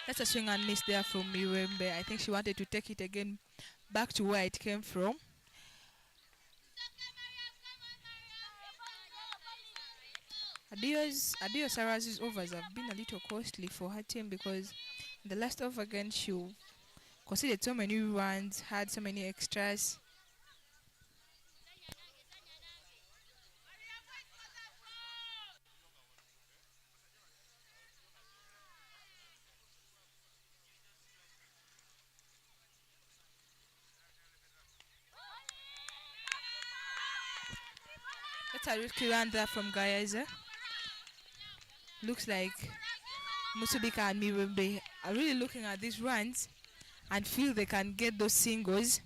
That's a swing and miss there from Mirembe. I think she wanted to take it again back to where it came from. Adio Sarazi's overs have been a little costly for her team, because in the last over again she conceded so many runs, had so many extras. That's a risky run there from GAYAZA. Looks like Musubika and Mirembe are really looking at these runs and feel they can get those singles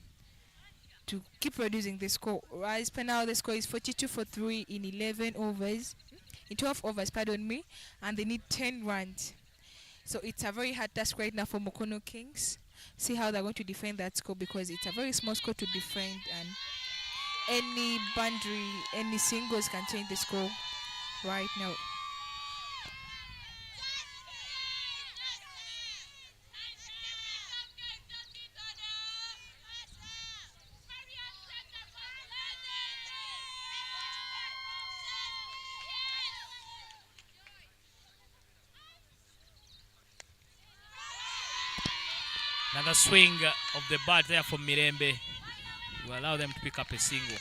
to keep reducing the score. Right now the score is 42 for 3 in 11 overs, in 12 overs, pardon me, and they need 10 runs. So it's a very hard task right now for Mukono Kings. See how they're going to defend that score, because it's a very small score to defend, and any boundary, any singles can change the score right now. Another swing of the bat there from Mirembe will allow them to pick up a single.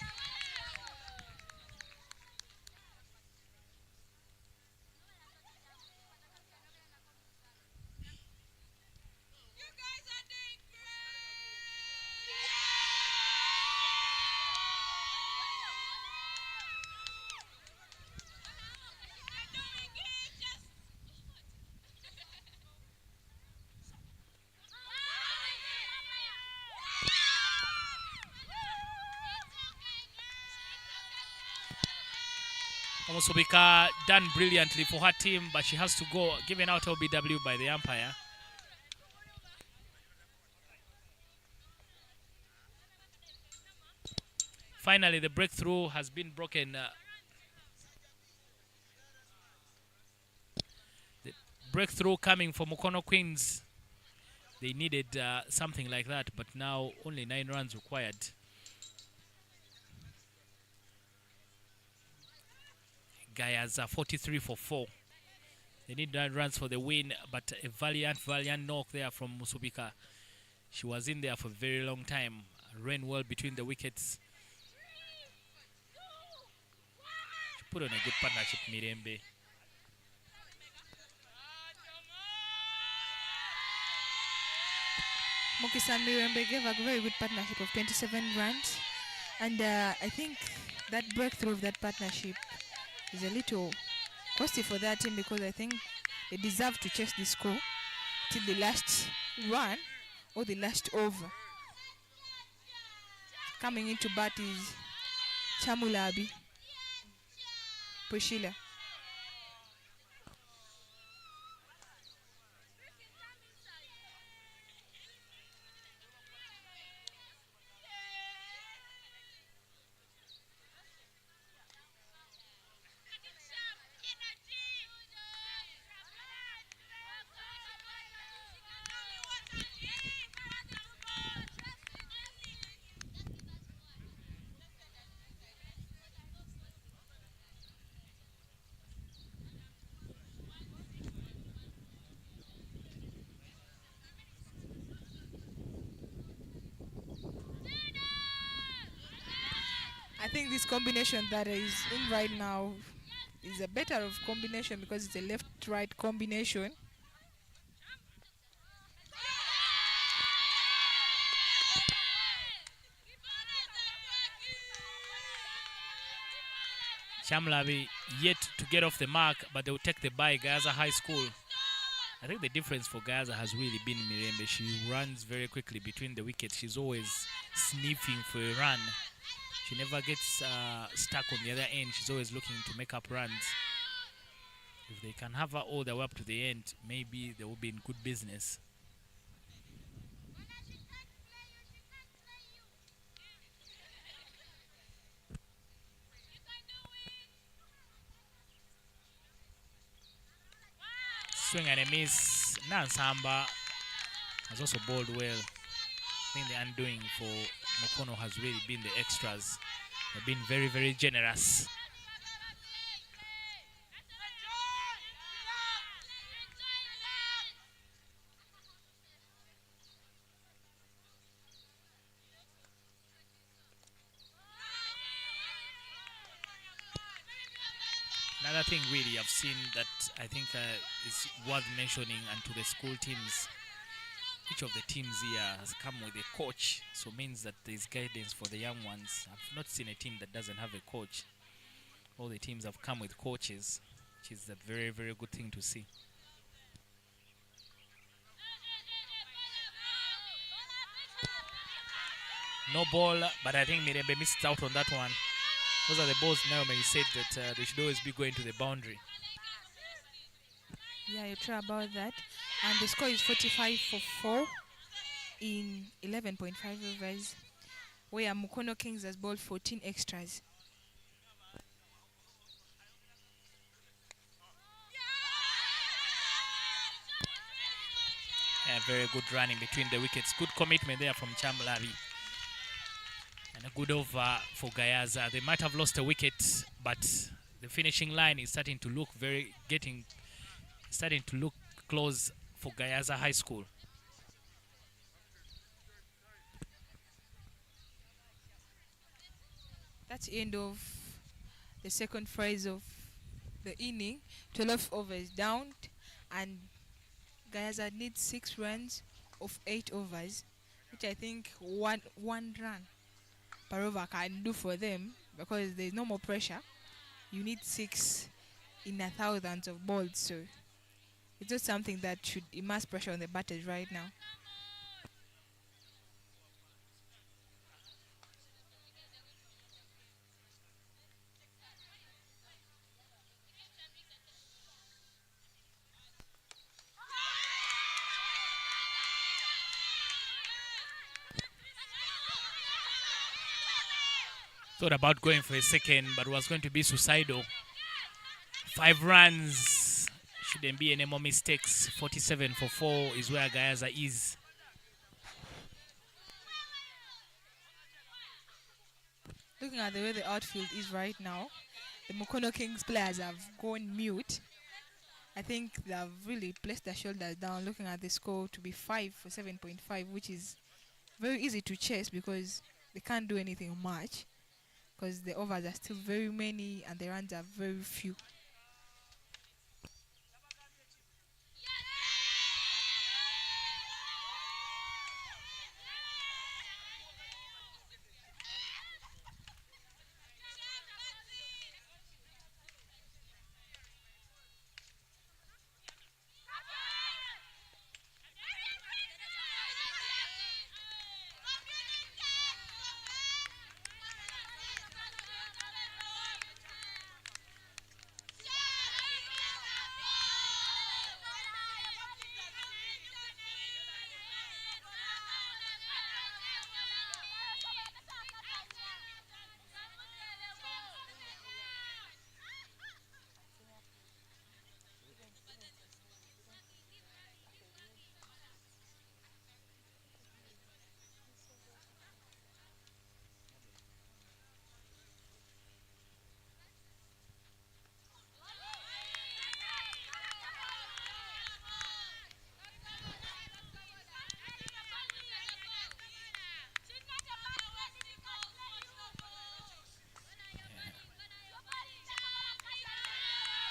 Musubika done brilliantly for her team, but she has to go, given out LBW by the umpire. Finally, the breakthrough has been broken. The breakthrough coming for Mukono Queens. They needed something like that, but now only 9 runs required. GAYAZA 43 for 4. They need 9 runs for the win, but a valiant knock there from Musubika. She was in there for a very long time, ran well between the wickets. She put on a good partnership, Mirembe. Mukisa and Mirembe gave a very good partnership of 27 runs, and I think that breakthrough of that partnership is a little costly for that team, because I think they deserve to chase the score till the last run or the last over. Coming into bat is Chamulabi, Priscilla. I think this combination that is in right now is a better of combination, because it's a left-right combination. Chamlabi yet to get off the mark, but they will take the bye. GAYAZA High School. I think the difference for GAYAZA has really been Mirembe. She runs very quickly between the wickets. She's always sniffing for a run. She never gets stuck on the other end. She's always looking to make up runs. If they can have her all the way up to the end, maybe they will be in good business. Swing and a miss. Nansamba has also bowled well. I think the undoing for Mukono has really been the extras. They've been very, very generous. Another thing really I've seen that I think is worth mentioning, and to the school teams, each of the teams here has come with a coach, so means that there's guidance for the young ones. I've not seen a team that doesn't have a coach. All the teams have come with coaches, which is a very, very good thing to see. No ball, but I think Mirembe missed out on that one. Those are the balls now when you said that they should always be going to the boundary. Yeah, you're true about that. And the score is 45 for 4 in 11.5 overs, where Mukono Kings has bowled 14 extras. Yeah, very good running between the wickets. Good commitment there from Chambalavi. And a good over for GAYAZA. They might have lost a wicket, but the finishing line is starting to look starting to look close for GAYAZA High School. That's the end of the second phase of the inning. 12 overs down, and GAYAZA needs 6 runs of 8 overs, which I think one run per over can do for them because there's no more pressure. You need 6 in a thousands of balls, so it's just something that should immerse pressure on the batters right now. Thought about going for a second, but was going to be suicidal. 5 runs. Shouldn't be any more mistakes. 47 for 4 is where GAYAZA is. Looking at the way the outfield is right now, the Mukono Kings players have gone mute. I think they have really placed their shoulders down, looking at the score to be 5 for 7.5, which is very easy to chase because they can't do anything much because the overs are still very many and the runs are very few.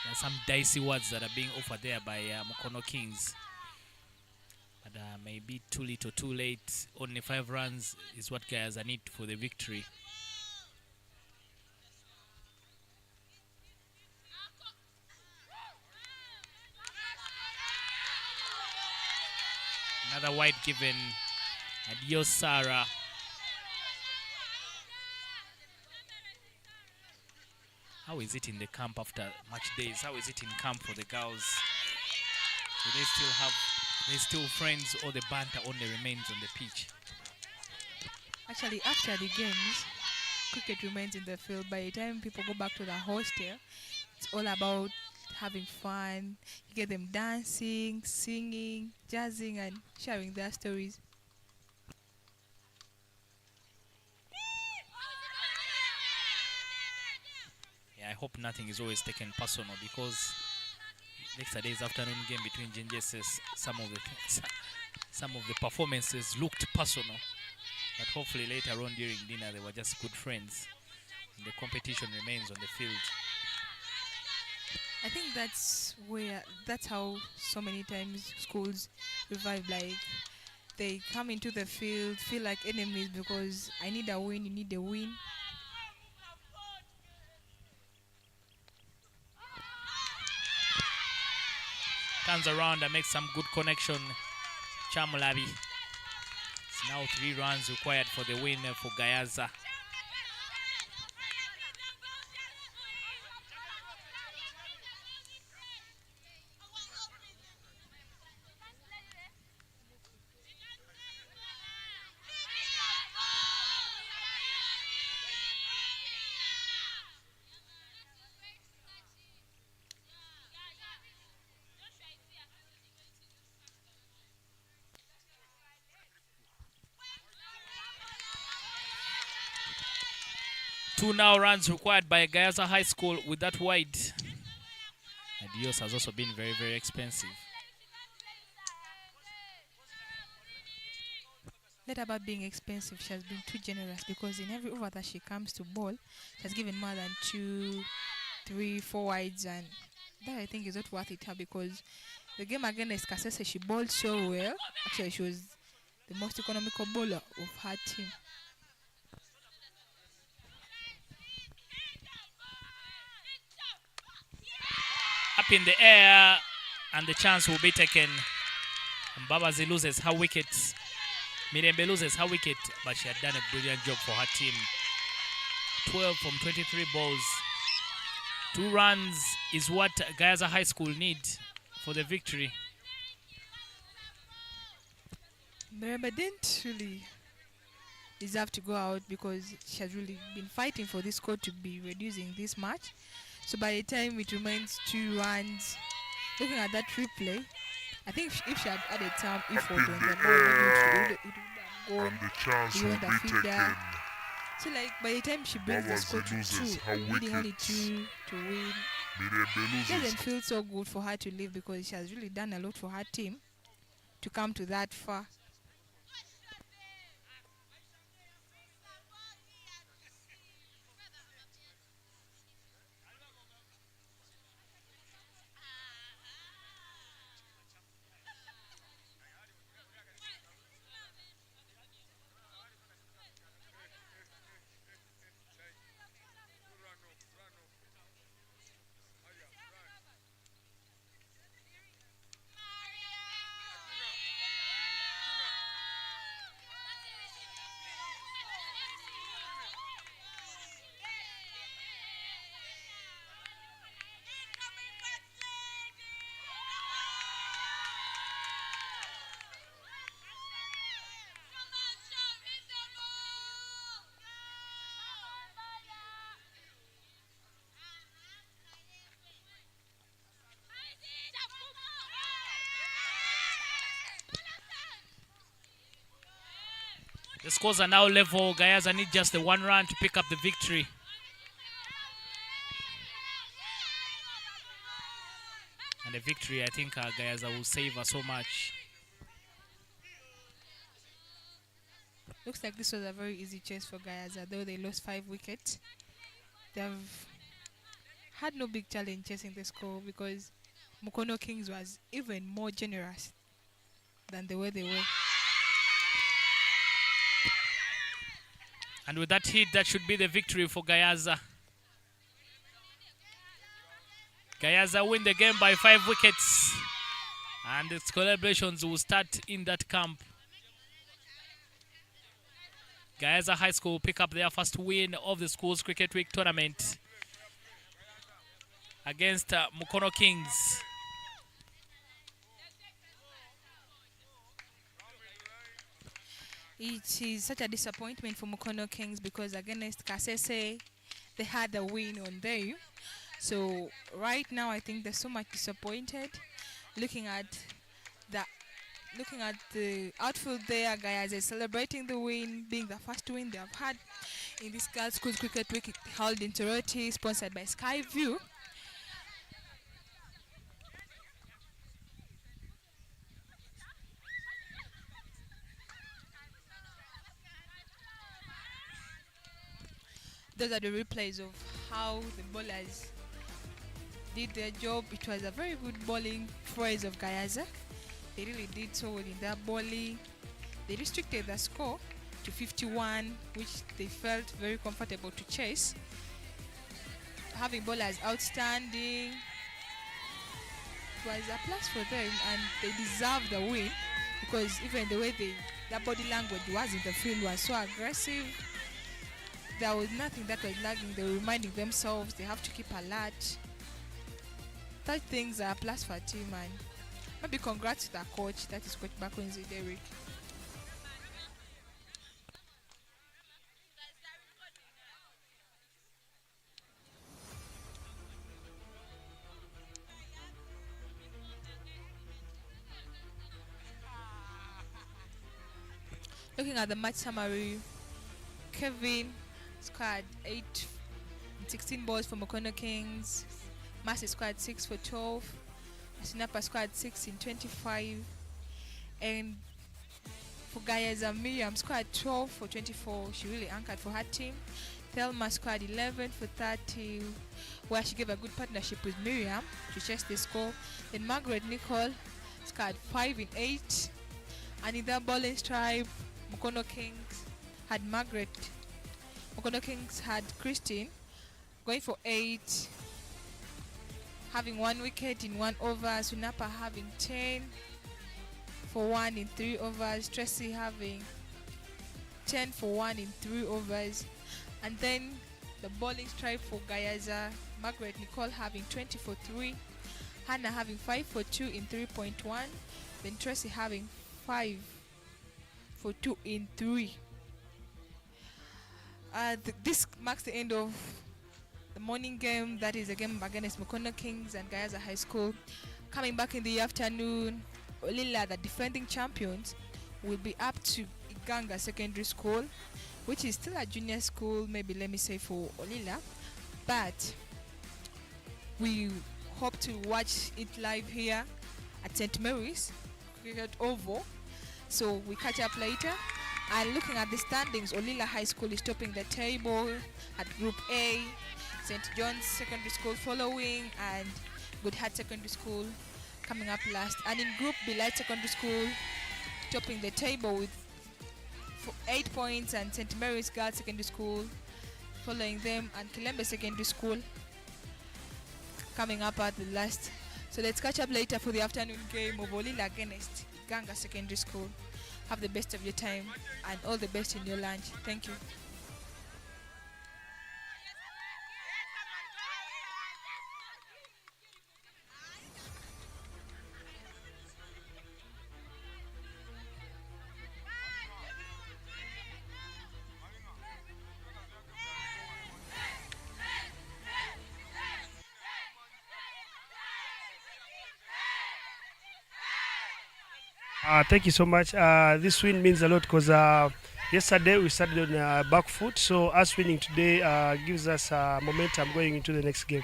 There are some dicey words that are being offered there by Mukono Kings. But maybe too little, too late. Only 5 runs is what GAYAZA need for the victory. Another wide given. Adios, Sarah. How is it in the camp after match days? How is it in camp for the girls? Do they still friends, or the banter only remains on the pitch? Actually, after the games, cricket remains in the field. By the time people go back to the hostel, it's all about having fun. You get them dancing, singing, jazzing, and sharing their stories. Yeah, I hope nothing is always taken personal, because yesterday's afternoon game between GNGSS, some of the performances looked personal, but hopefully later on during dinner they were just good friends. And the competition remains on the field. I think that's how so many times schools revive. Like, they come into the field, feel like enemies because I need a win, you need a win. turns around and makes some good connection. Chamulabi. It's now 3 runs required for the win for GAYAZA. Two now runs required by GAYAZA High School with that wide. Adios has also been very, very expensive. Not about being expensive, she has been too generous because in every over that she comes to bowl, she has given more than 2, 3, 4 wides, and that I think is not worth it her because the game against Kasese, she bowled so well. Actually, she was the most economical bowler of her team. Up in the air, and the chance will be taken. Mbabazi loses her wicket. Mirembe loses her wicket, but she had done a brilliant job for her team. 12 from 23 balls. 2 runs is what GAYAZA High School need for the victory. Mirembe didn't really deserve to go out because she has really been fighting for this score to be reducing this match. So by the time it remains 2 runs, looking at that replay, I think if she had added some effort on the ball, it would have gone beyond the feeder. So like by the time she brings the score to 2, leading only 2 to win, it doesn't feel so good for her to leave because she has really done a lot for her team to come to that far. The scores are now level. GAYAZA need just the 1 run to pick up the victory. And the victory, I think GAYAZA will save her so much. Looks like this was a very easy chase for GAYAZA, though they lost 5 wickets. They've had no big challenge chasing the score because Mukono Kings was even more generous than the way they were. And with that hit, that should be the victory for GAYAZA. GAYAZA win the game by 5 wickets. And the celebrations will start in that camp. GAYAZA High School pick up their first win of the Schools Cricket Week tournament against Mukono Kings. It is such a disappointment for Mukono Kings because against Kasese, they had a win on them. So right now, I think they're so much disappointed. Looking at the outfield there, GAYAZA is celebrating the win, being the first win they have had in this Girls Schools Cricket Week held in Toroti, sponsored by Skyview. Those are the replays of how the bowlers did their job. It was a very good bowling phrase of GAYAZA. They really did so well in their bowling. They restricted the score to 51, which they felt very comfortable to chase. Having bowlers outstanding, was a plus for them, and they deserved the win because even the way their body language was in the field was so aggressive. There was nothing that was lagging. They were reminding themselves they have to keep alert. Such things are a plus for a team, and maybe congrats to the coach, that is Coach Bakunzi Derek. Looking at the match summary, Kevin scored 8 and 16 balls for MUKONO Kings. Mercy scored 6 for 12. Asinapa scored 6 in 25. And for GAYAZA, Miriam scored 12 for 24. She really anchored for her team. Thelma scored 11 for 30, where she gave a good partnership with Miriam to chase the score. Then Margaret Nicole scored 5 in 8. And in the bowling stripe, MUKONO Kings had Margaret. MUKONO Kings had Christine going for 8, having 1 wicket in 1 over. Sunapa having 10 for 1 in 3 overs. Tracy having 10 for 1 in 3 overs. And then the bowling stripe for GAYAZA, Margaret Nicole having 20 for 3, Hannah having 5 for 2 in 3.1, then Tracy having 5 for 2 in 3. This marks the end of the morning game. That is a game against MUKONO Kings and GAYAZA High School. Coming back in the afternoon, Olila, the defending champions, will be up to Uganda Secondary School, which is still a junior school, maybe let me say for Olila, but we hope to watch it live here at St. Mary's Cricket Oval. So we catch up later. And looking at the standings, Olila High School is topping the table at Group A, St. John's Secondary School following, and Good Heart Secondary School coming up last. And in Group B, Light Secondary School topping the table with 8 points, and St. Mary's Girls Secondary School following them, and Kilembe Secondary School coming up at the last. So let's catch up later for the afternoon game of Olila against Uganda Secondary School. Have the best of your time and all the best in your lunch. Thank you. Thank you so much. This win means a lot because yesterday we started on back foot, so us winning today gives us momentum going into the next game.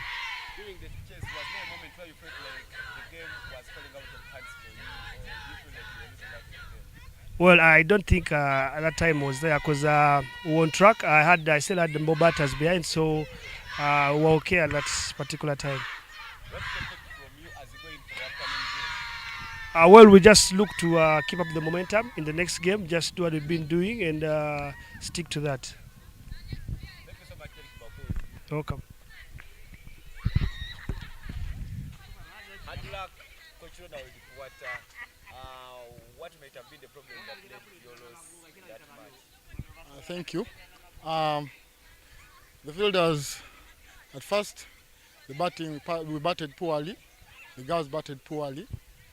During the chase, was there a moment where you felt like the game was falling out of hands for you, or do you feel like you were losing out of the game? Well, I don't think at that time was there because we were on track. I still had the more batters behind, so we were okay at that particular time. What do you expect from you as you go in for the upcoming game? Well, we just look to keep up the momentum in the next game, just do what we've been doing and stick to that. Thank you so much, Derek Bakozi. Welcome. Hard luck, Coach Rona Odikwata. What might have been the problem that led to your loss in that match? Thank you. The fielders, at first, we batted poorly. The girls batted poorly,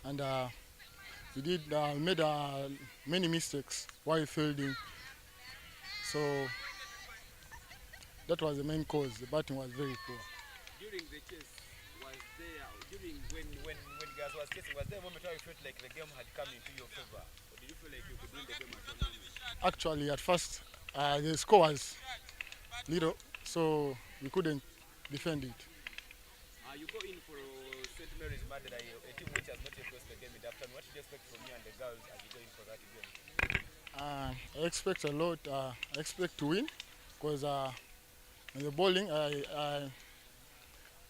and we made many mistakes while fielding. So that was the main cause. The batting was very poor. During the chase, when guys was chasing, was there a moment where you felt like the game had come into your favor, or did you feel like you could win the game at all? Actually, at first, the score was little, so we couldn't defend it. You go in for St. Mary's Madera, a team which has not yet lost the game in the afternoon. What do you expect from you and the girls as you go in for that game? I expect a lot. I expect to win because in the bowling,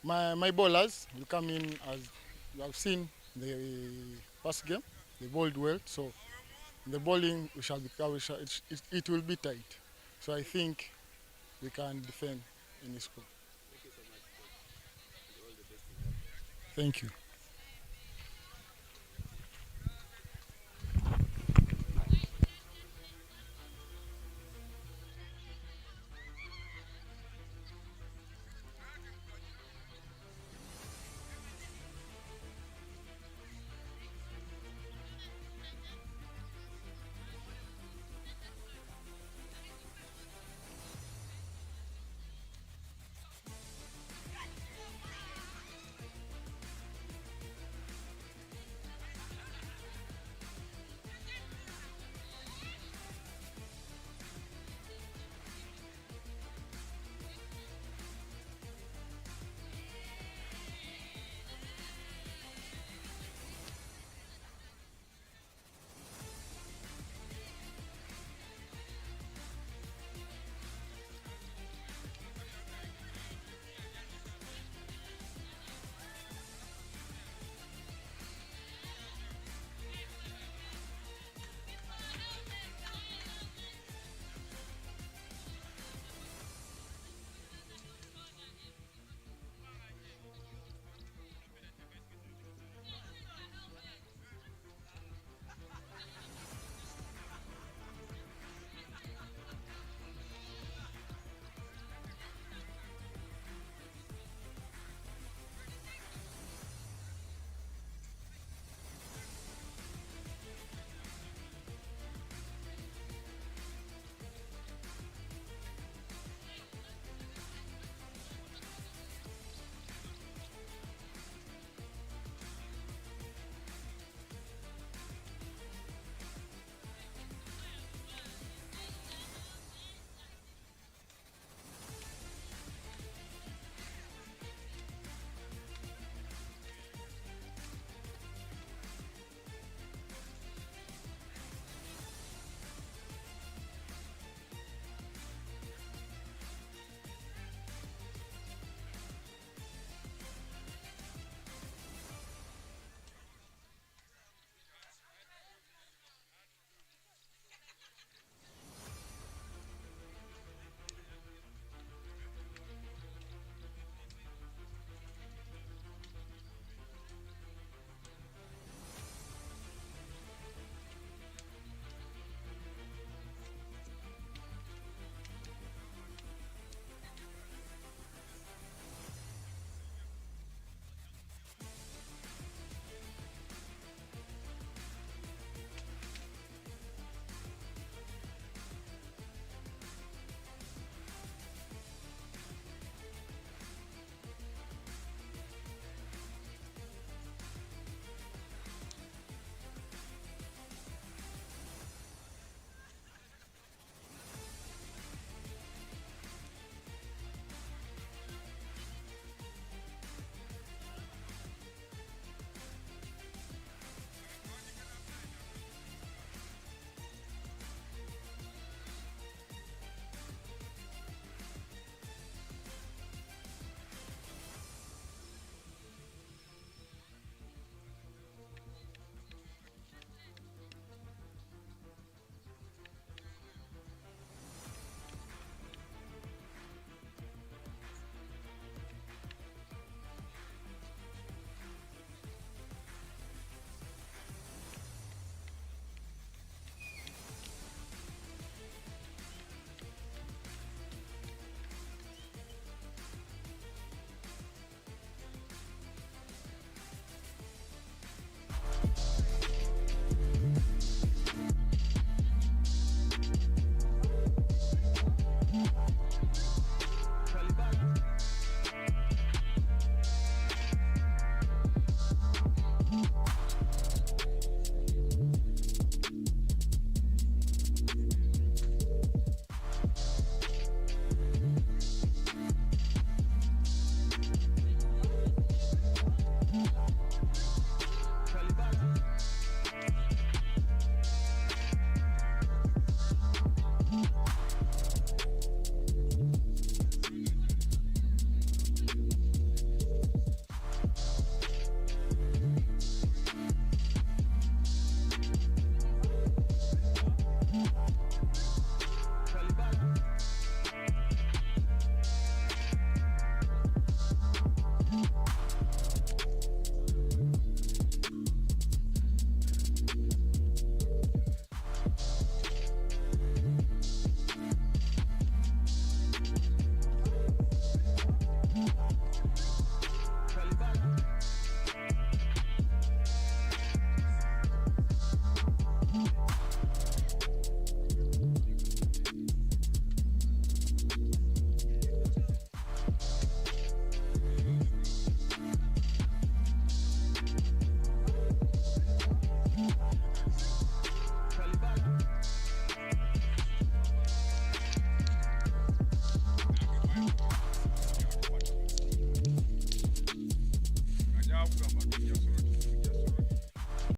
my bowlers will come in as you have seen the past game. They bowled well, so in the bowling it will be tight. So I think we can defend in the score. Thank you so much, coach, and all the best in that. Thank you.